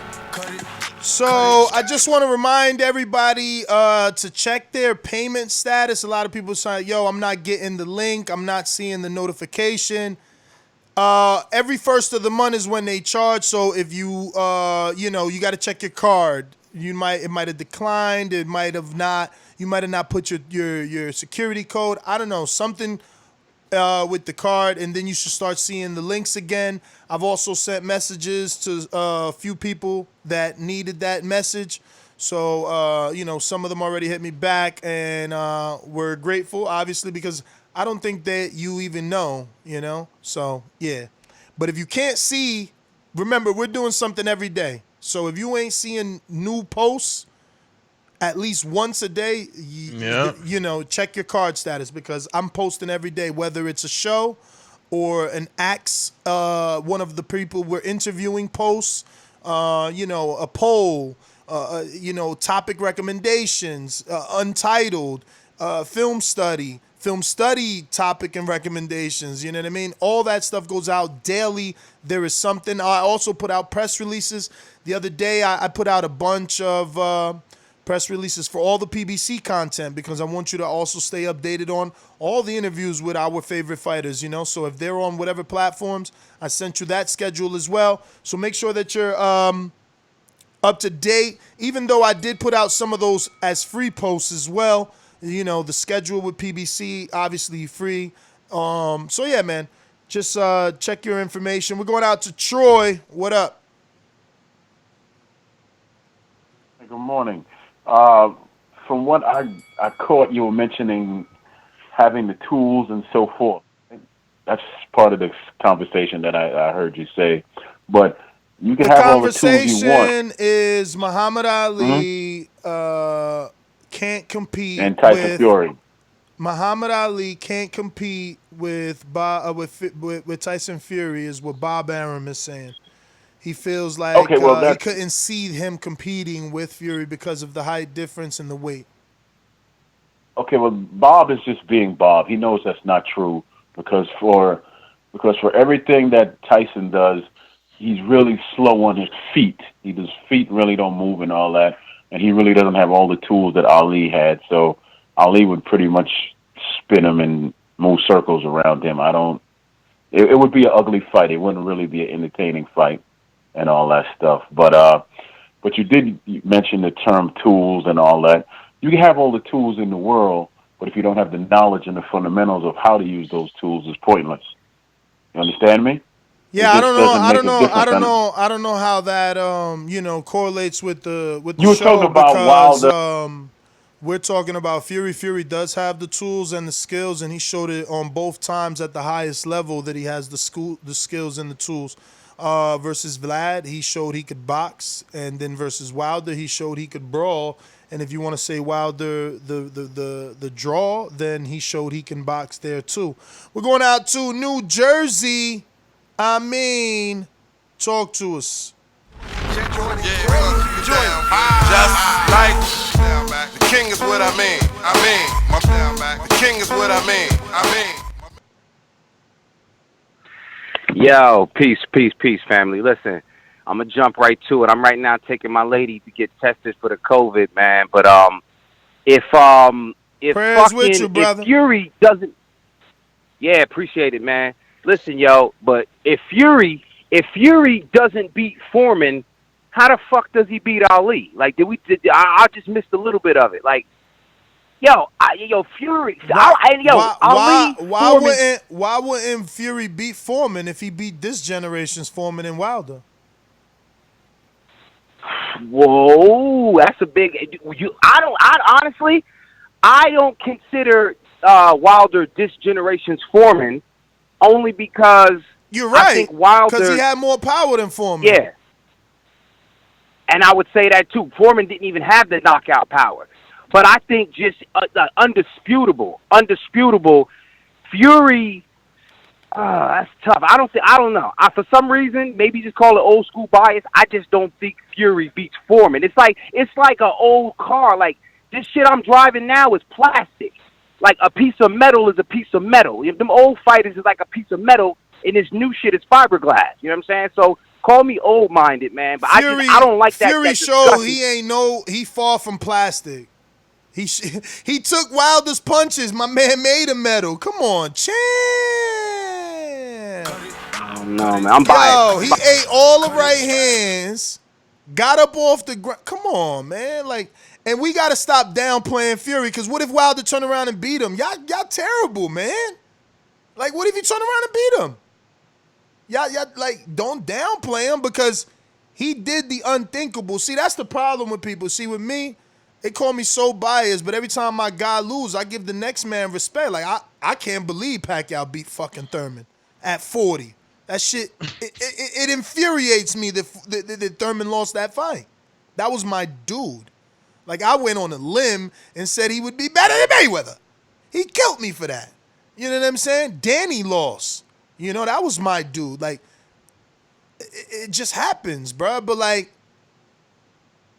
So I just want to remind everybody to check their payment status. A lot of people say, yo, I'm not getting the link. I'm not seeing the notification. Every first of the month is when they charge. So if you, you got to check your card. It might have declined. It might have not. You might have not put your security code. I don't know, something with the card, and then you should start seeing the links again. I've also sent messages to a few people that needed that message. So, some of them already hit me back, and we're grateful, obviously, because I don't think that you even know, So, yeah. But if you can't see, remember, we're doing something every day. So if you ain't seeing new posts at least once a day, check your card status, because I'm posting every day, whether it's a show or an axe, one of the people we're interviewing posts, a poll, topic recommendations, untitled, film study topic and recommendations. You know what I mean? All that stuff goes out daily. There is something. I also put out press releases. The other day, I put out a bunch of press releases for all the PBC content, because I want you to also stay updated on all the interviews with our favorite fighters, So if they're on whatever platforms, I sent you that schedule as well. So make sure that you're up to date, even though I did put out some of those as free posts as well. The schedule with PBC, obviously free. So yeah, man, just check your information. We're going out to Troy. What up? Good morning. From what I caught, you were mentioning having the tools and so forth. That's part of the conversation that I heard you say. But you can have all the tools you want. The conversation is Muhammad Ali can't compete and Tyson Fury. Muhammad Ali can't compete with Tyson Fury, is what Bob Arum is saying. He feels like he couldn't see him competing with Fury because of the height difference and the weight. Okay, well, Bob is just being Bob. He knows that's not true, because for everything that Tyson does, he's really slow on his feet. His feet really don't move and all that, and he really doesn't have all the tools that Ali had. So Ali would pretty much spin him and move circles around him. It would be an ugly fight. It wouldn't really be an entertaining fight and all that stuff. But you did mention the term tools and all that. You can have all the tools in the world, but if you don't have the knowledge and the fundamentals of how to use those tools, it's pointless. You understand me? Yeah, I don't know how that correlates with the you were show, talking about because Wilder. We're talking about Fury. Fury does have the tools and the skills, and he showed it on both times at the highest level that he has the skills and the tools. Versus Vlad, he showed he could box, and then versus Wilder, he showed he could brawl. And if you want to say Wilder the draw, then he showed he can box there too. We're going out to New Jersey. Talk to us. Just like the king is what I mean. The king is what I mean. Yo, peace, family. Listen, I'm gonna jump right to it. I'm right now taking my lady to get tested for the COVID, man. But if Fury doesn't, yeah, appreciate it, man. Listen, yo, but if Fury doesn't beat Foreman, how the fuck does he beat Ali? Like, I just missed a little bit of it. Like, Fury. Why wouldn't Fury beat Foreman if he beat this generation's Foreman and Wilder? Whoa, that's a big. I don't consider Wilder this generation's Foreman, only because you're right. I think Wilder, because he had more power than Foreman. Yeah, and I would say that too. Foreman didn't even have the knockout power. But I think just undisputable. Fury That's tough. I don't know. For some reason, maybe just call it old school bias. I just don't think Fury beats Foreman. It's like an old car. Like, this shit I'm driving now is plastic. Like, a piece of metal is a piece of metal. If them old fighters is like a piece of metal, and this new shit is fiberglass. You know what I'm saying? So call me old-minded, man. But Fury, I don't like that. Fury that showed he far from plastic. He took Wilder's punches. My man made a metal. Come on, champ. I don't know, man. I'm biased. He ate all the right hands, got up off the ground. Come on, man. Like, and we got to stop downplaying Fury, because what if Wilder turn around and beat him? Y'all terrible, man. Like, what if he turn around and beat him? Y'all, like, don't downplay him, because he did the unthinkable. See, that's the problem with people. See, with me, they call me so biased, but every time my guy lose, I give the next man respect. Like, I can't believe Pacquiao beat fucking Thurman at 40. That shit, it infuriates me that Thurman lost that fight. That was my dude. Like, I went on a limb and said he would be better than Mayweather. He killed me for that. You know what I'm saying? Danny lost. You know, that was my dude. Like, it just happens, bro. But, like,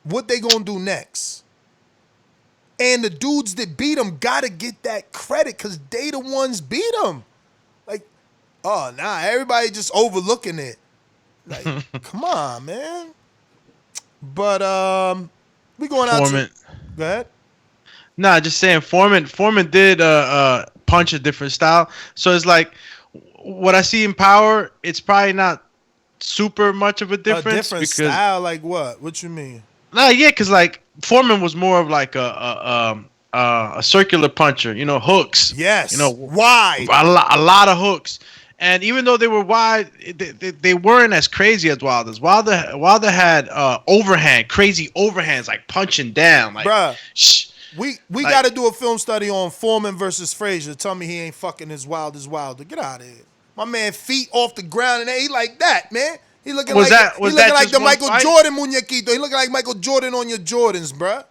what they gonna do next? And the dudes that beat him gotta get that credit, because they the ones beat him. Like, oh, nah, everybody just overlooking it. Like, come on, man. But we going out Foreman. Go ahead. Nah, just saying Foreman did punch a different style. So it's like what I see in Power, it's probably not super much of a difference. A different style, like what? What you mean? Nah, yeah, because like Foreman was more of like a circular puncher, you know, hooks. Yes. You know, wide. A lot of hooks. And even though they were wide, they weren't as crazy as Wilder's. Wilder had crazy overhands, like punching down. Like, bruh, we like, got to do a film study on Foreman versus Frazier. Tell me he ain't fucking as wild as Wilder. Get out of here. My man feet off the ground, and he like that, man. He looking like the Michael Jordan muñequito. He looking like Michael Jordan on your Jordans, bruh.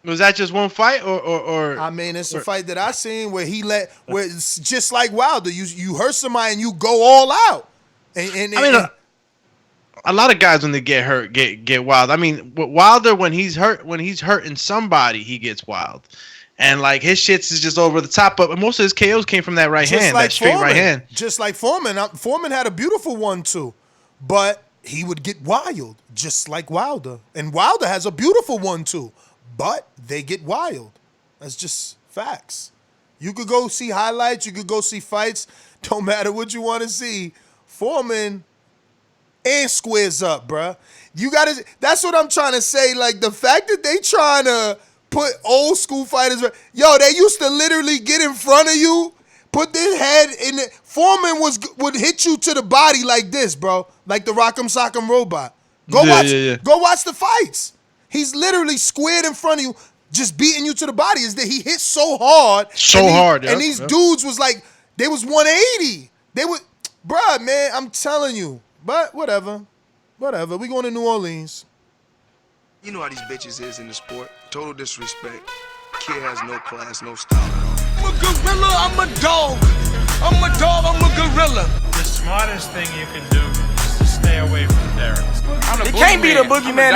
Was that just one fight, or? I mean, it's a fight that I seen where where it's just like Wilder. You hurt somebody and you go all out. And I mean, a lot of guys when they get hurt get wild. I mean, Wilder when he's hurting somebody, he gets wild, and like his shits is just over the top. But most of his KOs came from that right hand, that straight right hand. Just like Foreman. Foreman had a beautiful one too, but he would get wild, just like Wilder. And Wilder has a beautiful one too. But they get wild. That's just facts. You could go see highlights. You could go see fights. Don't matter what you want to see. Foreman and squares up, bruh. That's what I'm trying to say. Like, the fact that they trying to put old school fighters. Yo, they used to literally get in front of you, put their head in it. Foreman would hit you to the body like this, bro. Like the Rock'em Sock'em Robot. Go watch the fights. He's literally squared in front of you, just beating you to the body. Is that he hit so hard. And these dudes was like, they was 180. They would, bruh, man, I'm telling you. But whatever. We going to New Orleans. You know how these bitches is in the sport. Total disrespect. Kid has no class, no style at all. I'm a gorilla, I'm a dog. I'm a dog, I'm a gorilla. The smartest thing you can do is to stay away from Derek. It can't be the boogeyman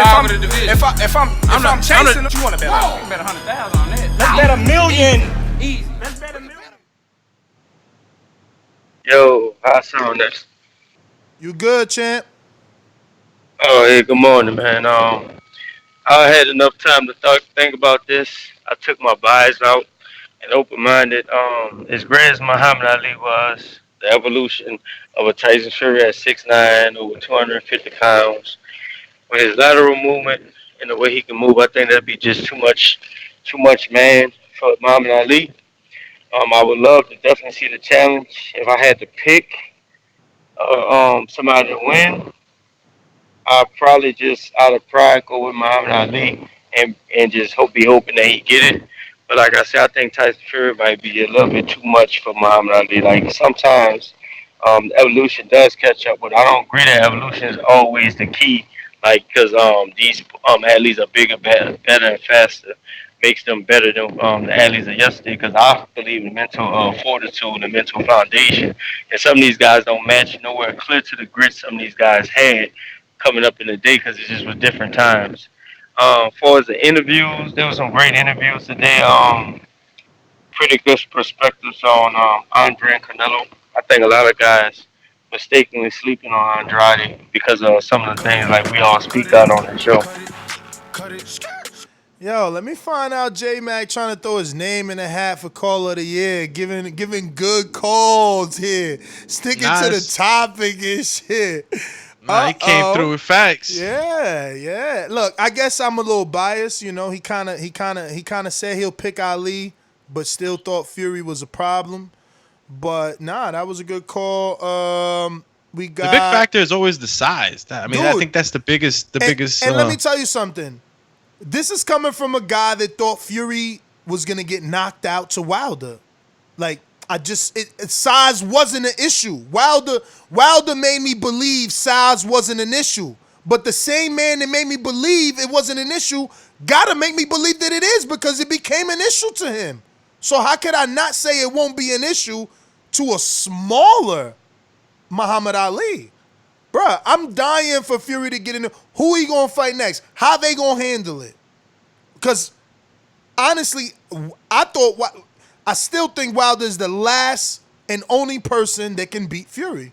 if I'm chasing. What you want to bet on? You can bet 100,000 on that. Let's bet $1 million. Easy. Let's bet $1 million. Yo, how I sound this? You good, champ? Oh, hey, good morning, man. I had enough time to think about this. I took my bias out and open-minded. As great as Muhammad Ali was, the evolution of a Tyson Fury at 6'9", over 250 pounds, with his lateral movement and the way he can move, I think that'd be just too much man for Muhammad Ali. I would love to definitely see the challenge. If I had to pick somebody to win, I'd probably just out of pride go with Muhammad Ali and just be hoping that he get it. But like I said, I think Tyson Fury might be a little bit too much for Muhammad Ali. Like sometimes evolution does catch up, but I don't agree that evolution is always the key. Like because these athletes are bigger, better, and faster. makes them better than the athletes of yesterday. Because I believe in mental fortitude and mental foundation, and some of these guys don't match nowhere clear to the grit some of these guys had coming up in the day because it just was different times. As far as the interviews, there were some great interviews today. Pretty good perspectives on Andre and Canelo. I think a lot of guys mistakenly sleeping on Andrade because of some of the things like we all speak out on the show. Yo, let me find out J-Mac trying to throw his name in the hat for Call of the Year, giving good calls here, sticking to the topic and shit. Nah, he came through with facts. Yeah. Look, I guess I'm a little biased. You know, he kind of said he'll pick Ali, but still thought Fury was a problem. But nah, that was a good call. We got the big factor is always the size. I mean, I think that's the biggest. And let me tell you something. This is coming from a guy that thought Fury was gonna get knocked out to Wilder. Like, size wasn't an issue. Wilder made me believe size wasn't an issue. But the same man that made me believe it wasn't an issue gotta make me believe that it is, because it became an issue to him. So how could I not say it won't be an issue to a smaller Muhammad Ali? Bruh, I'm dying for Fury to get in there. Who he gonna fight next? How they gonna handle it? Because honestly, I still think Wilder is the last and only person that can beat Fury.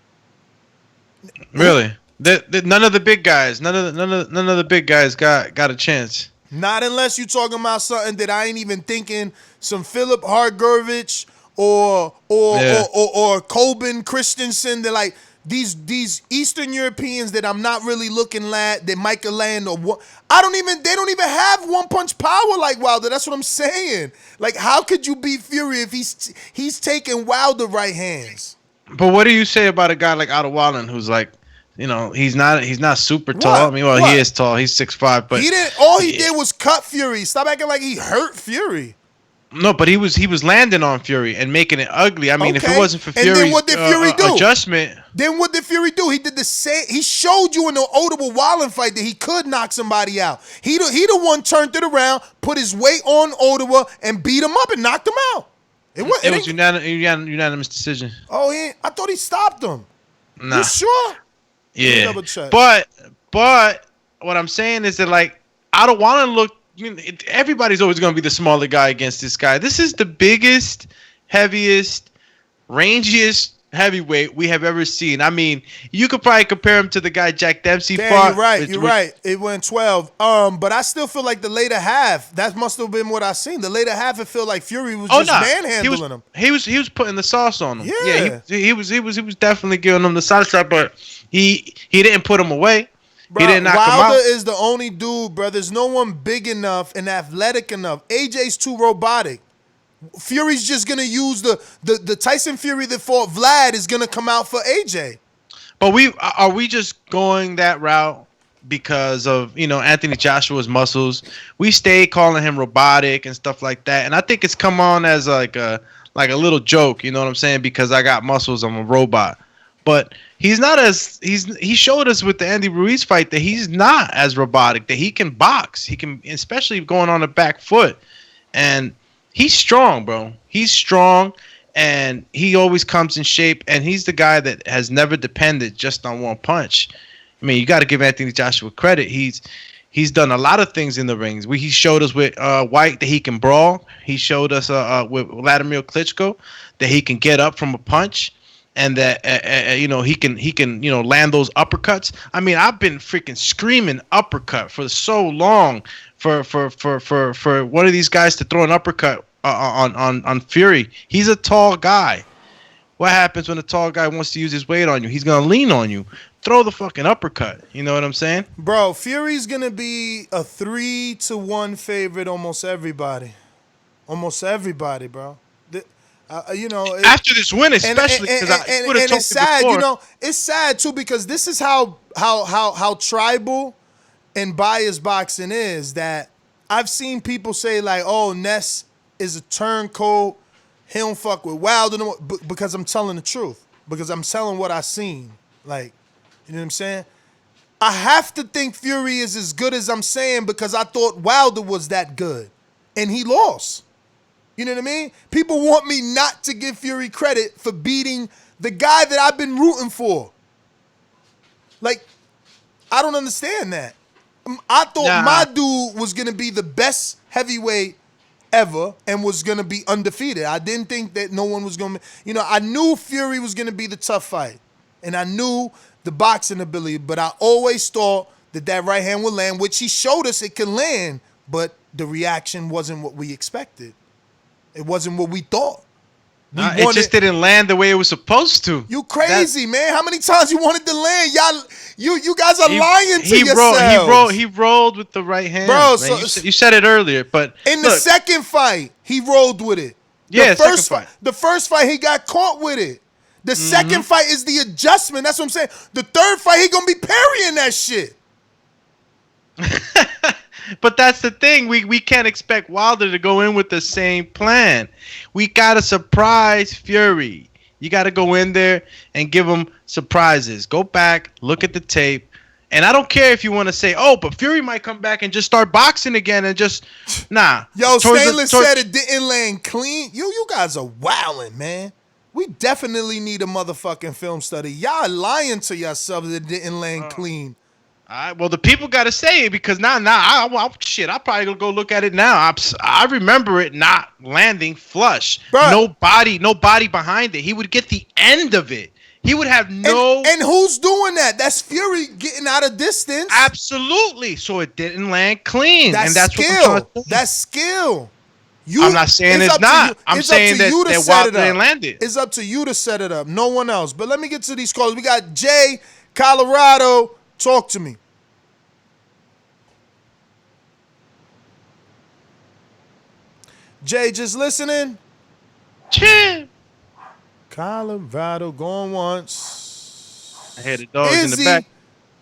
Really? None of the big guys, none of the big guys got a chance. Not unless you're talking about something that I ain't even thinking. Some Philip Hargurvich or Colbin Christensen. They're like these Eastern Europeans that I'm not really looking at. That might land or what? They don't even have one punch power like Wilder. That's what I'm saying. Like, how could you beat Fury if he's taking Wilder right hands? But what do you say about a guy like Otto Wallen, who's like, you know, he's not super tall. I mean, he is tall. He's 6'5", but he didn't. All he did was cut Fury. Stop acting like he hurt Fury. No, but he was landing on Fury and making it ugly. I mean, if it wasn't for Fury's then what did Fury do? Adjustment. Then what did Fury do? He did the same. He showed you in the Oldable Wallen fight that he could knock somebody out. He the one turned it around, put his weight on Oldable, and beat him up and knocked him out. It was unanimous decision. Oh, I thought he stopped him. Nah. You sure? Yeah. But what I'm saying is that, like, I don't want to look. I mean, everybody's always going to be the smaller guy against this guy. This is the biggest, heaviest, rangiest heavyweight we have ever seen. I mean, you could probably compare him to the guy Jack Dempsey fought. You're right. It went 12. But I still feel like the later half, that must have been what I seen. The later half, it felt like Fury was manhandling him. He was putting the sauce on him. Yeah, he was definitely giving him the sauce up, but he didn't put him away. Bro, he didn't knock him out. Wilder is the only dude, bro. There's no one big enough and athletic enough. AJ's too robotic. Fury's just gonna use the Tyson Fury that fought Vlad is gonna come out for AJ. But are we just going that route because of, you know, Anthony Joshua's muscles? We stay calling him robotic and stuff like that, and I think it's come on as like a little joke. You know what I'm saying? Because I got muscles, I'm a robot. But he showed us with the Andy Ruiz fight that he's not as robotic, that he can box. He can, especially going on the back foot. And he's strong, bro. He's strong, and he always comes in shape, and he's the guy that has never depended just on one punch. I mean, you got to give Anthony Joshua credit. He's done a lot of things in the rings. He showed us with White that he can brawl. He showed us with Vladimir Klitschko that he can get up from a punch. And that you know, he can you know, land those uppercuts. I mean, I've been freaking screaming uppercut for so long for one of these guys to throw an uppercut on Fury. He's a tall guy. What happens when a tall guy wants to use his weight on you? He's gonna lean on you. Throw the fucking uppercut. You know what I'm saying? Bro, Fury's gonna be a 3-1 favorite. Almost everybody, bro. You know, after this win, especially because I would have told it's sad. before. You know, it's sad too, because this is how tribal and biased boxing is. That I've seen people say like, "Oh, Ness is a turncoat. He don't fuck with Wilder," because I'm telling the truth. Because I'm telling what I seen. Like, you know what I'm saying? I have to think Fury is as good as I'm saying because I thought Wilder was that good. and he lost. You know what I mean? People want me not to give Fury credit for beating the guy that I've been rooting for. Like, I don't understand that. I thought my dude was going to be the best heavyweight ever and was going to be undefeated. I didn't think that no one was going to, I knew Fury was going to be the tough fight. And I knew the boxing ability, but I always thought that right hand would land, which he showed us it can land, but the reaction wasn't what we expected. It wasn't what we thought. It just didn't land the way it was supposed to. You crazy, man. How many times you wanted to land? Y'all, you guys are lying to yourselves. He rolled with the right hand. Bro, you said it earlier, but in the second fight, he rolled with it. Yeah, second fight. The first fight, he got caught with it. The second fight is the adjustment. That's what I'm saying. The third fight, he gonna be parrying that shit. But that's the thing. We can't expect Wilder to go in with the same plan. We got to surprise Fury. You got to go in there and give him surprises. Go back, look at the tape. And I don't care if you want to say, but Fury might come back and just start boxing again and just, nah. Yo, Stainless said it didn't land clean. You guys are wilding, man. We definitely need a motherfucking film study. Y'all lying to yourselves that it didn't land clean. All right, well, the people got to say it because I'll probably gonna go look at it now. I remember it not landing flush. Bruh. No body behind it. He would get the end of it. He would have no. And who's doing that? That's Fury getting out of distance. Absolutely. So it didn't land clean. That's skill. That's skill. I'm not saying it's not. I'm saying that Wilder didn't land it. It's up to you to set it up. No one else. But let me get to these calls. We got Jay, Colorado. Talk to me. Jay, just listening? Chill. Colorado going once. I had the dogs in the back.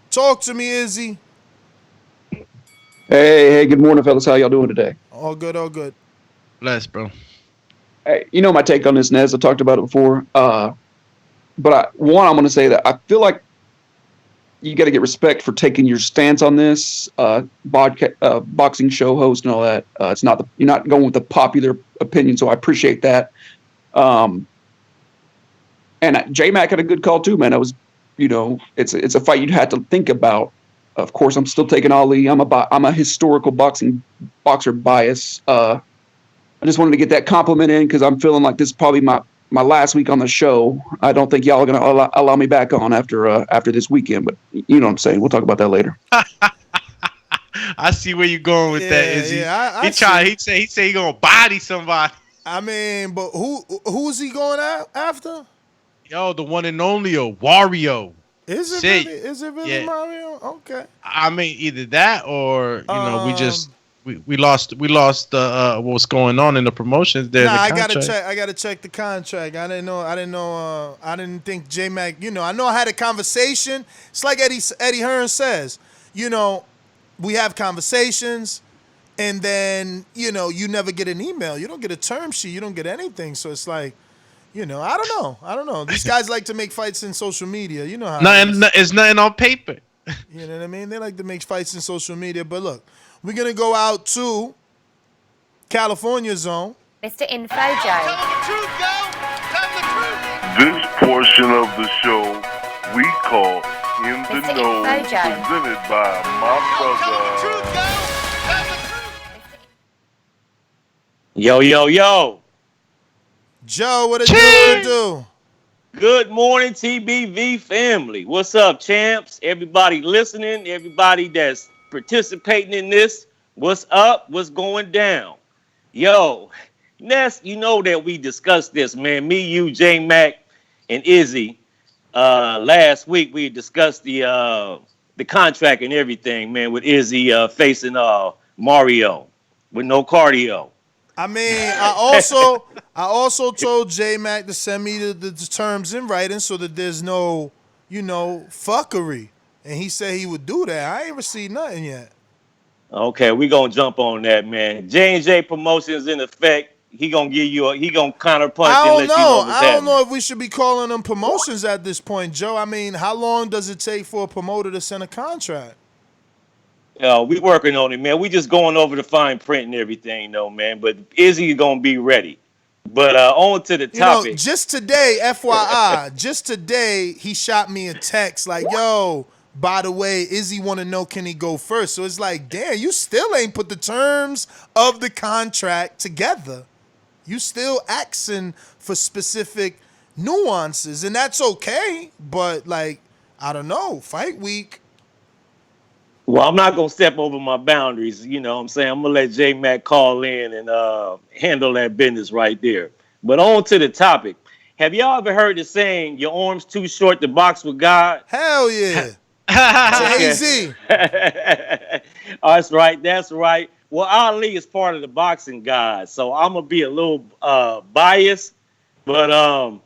Talk to me, Izzy. Hey, good morning, fellas. How y'all doing today? All good, all good. Bless, bro. Hey, you know my take on this, Nez. I talked about it before. But I'm going to say that I feel like you got to get respect for taking your stance on this boxing show host and all that. You're not going with the popular opinion, so I appreciate that. And J-Mac had a good call too, man. It was, it's a fight you'd have to think about. Of course, I'm still taking Ali. I'm a historical boxer bias. I just wanted to get that compliment in because I'm feeling like this is probably my last week on the show. I don't think y'all are going to allow me back on after this weekend, but you know what I'm saying. We'll talk about that later. I see where you're going with that, Izzy. Yeah, he say he going to body somebody. I mean, but who's he going after? Yo, the one and only Wario. Is it really Mario? Okay. I mean, either that or we lost what's going on in the promotions there. I gotta check the contract. I didn't think J-Mac, I know I had a conversation. It's like Eddie Hearn says, we have conversations and then, you never get an email. You don't get a term sheet. You don't get anything. So it's like, I don't know. These guys like to make fights in social media. You know how it's nothing on paper. You know what I mean? They like to make fights in social media. But look, we're going to go out to California zone. Mr. Info Joe. This portion of the show we call In the Mr. Know, Info Joe. presented by my brother. Yo. Joe, what it do? Good morning, TBV family. What's up, champs? Everybody listening, everybody that's participating in this. What's up? What's going down? Yo, Ness, you know that we discussed this, man. Me, you, J-Mac, and Izzy. Last week we discussed the contract and everything, man, with Izzy facing Mario with no cardio. I mean, I also told J-Mac to send me the terms in writing so that there's no, fuckery. And he said he would do that. I ain't received nothing yet. Okay, we gonna jump on that, man. J&J Promotions in effect. He gonna give you he gonna counterpunch and let you know what's happening. I don't know if we should be calling them promotions at this point, Joe. I mean, how long does it take for a promoter to send a contract? We working on it, man. We just going over the fine print and everything, though, man. But Izzy gonna be ready. But on to the You know, topic. just today, FYI, just today, he shot me a text like, yo, by the way, Izzy want to know, can he go first? So it's like, damn, you still ain't put the terms of the contract together. You still asking for specific nuances, and that's okay. But, like, I don't know, fight week. Well, I'm not gonna step over my boundaries. You know what I'm saying? I'm gonna let J Mac call in and handle that business right there. But on to the topic. Have y'all ever heard the saying, your arm's too short to box with God? Hell yeah. Jay-Z. That's right. That's right. Well, Ali is part of the boxing God, so I'm gonna be a little biased, but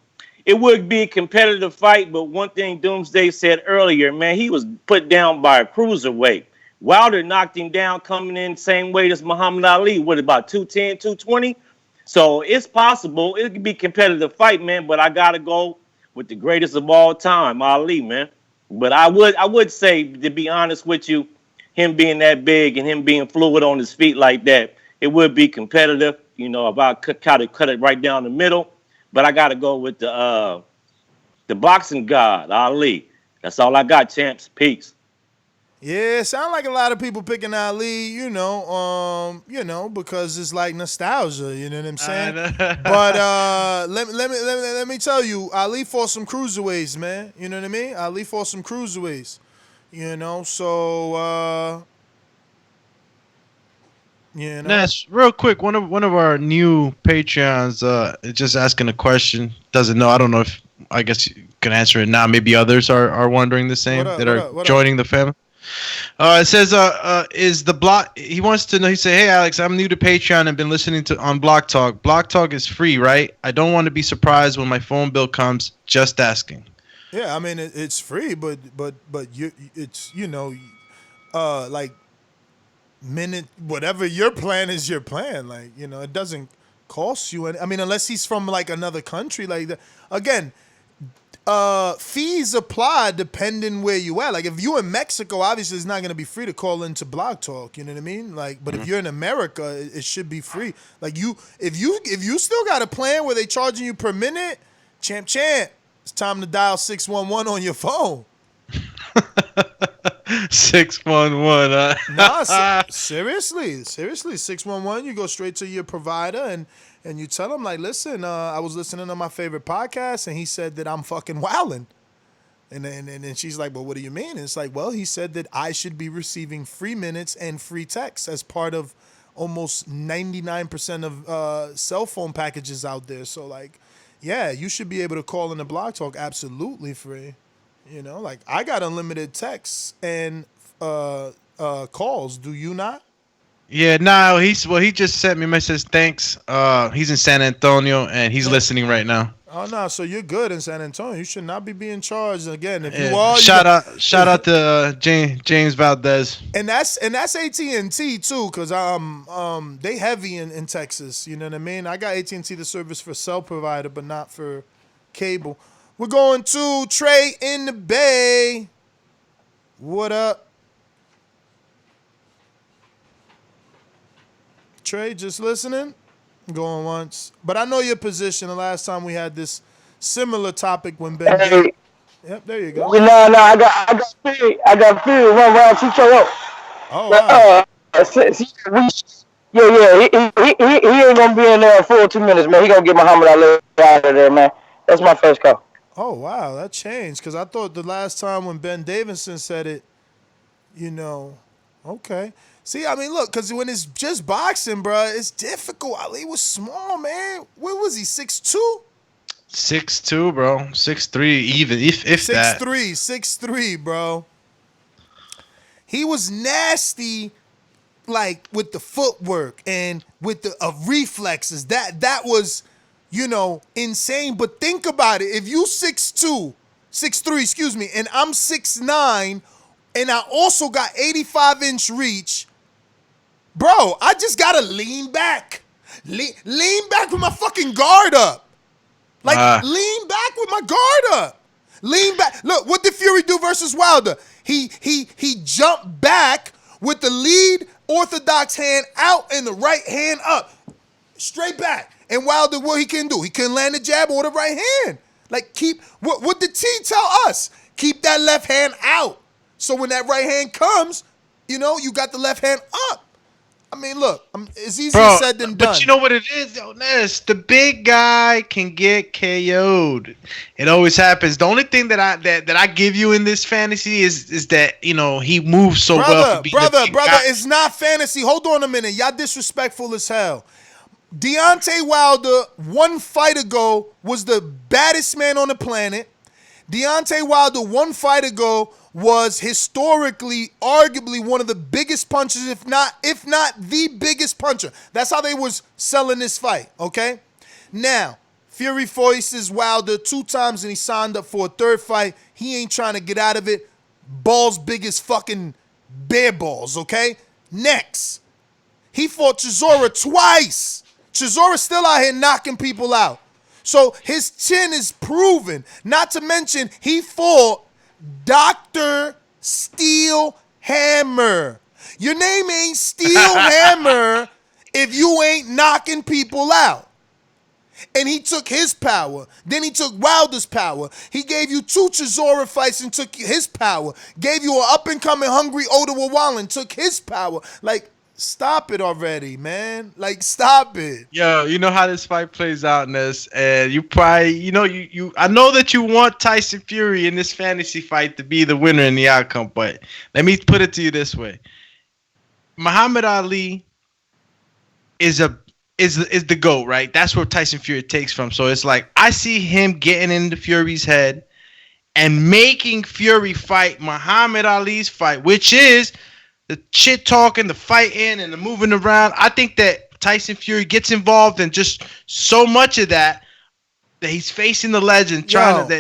it would be a competitive fight. But one thing Doomsday said earlier, man, he was put down by a cruiserweight. Wilder knocked him down coming in same weight as Muhammad Ali, what, about 210, 220? So it's possible. It could be a competitive fight, man, but I gotta go with the greatest of all time, Ali, man. But I would say, to be honest with you, him being that big and him being fluid on his feet like that, it would be competitive. You know, if I could kind of cut it right down the middle. But I got to go with the boxing God, Ali. That's all I got, champs. Peace. Yeah, sound like a lot of people picking Ali, because it's like nostalgia, you know what I'm saying? But let me tell you, Ali fought some cruiserweights, man. You know what I mean? Ali fought some cruiserweights. Nash, real quick, one of our new Patreons is just asking a question. Doesn't know. I don't know if I guess you can answer it now. Maybe others are wondering the same that joining the family. It says, is the block? He wants to know. He said, "Hey Alex, I'm new to Patreon and been listening on Block Talk. Block Talk is free, right? I don't want to be surprised when my phone bill comes. Just asking." Yeah, I mean it's free, but it's like minute whatever your plan is your plan. Like it doesn't cost you any. I mean unless he's from like another country like that. Again. Fees apply depending where you at. Like if you in Mexico, obviously it's not gonna be free to call into Blog Talk. You know what I mean? Like, but if you're in America, it should be free. Like if you still got a plan where they charging you per minute, champ, it's time to dial 611 on your phone. 611. Nah, seriously, 611. You go straight to your provider and you tell them like, listen, I was listening to my favorite podcast and he said that I'm fucking wilding. And then she's like, but what do you mean? And it's like, well, he said that I should be receiving free minutes and free text as part of almost 99% of cell phone packages out there. So like, yeah, you should be able to call in the Blog Talk absolutely free. Like I got unlimited texts and calls. Do you not? Yeah, no, he just sent me a message. Thanks. He's in San Antonio and he's listening right now. Oh no, so you're good in San Antonio. You should not be being charged again. If you are, shout out to James Valdez. And that's AT&T too, cause they heavy in Texas. You know what I mean? I got AT&T the service for cell provider, but not for cable. We're going to Trey in the Bay. What up? Trey, just listening? Going once. But I know your position. The last time we had this similar topic when Ben did. Yep, there you go. I got Fury 1 round TKO. Oh, wow. He ain't gonna be in there in full 2 minutes, man. He gonna get Muhammad Ali out of there, man. That's my first call. Oh, wow, that changed. Because I thought the last time when Ben Davidson said it, okay. See, I mean, look, because when it's just boxing, bro, it's difficult. Ali was small, man. What was he, 6'2"? 6'2", bro. 6'3", even, if that. 6'3", bro. He was nasty, like, with the footwork and with the reflexes. That was... insane. But think about it. If you 6'3", and I'm 6'9", and I also got 85-inch reach, bro, I just gotta lean back. Lean back with my fucking guard up. Lean back with my guard up. Lean back. Look, what did Fury do versus Wilder? He jumped back with the lead orthodox hand out and the right hand up. Straight back. And Wilder, what he can do? He can land the jab or the right hand. Like, what did T tell us? Keep that left hand out. So when that right hand comes, you got the left hand up. I mean, look, it's easier said than done. But you know what it is, though, Ness? The big guy can get KO'd. It always happens. The only thing that I give you in this fantasy is that he moves so well. Brother, it's not fantasy. Hold on a minute. Y'all disrespectful as hell. Deontay Wilder 1 fight ago was the baddest man on the planet. Deontay Wilder 1 fight ago was historically, arguably one of the biggest punchers, if not the biggest puncher. That's how they was selling this fight, okay? Now, Fury voices Wilder 2 times and he signed up for a 3rd fight. He ain't trying to get out of it. Balls big as fucking bear balls, okay? Next, he fought Chisora twice. Chisora's still out here knocking people out. So his chin is proven. Not to mention, he fought Dr. Steel Hammer. Your name ain't Steel Hammer if you ain't knocking people out. And he took his power. Then he took Wilder's power. He gave you 2 Chisora fights and took his power. Gave you an up-and-coming hungry Odawa and took his power. Like, stop it already, man. Like, stop it. Yo, you know how this fight plays out, Ness, and you probably, I know that you want Tyson Fury in this fantasy fight to be the winner in the outcome, but let me put it to you this way. Muhammad Ali is the GOAT, right? That's where Tyson Fury takes from. So it's like, I see him getting into Fury's head and making Fury fight Muhammad Ali's fight, which is the shit talking, the fighting, and the moving around. I think that Tyson Fury gets involved in just so much of that he's facing the legend,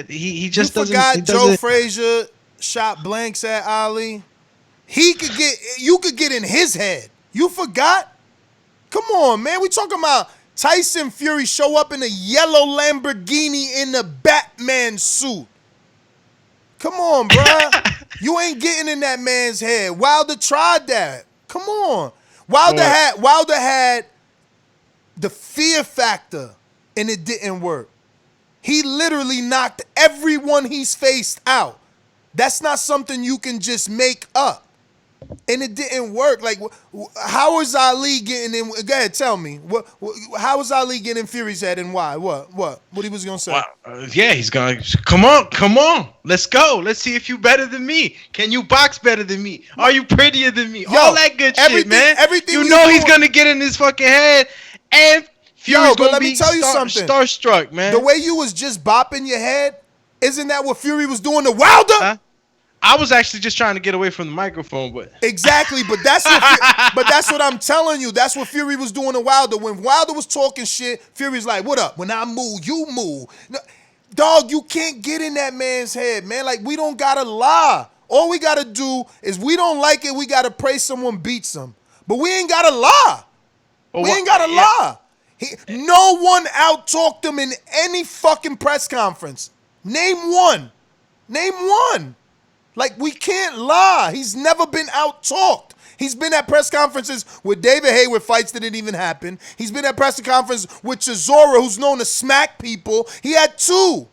he just doesn't. Joe Frazier shot blanks at Ali. You could get in his head. You forgot? Come on, man. We talking about Tyson Fury show up in a yellow Lamborghini in a Batman suit. Come on, bruh. You ain't getting in that man's head. Wilder tried that. Come on. Wilder had the fear factor, and it didn't work. He literally knocked everyone he's faced out. That's not something you can just make up. And it didn't work. Like, how is Ali getting in? Go ahead, tell me. How is Ali getting in Fury's head and why? What he was going to say? Yeah, he's going to, come on. Let's go. Let's see if you better than me. Can you box better than me? Are you prettier than me? All that good shit, man. Everything he's going to get in his fucking head, and Fury's going to be starstruck, man. The way you was just bopping your head, isn't that what Fury was doing to Wilder? Huh? I was actually just trying to get away from the microphone, but exactly. But that's what I'm telling you. That's what Fury was doing to Wilder. When Wilder was talking shit, Fury's like, "What up? When I move, you move." No, dog, you can't get in that man's head, man. Like, we don't gotta lie. All we gotta do is, we don't like it, we gotta pray someone beats them. But we ain't gotta lie. Lie. No one out-talked him in any fucking press conference. Name one. Like, we can't lie. He's never been out-talked. He's been at press conferences with David Hayward, fights that didn't even happen. He's been at press conferences with Chisora, who's known to smack people. He had 2.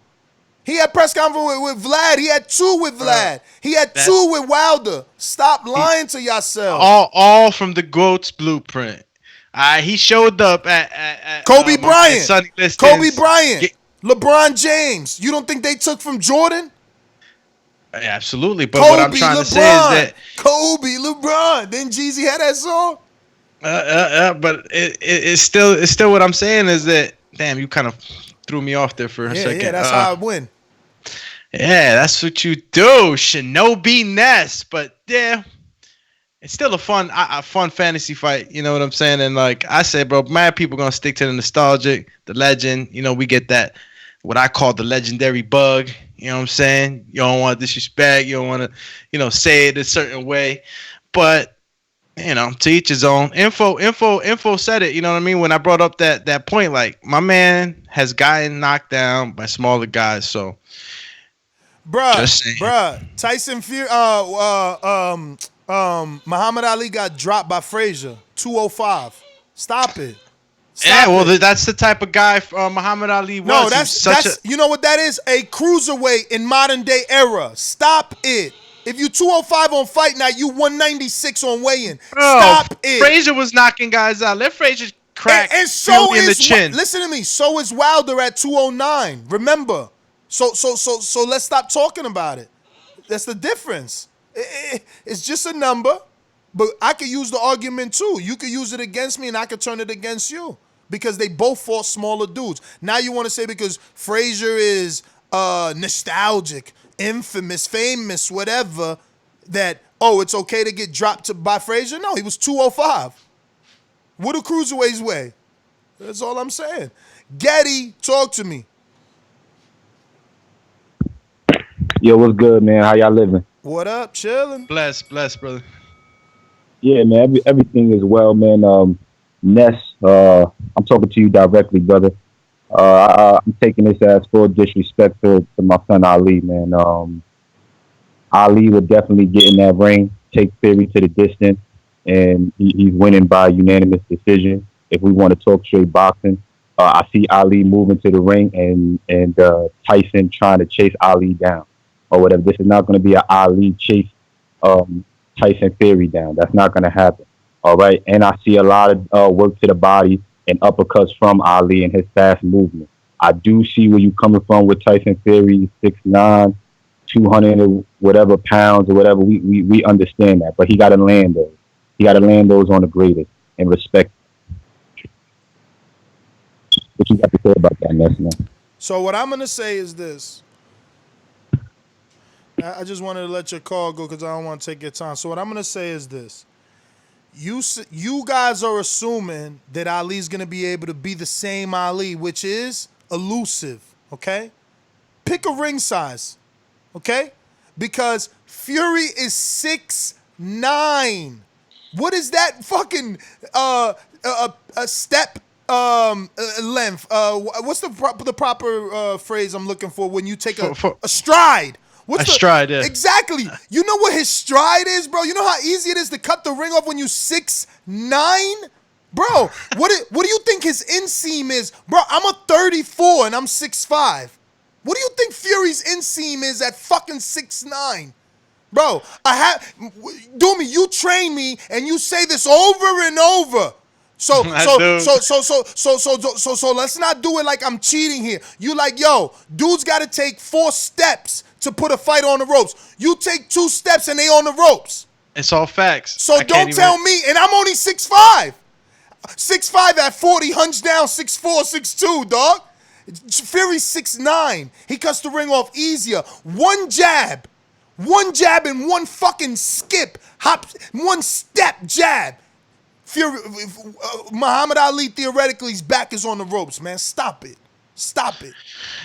He had press conference with Vlad. He had 2 with Vlad. He had 2 with Wilder. Stop lying to yourself. All from the GOAT's blueprint. He showed up at Kobe Bryant. Kobe Bryant. LeBron James. You don't think they took from Jordan? Absolutely, but what I'm trying to say is that Kobe, LeBron. Then Jeezy had that song. But it's still what I'm saying is that, damn, you kind of threw me off there for a second. Yeah, that's how I win. Yeah, that's what you do, Shinobi Ness. But yeah, it's still a fun fantasy fight. You know what I'm saying? And like I said, bro, mad people gonna stick to the nostalgic, the legend. We get that, what I call the legendary bug. You know what I'm saying? You don't want to disrespect. You don't want to, say it a certain way. But, to each his own. Info said it. You know what I mean? When I brought up that point, like, my man has gotten knocked down by smaller guys. So, bruh, Tyson Fury, Muhammad Ali got dropped by Frazier, 205. Stop it. Yeah, well, that's the type of guy Muhammad Ali was. No, that's you know what that is? A cruiserweight in modern day era. Stop it. If you 205 on Fight Night, you 196 on weigh-in. Stop it. Frazier was knocking guys out. Let Frazier crack and so Fury in the chin. Listen to me. So is Wilder at 209. Remember. So let's stop talking about it. That's the difference. It's just a number, but I could use the argument too. You could use it against me, and I could turn it against you because they both fought smaller dudes. Now you want to say because Frazier is nostalgic, infamous, famous, whatever, that it's okay to get dropped by Frazier? No, he was 205. What do cruiserweights weigh? That's all I'm saying. Getty, talk to me. Yo, what's good, man? How y'all living? What up? Chilling. Bless, brother. Yeah, man. Everything is well, man. Ness, I'm talking to you directly, brother. I'm taking this as full disrespect to my son Ali, man. Ali would definitely get in that ring, take Fury to the distance, and he's winning by unanimous decision. If we want to talk straight boxing, I see Ali moving to the ring and Tyson trying to chase Ali down or whatever. This is not going to be an Ali chase Tyson Fury down. That's not going to happen. All right. And I see a lot of work to the body and uppercuts from Ali and his fast movement. I do see where you're coming from with Tyson Fury, 6'9", 200 or whatever pounds or whatever. We understand that, but he got to land those. He got to land those on the greatest and respect. What you got to say about that, man? So what I'm going to say is this. I just wanted to let your call go because I don't want to take your time. So what I'm going to say is this. You guys are assuming that Ali's going to be able to be the same Ali, which is elusive, okay? Pick a ring size, okay? Because Fury is 6'9". What is that fucking a step length? What's the proper phrase I'm looking for when you take a stride? What's a stride, yeah. Exactly. You know what his stride is, bro? You know how easy it is to cut the ring off when you 6'9"? Bro, what do you think his inseam is? Bro, I'm a 34 and I'm 6'5". What do you think Fury's inseam is at fucking 6'9"? Bro, Doomy, you train me and you say this over and over. So let's not do it like I'm cheating here. You like, yo, dude's got to take 4 steps to put a fight on the ropes. You take 2 steps and they on the ropes. It's all facts. So don't tell me, and I'm only 6'5". 6'5" at 40, hunched down, 6'4", 6'2", dog. Fury's 6'9". He cuts the ring off easier. One jab and one fucking skip, hop, one step jab. Fury, Muhammad Ali, theoretically, his back is on the ropes, man. Stop it. Stop it.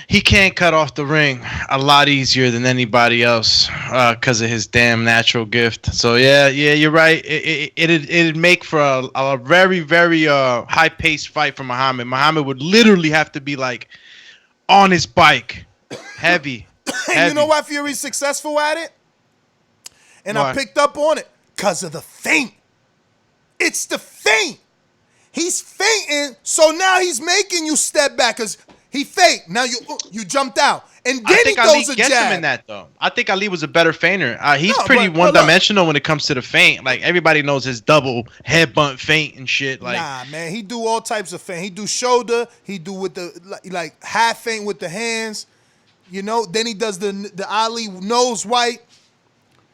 He can't cut off the ring a lot easier than anybody else because of his damn natural gift. So, yeah, you're right. It'd make for a very, very high-paced fight for Muhammad. Muhammad would literally have to be, like, on his bike. Heavy. And you know why Fury's successful at it? And why? I picked up on it. Because of the feint. It's the feint. He's feinting, so now he's making you step back because he faked. Now you jumped out. And then he throws a jab. Him in that, though. I think Ali was a better feinter. He's pretty one-dimensional when it comes to the feint. Like, everybody knows his double headbutt feint and shit. Like, nah, man. He do all types of feint. He do shoulder. He do with the, like half feint with the hands. You know, then he does the Ali nose wipe.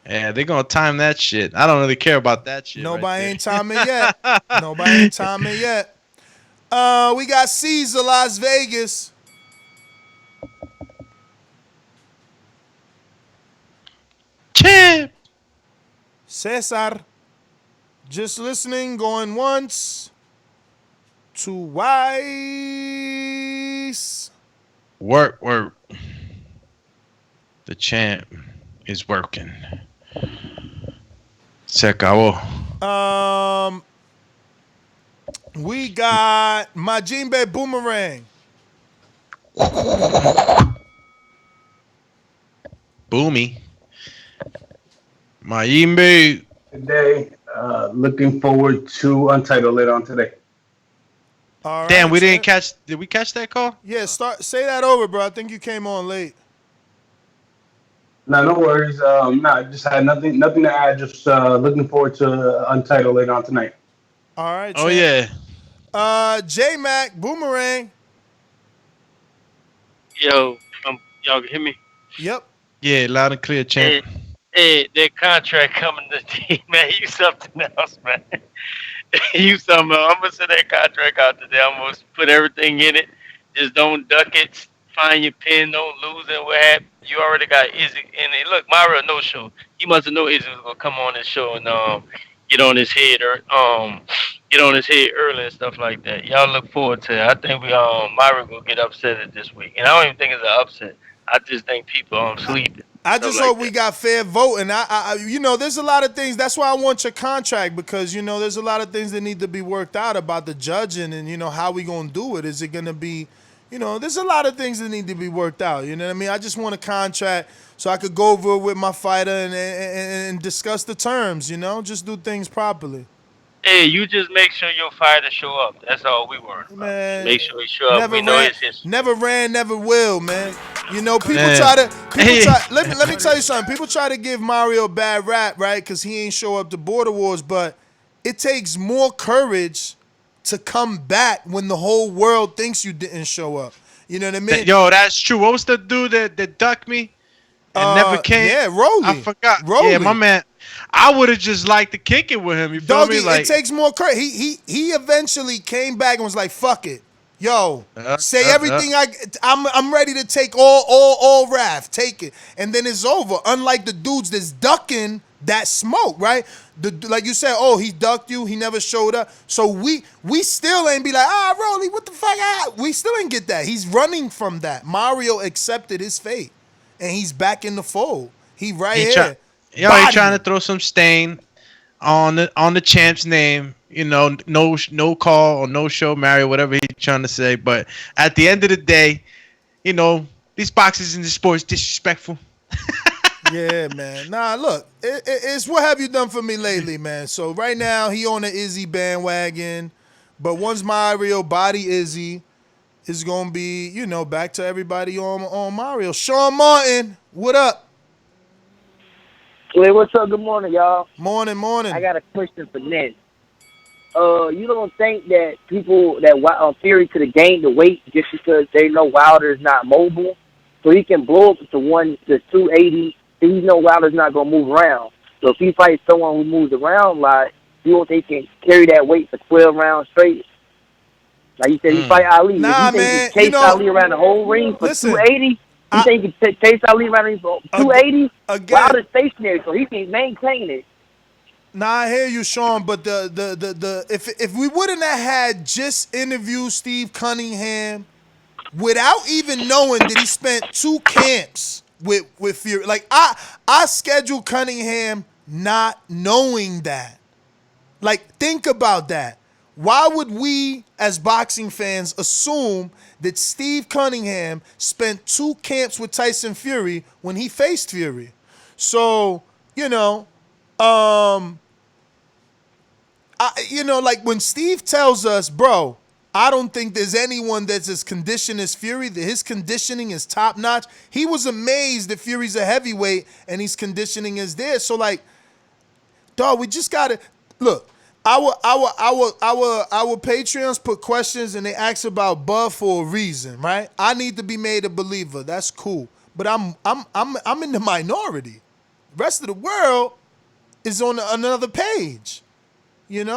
Yeah, they're going to time that shit. I don't really care about that shit. Nobody ain't timing yet. Nobody ain't timing yet. We got Caesar, Las Vegas. Champ. Cesar. Just listening, going once. Twice. Work. The champ is working. Se acabó. We got Majimbe Boomerang. Boomy. Majimbe today. Looking forward to Untitled later on today. All right. Damn, we didn't champ. catch. Did we catch that call? Yeah, say that over, bro. I think you came on late. No worries. I just had nothing to add. Just looking forward to Untitled later on tonight. All right. Oh champ. yeah. J Mac, Boomerang. Yo, y'all can hear me? Yep. Yeah, loud and clear, champ. Hey, that contract coming to the team, man. You something else, man. You something else. I'm gonna send that contract out today. I'm gonna put everything in it. Just don't duck it. Find your pin. Don't lose it. What happened? You already got Izzy in it. Look, Myra no show. He must have known Izzy was gonna come on this show and get on his head or get on his head early and stuff like that. Y'all look forward to it. I think Myra will get upset at this week, and I don't even think it's an upset. I just think people sleeping. I just hope we got fair voting. I there's a lot of things. That's why I want your contract, because there's a lot of things that need to be worked out about the judging and how we gonna do it. Is it gonna be, there's a lot of things that need to be worked out. You know what I mean? I just want a contract so I could go over it with my fighter and discuss the terms. Just do things properly. Hey, you just make sure your fighter show up. That's all we worry about. Man, make sure he show up. We know his history. Never ran, never will, man. People Man. try to. Let me tell you something. People try to give Mario a bad rap, right? Because he ain't show up to Border Wars, but it takes more courage to come back when the whole world thinks you didn't show up. You know what I mean? Yo, that's true. What was the dude that ducked me and never came? Yeah, Rolly. I forgot. Rolly. Yeah, my man. I would have just liked to kick it with him. You feel Doggy, me? Like, it takes more courage. He eventually came back and was like, "Fuck it, yo, say everything. I'm ready to take all wrath. Take it, and then it's over." Unlike the dudes that's ducking that smoke, right? Like you said, oh, he ducked you. He never showed up. So we still ain't be like, Rolly, what the fuck? We still ain't get that. He's running from that. accepted his fate, and he's back in the fold. He right here. He trying to throw some stain on the champ's name. No call or no show, Mario, whatever he's trying to say. But at the end of the day, these boxers in the sport is disrespectful. Yeah, man. Nah, look, it's what have you done for me lately, man? So right now he on the Izzy bandwagon, but once Mario body Izzy, it's gonna be back to everybody on Mario. Sean Martin, what up? Hey, what's up? Good morning, y'all. Morning. I got a question for Ned. You don't think that people that Fury could have gained the weight just because they know Wilder's not mobile, so he can blow up to 280. And he know Wilder's not gonna move around. So if he fights someone who moves around a lot, you don't think he can carry that weight for 12 rounds straight? Like you said, he fight Ali. Nah, if you man. think he can chase Ali around the whole ring for 280. You think he can chase Ali around the ring for 280? Wilder's stationary, so he can maintain it. Nah, I hear you, Sean, but if we wouldn't have had just interviewed Steve Cunningham without even knowing that he spent 2 camps with Fury, like I scheduled Cunningham not knowing that. Like, think about that. Why would we as boxing fans assume that Steve Cunningham spent 2 camps with Tyson Fury when he faced Fury? So, like when Steve tells us, bro, I don't think there's anyone that's as conditioned as Fury, that his conditioning is top notch. He was amazed that Fury's a heavyweight and his conditioning is there. So like, dog, we just gotta look. Our Patreons put questions and they ask about Bud for a reason, right? I need to be made a believer. That's cool, but I'm in the minority. The rest of the world is on another page, and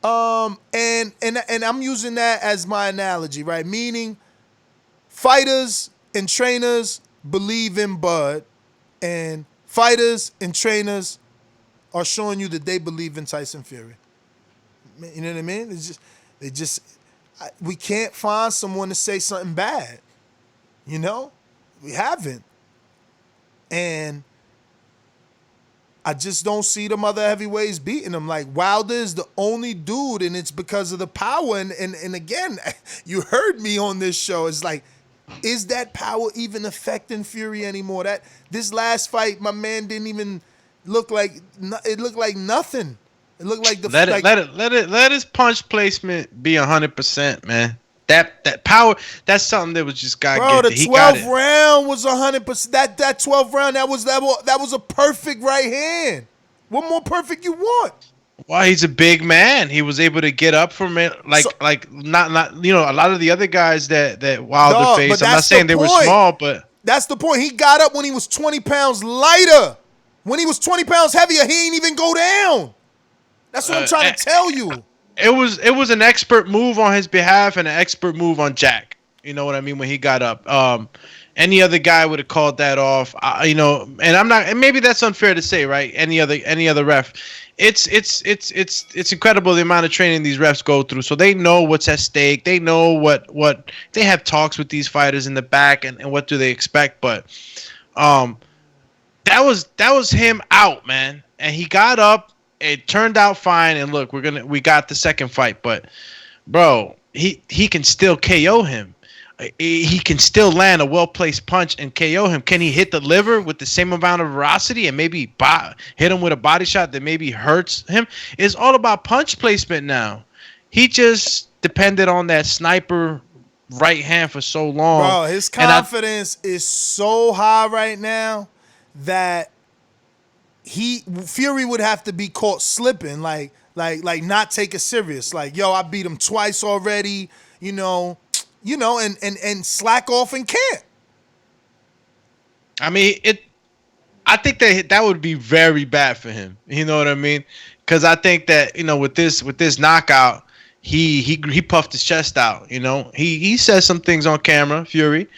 I'm using that as my analogy, right? Meaning, fighters and trainers believe in Bud, and fighters and trainers are showing you that they believe in Tyson Fury. You know what I mean? We can't find someone to say something bad. We haven't. And I just don't see them other heavyweights beating him. Like, Wilder is the only dude, and it's because of the power. And again, you heard me on this show. It's like, is that power even affecting Fury anymore? This last fight, my man didn't even looked like nothing. It looked like let his punch placement be 100%, man. That power, that's something that was just God Bro, gifted. the 12th round was 100%. That 12th round, that was a perfect right hand. What more perfect you want? Well, he's a big man. He was able to get up from it, not you know, a lot of the other guys that Wilder faced. I'm not saying they were small, but that's the point. He got up when he was 20 pounds lighter. When he was 20 pounds heavier, he ain't even go down. That's what I'm trying to tell you. It was an expert move on his behalf and an expert move on Jack. You know what I mean? When he got up, any other guy would have called that off. You know, and I'm not. And maybe that's unfair to say, right? Any other ref. It's incredible the amount of training these refs go through. So they know what's at stake. They know what they have talks with these fighters in the back and what do they expect. But that was him out, man. And he got up. It turned out fine, and look, we got the second fight, but bro, he can still KO him. He can still land a well-placed punch and KO him. Can he hit the liver with the same amount of veracity and maybe hit him with a body shot that maybe hurts him? It's all about punch placement now. He just depended on that sniper right hand for so long. Bro, his confidence is so high right now that Fury would have to be caught slipping, like not take it serious. Like, yo, I beat him twice already, you know, and slack off and can't. I mean, I think that would be very bad for him. You know what I mean? Because I think that, you know, with this knockout, he puffed his chest out. You know, he says some things on camera, Fury.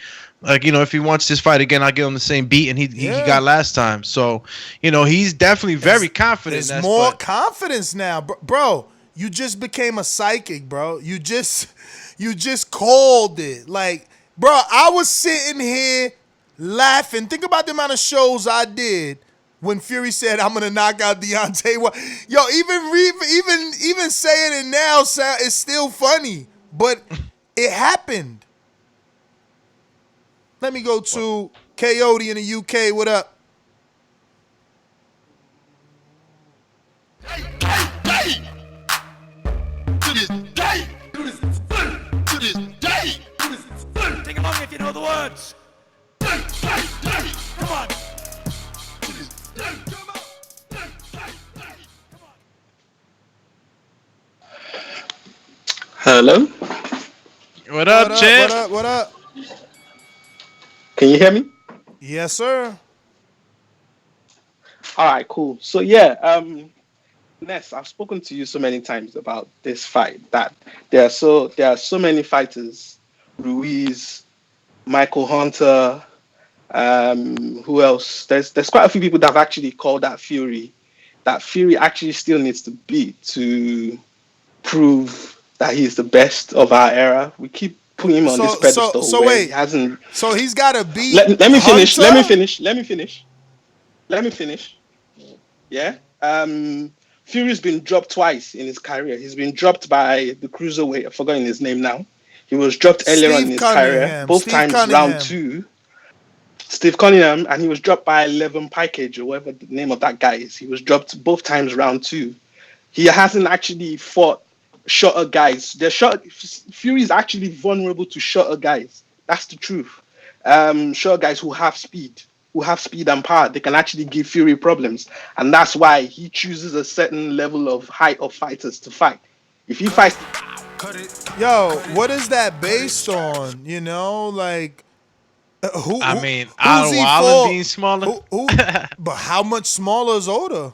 Like, you know, if he wants this fight again, I'll give him the same beat and he got last time. So, you know, he's definitely very confident. There's more confidence now. Bro, you just became a psychic, bro. You just called it. Like, bro, I was sitting here laughing. Think about the amount of shows I did when Fury said, I'm going to knock out Deontay. Yo, even saying it now, it's still funny. But it happened. Let me go to Coyote in the UK. What up? Sing along if you know the words. Come on. Hello. What up, champ? What up? Can you hear me? Yes, sir. All right, cool. So yeah, Ness, I've spoken to you so many times about this fight that there are so many fighters, Ruiz, Michael Hunter, who else? There's quite a few people that have actually called that Fury actually still needs to beat to prove that he's the best of our era. We keep putting him on this pedestal. So where wait, he hasn't. So he's got to beat. Let me finish. Hunter? Let me finish. Yeah. Fury's been dropped twice in his career. He's been dropped by the cruiserweight. I've forgotten his name now. He was dropped earlier on in his career, both times round 2. Steve Cunningham, and he was dropped by 11 Pikage or whatever the name of that guy is. He was dropped both times round 2. He hasn't actually fought shorter guys. Fury is actually vulnerable to shorter guys. That's the truth. Shorter guys who have speed and power, they can actually give Fury problems, and that's why he chooses a certain level of height of fighters to fight. If he fights, what is that based on? You know, like who? I mean, Allen being smaller. But how much smaller is Oda?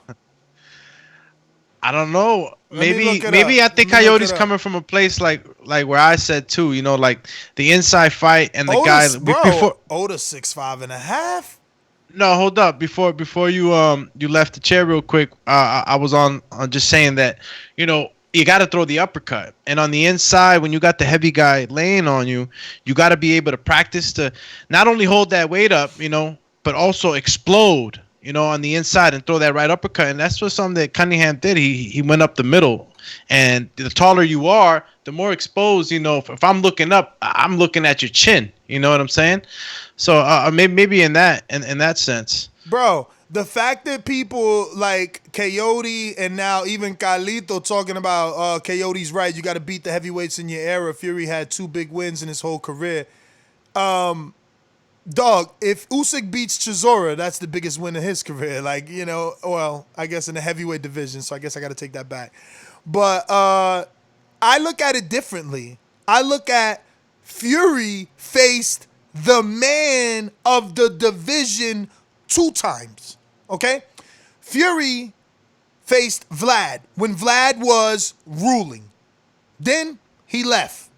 I don't know. Maybe I think Coyote's coming from a place like where I said too. You know, like the inside fight and the guy before Oda 6'5.5". No, hold up. Before you left the chair real quick. I was on just saying that, you know, you got to throw the uppercut, and on the inside when you got the heavy guy laying on you, you got to be able to practice to not only hold that weight up, you know, but also explode, you know, on the inside and throw that right uppercut. And that's what something that Cunningham did. He went up the middle, and the taller you are, the more exposed, you know. If I'm looking up, I'm looking at your chin. You know what I'm saying? So maybe in that sense, bro. The fact that people like Coyote and now even Carlito talking about Coyote's right, you got to beat the heavyweights in your era. Fury had 2 big wins in his whole career. Dog, if Usyk beats Chisora, that's the biggest win of his career. Like, you know, well, I guess in the heavyweight division, so I guess I got to take that back. But I look at it differently. I look at Fury faced the man of the division 2 times. Okay? Fury faced Vlad when Vlad was ruling. Then he left.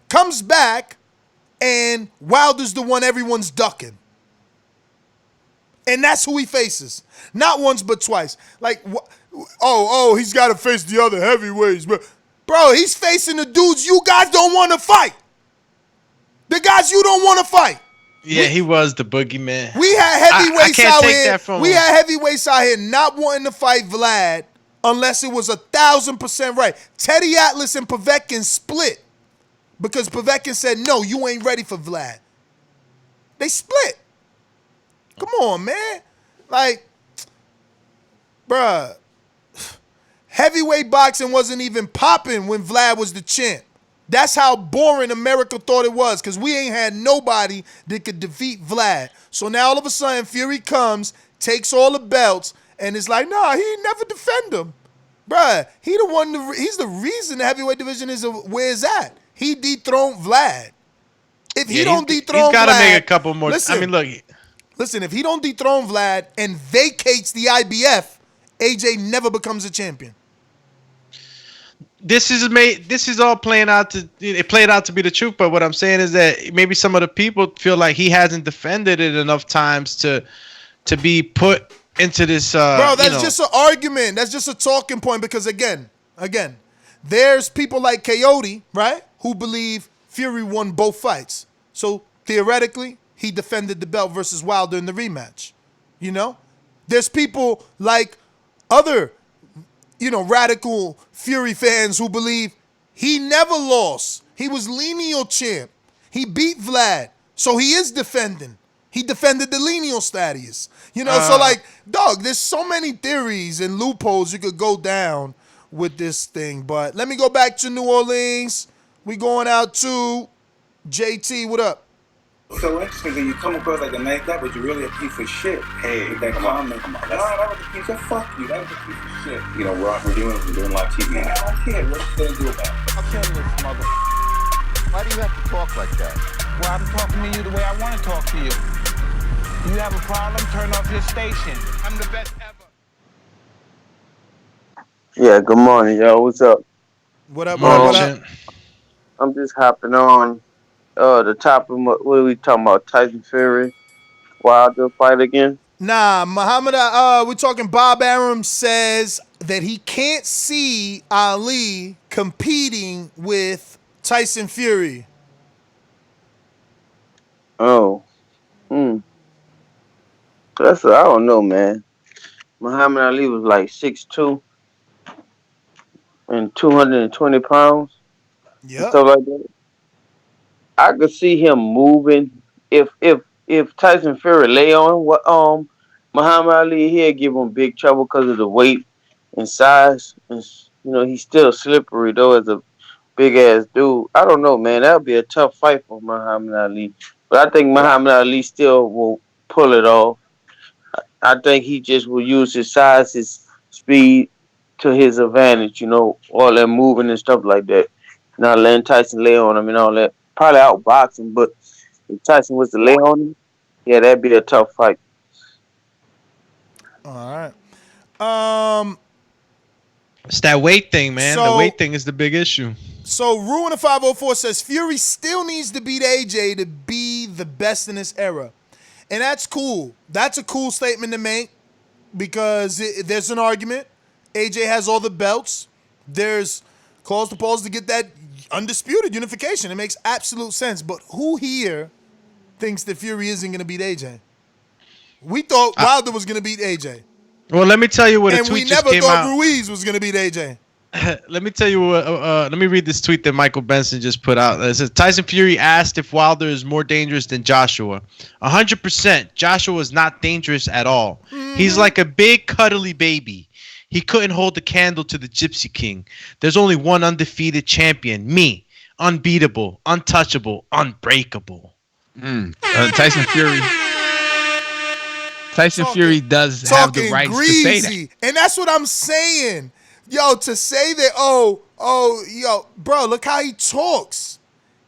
Comes back, and Wilder's the one everyone's ducking. And that's who he faces. Not once, but twice. Like, he's got to face the other heavyweights. Bro, he's facing the dudes you guys don't want to fight. The guys you don't want to fight. Yeah, he was the boogeyman. We had heavyweights out here. We had heavyweights out here not wanting to fight Vlad unless it was 1,000% right. Teddy Atlas and Povetkin split because Povetkin said, no, you ain't ready for Vlad. They split. Come on, man. Like, bruh, heavyweight boxing wasn't even popping when Vlad was the champ. That's how boring America thought it was because we ain't had nobody that could defeat Vlad. So now all of a sudden Fury comes, takes all the belts, and it's like, nah, he never defend them. Bruh, he's the reason the heavyweight division is where it's at. He dethroned Vlad. If he don't dethrone Vlad, he's got to make a couple more. Listen, I mean, look. Listen, if he don't dethrone Vlad and vacates the IBF, AJ never becomes a champion. This is all playing out to it played out to be the truth, but what I'm saying is that maybe some of the people feel like he hasn't defended it enough times to be put into this bro, that's just an argument. That's just a talking point because again, there's people like Coyote, right, who believe Fury won both fights. So theoretically, he defended the belt versus Wilder in the rematch. You know? There's people like other radical Fury fans who believe he never lost. He was lineal champ. He beat Vlad. So he is defending. He defended the lineal status. So like, dog, there's so many theories and loopholes you could go down with this thing. But let me go back to New Orleans. We going out to JT. What up? So interesting that you come across like a nice guy, but you're really a piece of shit. Hey, with that comment. Come on. That was a piece of fuck you. That was a piece of shit. You know, we're doing live TV. Man, I don't care. What you gonna do about it? I'll kill this mother. Why do you have to talk like that? Well, I'm talking to you the way I want to talk to you. You have a problem? Turn off your station. I'm the best ever. Yeah, good morning, yo. What's up? What up, what up? I'm just hopping on. The top of what are we talking about? Tyson Fury, Wilder fight again? Nah, Muhammad. We're talking. Bob Arum says that he can't see Ali competing with Tyson Fury. Oh, I don't know, man. Muhammad Ali was like 6'2" and 220 pounds. Yeah, stuff like that. I could see him moving if Tyson Fury lay on Muhammad Ali, he'd give him big trouble because of the weight and size. And, he's still slippery though as a big ass dude. I don't know, man. That would be a tough fight for Muhammad Ali. But I think Muhammad Ali still will pull it off. I think he just will use his size, his speed to his advantage. All that moving and stuff like that. Not letting Tyson lay on him and all that. Probably outboxing, but if Tyson was to lay on him, yeah, that'd be a tough fight. All right. It's that weight thing, man. The weight thing is the big issue. So Ruin 504 says Fury still needs to beat AJ to be the best in this era. And that's cool. That's a cool statement to make because there's an argument. AJ has all the belts. There's calls to pause to get that undisputed unification. It makes absolute sense. But who here thinks that Fury isn't going to beat AJ? We thought Wilder was going to beat AJ. Well, let me tell you what a tweet just came out. And we never thought Ruiz was going to beat AJ. Let me tell you what. Let me read this tweet that Michael Benson just put out. It says Tyson Fury asked if Wilder is more dangerous than Joshua. 100%. Joshua is not dangerous at all. He's like a big cuddly baby. He couldn't hold the candle to the Gypsy King. There's only one undefeated champion, me. Unbeatable, untouchable, unbreakable. Tyson Fury. Fury does have the right to say that. And that's what I'm saying. Yo, to say that, yo, bro, look how he talks.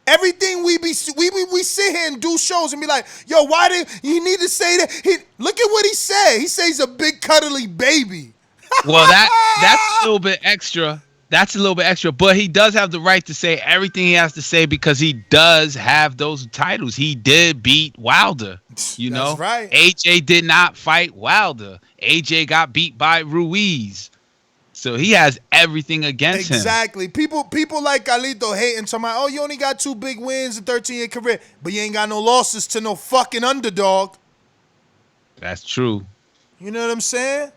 Everything we sit here and do shows and be like, yo, why did he need to say that? Look at what he said. He says he's a big cuddly baby. Well, that's a little bit extra. That's a little bit extra, but he does have the right to say everything he has to say because he does have those titles. He did beat Wilder. You know, that's right. AJ did not fight Wilder. AJ got beat by Ruiz. So he has everything against him. Exactly. People like Carlito hating, talking about, oh, you only got 2 big wins in 13-year career, but you ain't got no losses to no fucking underdog. That's true. You know what I'm saying?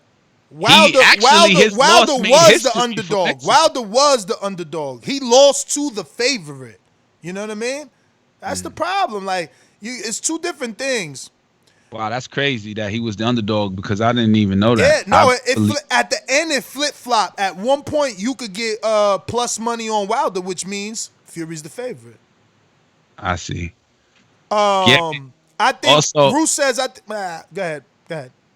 Wilder was the underdog. Wilder was the underdog. He lost to the favorite. You know what I mean? That's the problem. Like, it's 2 different things. Wow, that's crazy that he was the underdog because I didn't even know that. Yeah, no, at the end it flip-flopped. At one point, you could get plus money on Wilder, which means Fury's the favorite. I see. I think also, Bruce says, go ahead.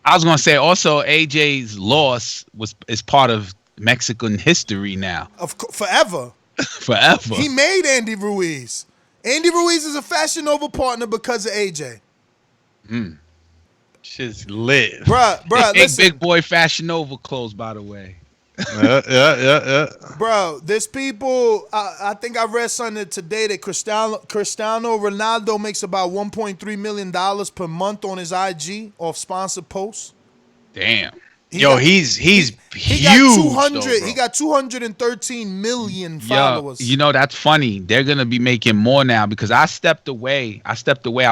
I was going to say also AJ's loss is part of Mexican history now. Forever. Forever. He made Andy Ruiz. Andy Ruiz is a Fashion Nova partner because of AJ. Shit's lit. Bruh, listen. Big boy Fashion Nova clothes, by the way. Yeah. Bro, there's people, I think I read something today that Cristiano Ronaldo makes about $1.3 million per month on his IG off sponsored posts. Damn. He's huge. He got 213 million followers. You know, that's funny. They're gonna be making more now because I stepped away. I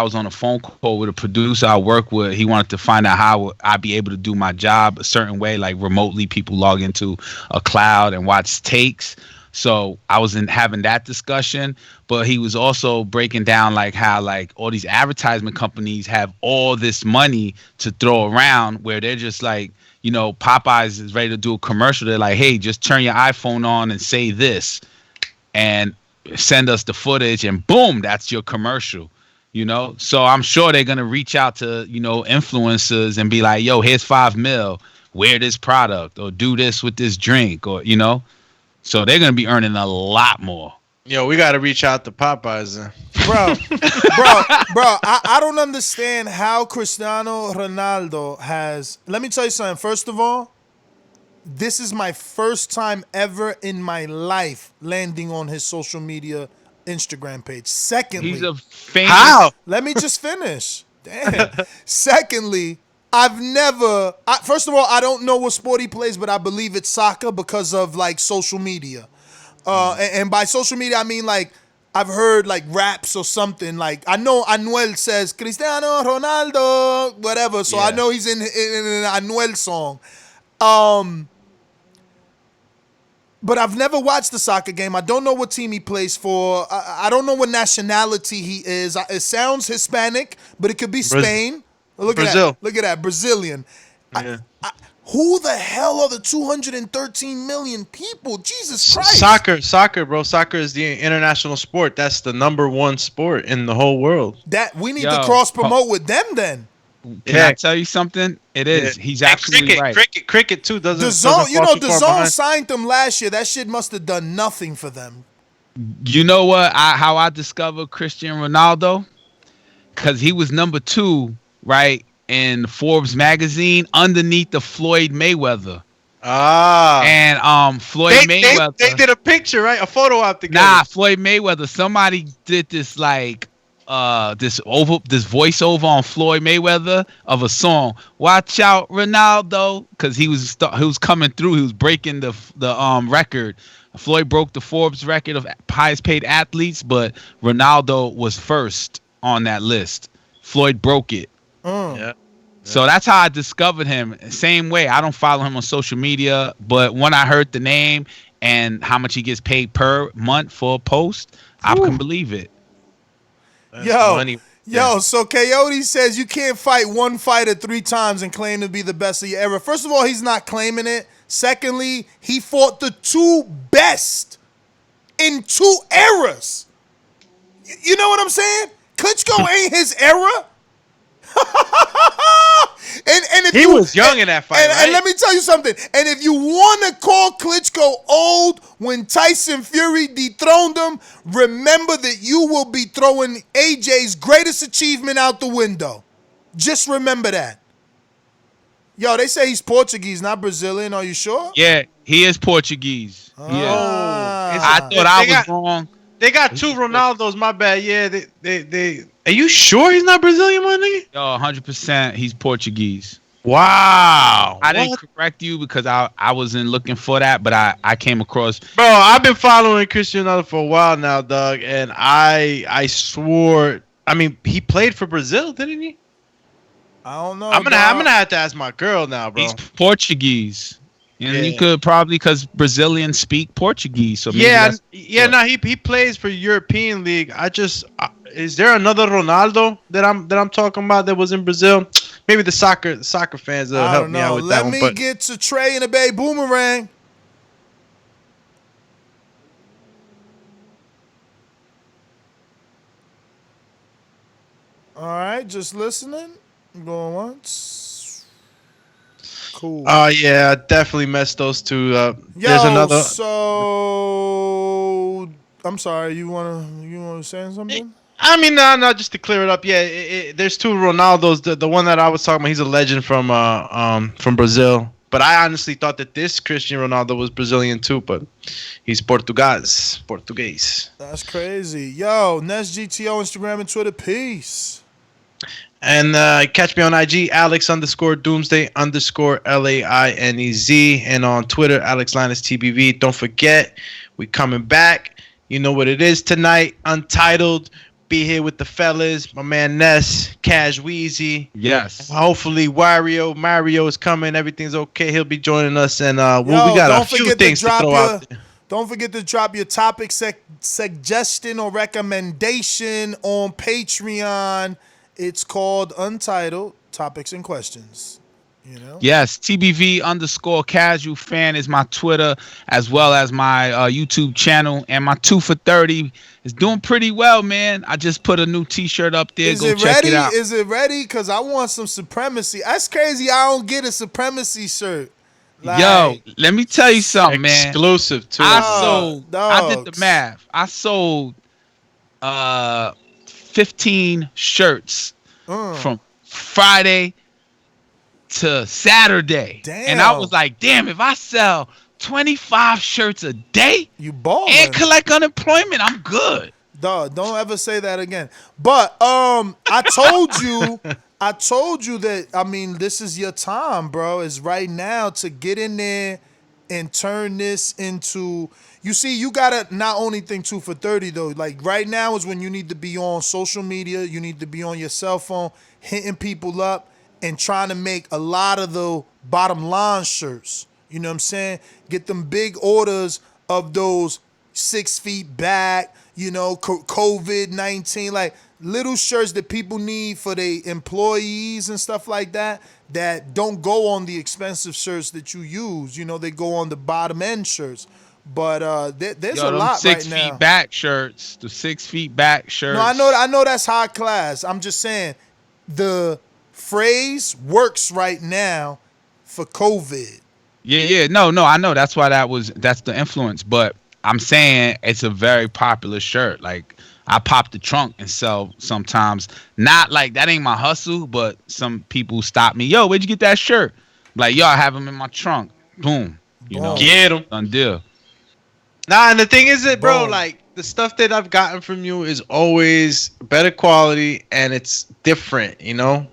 was on a phone call with a producer I work with. He wanted to find out how I'd be able to do my job a certain way, like remotely. People log into a cloud and watch takes. So I was having that discussion, but he was also breaking down like how like all these advertisement companies have all this money to throw around where they're just like, you know, Popeyes is ready to do a commercial. They're like, hey, just turn your iPhone on and say this and send us the footage and boom, that's your commercial, you know? So I'm sure they're going to reach out to, you know, influencers and be like, yo, here's $5 million, wear this product or do this with this drink or, you know? So they're going to be earning a lot more. Yo, we got to reach out to Popeyes then. Bro, I don't understand how Cristiano Ronaldo has... Let me tell you something. First of all, this is my first time ever in my life landing on his social media Instagram page. Secondly... He's a famous... How? Let me just finish. Damn. Secondly... first of all, I don't know what sport he plays, but I believe it's soccer because of like social media. And by social media, I mean like I've heard like raps or something. Like I know Anuel says Cristiano Ronaldo, whatever. So I know he's in an Anuel song. But I've never watched the soccer game. I don't know what team he plays for. I don't know what nationality he is. It sounds Hispanic, but it could be Spain. Look Brazil. Look at that. Brazilian. Yeah. Who the hell are the 213 million people? Jesus Christ. Soccer, bro. Soccer is the international sport. That's the #1 sport in the whole world. That we need to cross promote with them then. Can I tell you something? It is. Yeah. He's absolutely right. Cricket too. DAZN signed them last year. That shit must have done nothing for them. You know what? How I discovered Cristiano Ronaldo? Because he was #2. Right, in Forbes magazine underneath the Floyd Mayweather. And Floyd Mayweather. They did a picture, right? A photo op together. Nah, Floyd Mayweather. Somebody did this like this voiceover on Floyd Mayweather of a song. Watch out, Ronaldo, because he was coming through. He was breaking the record. Floyd broke the Forbes record of highest paid athletes, but Ronaldo was first on that list. Floyd broke it. Yeah. So that's how I discovered him. Same way. I don't follow him on social media, but when I heard the name and how much he gets paid per month for a post, I can believe it. So Coyote says you can't fight one fighter 3 times and claim to be the best of your era. First of all, he's not claiming it. Secondly, he fought the 2 best in 2 eras. You know what I'm saying? Klitschko ain't his era. and if he was young in that fight, right? And let me tell you something. And if you want to call Klitschko old when Tyson Fury dethroned him, remember that you will be throwing AJ's greatest achievement out the window. Just remember that. Yo, they say he's Portuguese, not Brazilian. Are you sure? Yeah, he is Portuguese. I thought I was wrong. They got 2 Ronaldos. My bad. Yeah, they. Are you sure he's not Brazilian, my nigga? Yo, 100%. He's Portuguese. Wow. I didn't correct you because I wasn't looking for that, but I came across. Bro, I've been following Cristiano Ronaldo for a while now, dog, and I swore. I mean, he played for Brazil, didn't he? I don't know. I'm gonna have to ask my girl now, bro. He's Portuguese. And you could probably, because Brazilians speak Portuguese. So maybe he plays for European League. Is there another Ronaldo that I'm talking about that was in Brazil? Maybe the soccer fans will help me out with that one. Let me get to Trey and the Bay Boomerang. All right, just listening. Going once. Cool. Oh yeah, definitely messed those 2 up. There's another. So I'm sorry. You wanna say something? I mean, no, just to clear it up. Yeah, there's 2 Ronaldos. The one that I was talking about, he's a legend from Brazil. But I honestly thought that this Cristiano Ronaldo was Brazilian too, but he's Portuguese. That's crazy. Yo, Nest GTO, Instagram and Twitter. Peace. And catch me on IG, Alex_Doomsday_LAINEZ. And on Twitter, AlexLinusTBV. Don't forget, we coming back. You know what it is tonight. Untitled. Be here with the fellas. My man Ness, Cash Wheezy. Yes. Hopefully Mario is coming. Everything's okay. He'll be joining us. And we got a few things to throw out there. Don't forget to drop your topic suggestion or recommendation on Patreon. It's called Untitled Topics and Questions. You know? Yes, TBV_casual fan is my Twitter, as well as my YouTube channel, and my 2 for 30 is doing pretty well, man. I just put a new T-shirt up there. Go check it out. Is it ready? Because I want some supremacy. That's crazy. I don't get a supremacy shirt. Yo, let me tell you something, man. Exclusive too. I did the math. I sold 15 shirts from Friday to Saturday. Damn. And I was like, damn, if I sell 25 shirts a day you balling and collect unemployment, I'm good. Dog, don't ever say that again. But I told you that, I mean, this is your time, bro. It's right now to get in there and turn this into, you see, you gotta not only think 2 for 30 though. Like right now is when you need to be on social media, you need to be on your cell phone, hitting people up and trying to make a lot of the bottom line shirts. You know what I'm saying? Get them big orders of those 6 feet back, you know, COVID-19, like little shirts that people need for their employees and stuff like that, that don't go on the expensive shirts that you use. You know, they go on the bottom end shirts. But there's a lot right now. 6 feet back shirts, the 6 feet back shirts. No, I know that's high class. I'm just saying the phrase works right now for COVID. Yeah. No, I know. That's why that's the influence. But I'm saying it's a very popular shirt. Like I pop the trunk and sell sometimes. Not like that ain't my hustle, but some people stop me. Yo, where'd you get that shirt? Like, yo, I have them in my trunk. Boom. You know, get them. Done deal. Nah, and the thing is that, bro, like the stuff that I've gotten from you is always better quality and it's different, you know?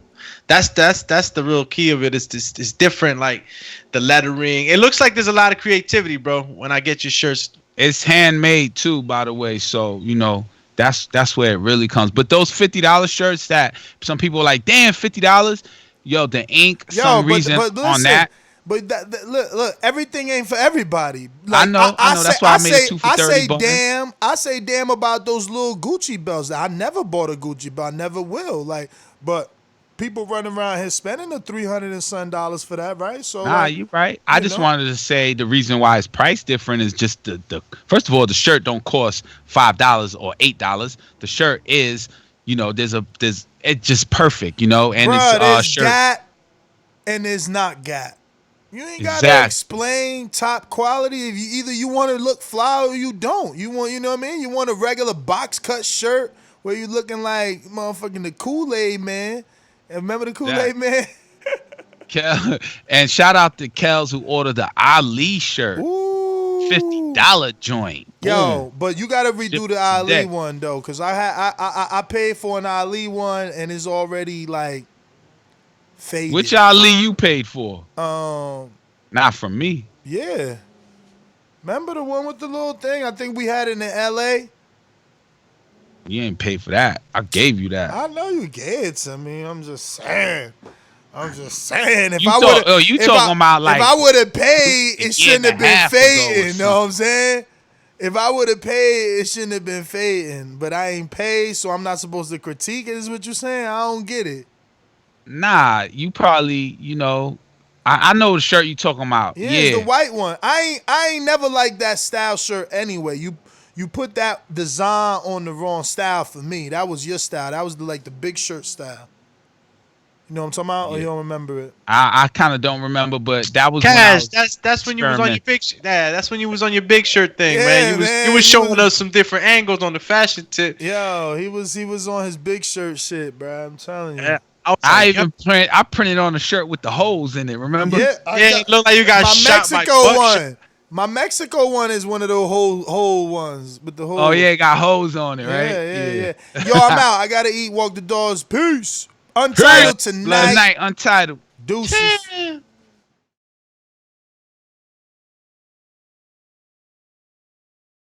That's the real key of it. It's different, like the lettering. It looks like there's a lot of creativity, bro, when I get your shirts. It's handmade too, by the way. So, you know, that's where it really comes. But those $50 shirts that some people are like, damn, $50. Yo, the ink, on that. But look, everything ain't for everybody. Like, I know. That's why I made it 2 for 30. I say damn about those little Gucci belts. I never bought a Gucci belt. I never will. Like, but people running around here spending the $300 and some for that, right? So you right. I just wanted to say the reason why it's price different is just the first of all, the shirt don't cost $5 or $8. The shirt is, there's it's just perfect, and bruh, it's shirt. Gat and it's not Gat. You ain't gotta explain top quality. If you want to look fly or you don't. You want, you know what I mean? You want a regular box cut shirt where you looking like motherfucking the Kool-Aid man. And remember the Kool-Aid man? And shout out to Kels who ordered the Ali shirt. Ooh. $50 joint. Yo, but you gotta redo the Ali one though, cause I paid for an Ali one and it's already like faded. Which Ali you paid for? Not from me. Yeah. Remember the one with the little thing? I think we had it in LA. You ain't paid for that. I gave you that. I know you gave it to me. I'm just saying. If you I would, talking about like if I would have paid, it shouldn't have been fading. You know what I'm saying? If I would have paid, it shouldn't have been fading. But I ain't paid, so I'm not supposed to critique it. Is what you're saying? I don't get it. Nah, you probably, I know the shirt you talking about. Yeah, it's the white one. I ain't never liked that style shirt anyway. You put that design on the wrong style for me. That was your style. That was the big shirt style. You know what I'm talking about? Or you don't remember it? I kind of don't remember, but that was Cash. That's when you was on your big. That's when you was on your big shirt thing, man. You was showing us some different angles on the fashion tip. Yo, he was on his big shirt shit, bro. I'm telling you. Yeah. I printed on a shirt with the holes in it. Remember? Yeah, it looked like you got shot by Mexico one. My Mexico one is one of those whole ones with the holes. Oh yeah, it got holes on it, right? Yeah. Yo, I'm out. I gotta eat. Walk the dogs. Peace. Untitled tonight. Untitled. Deuces.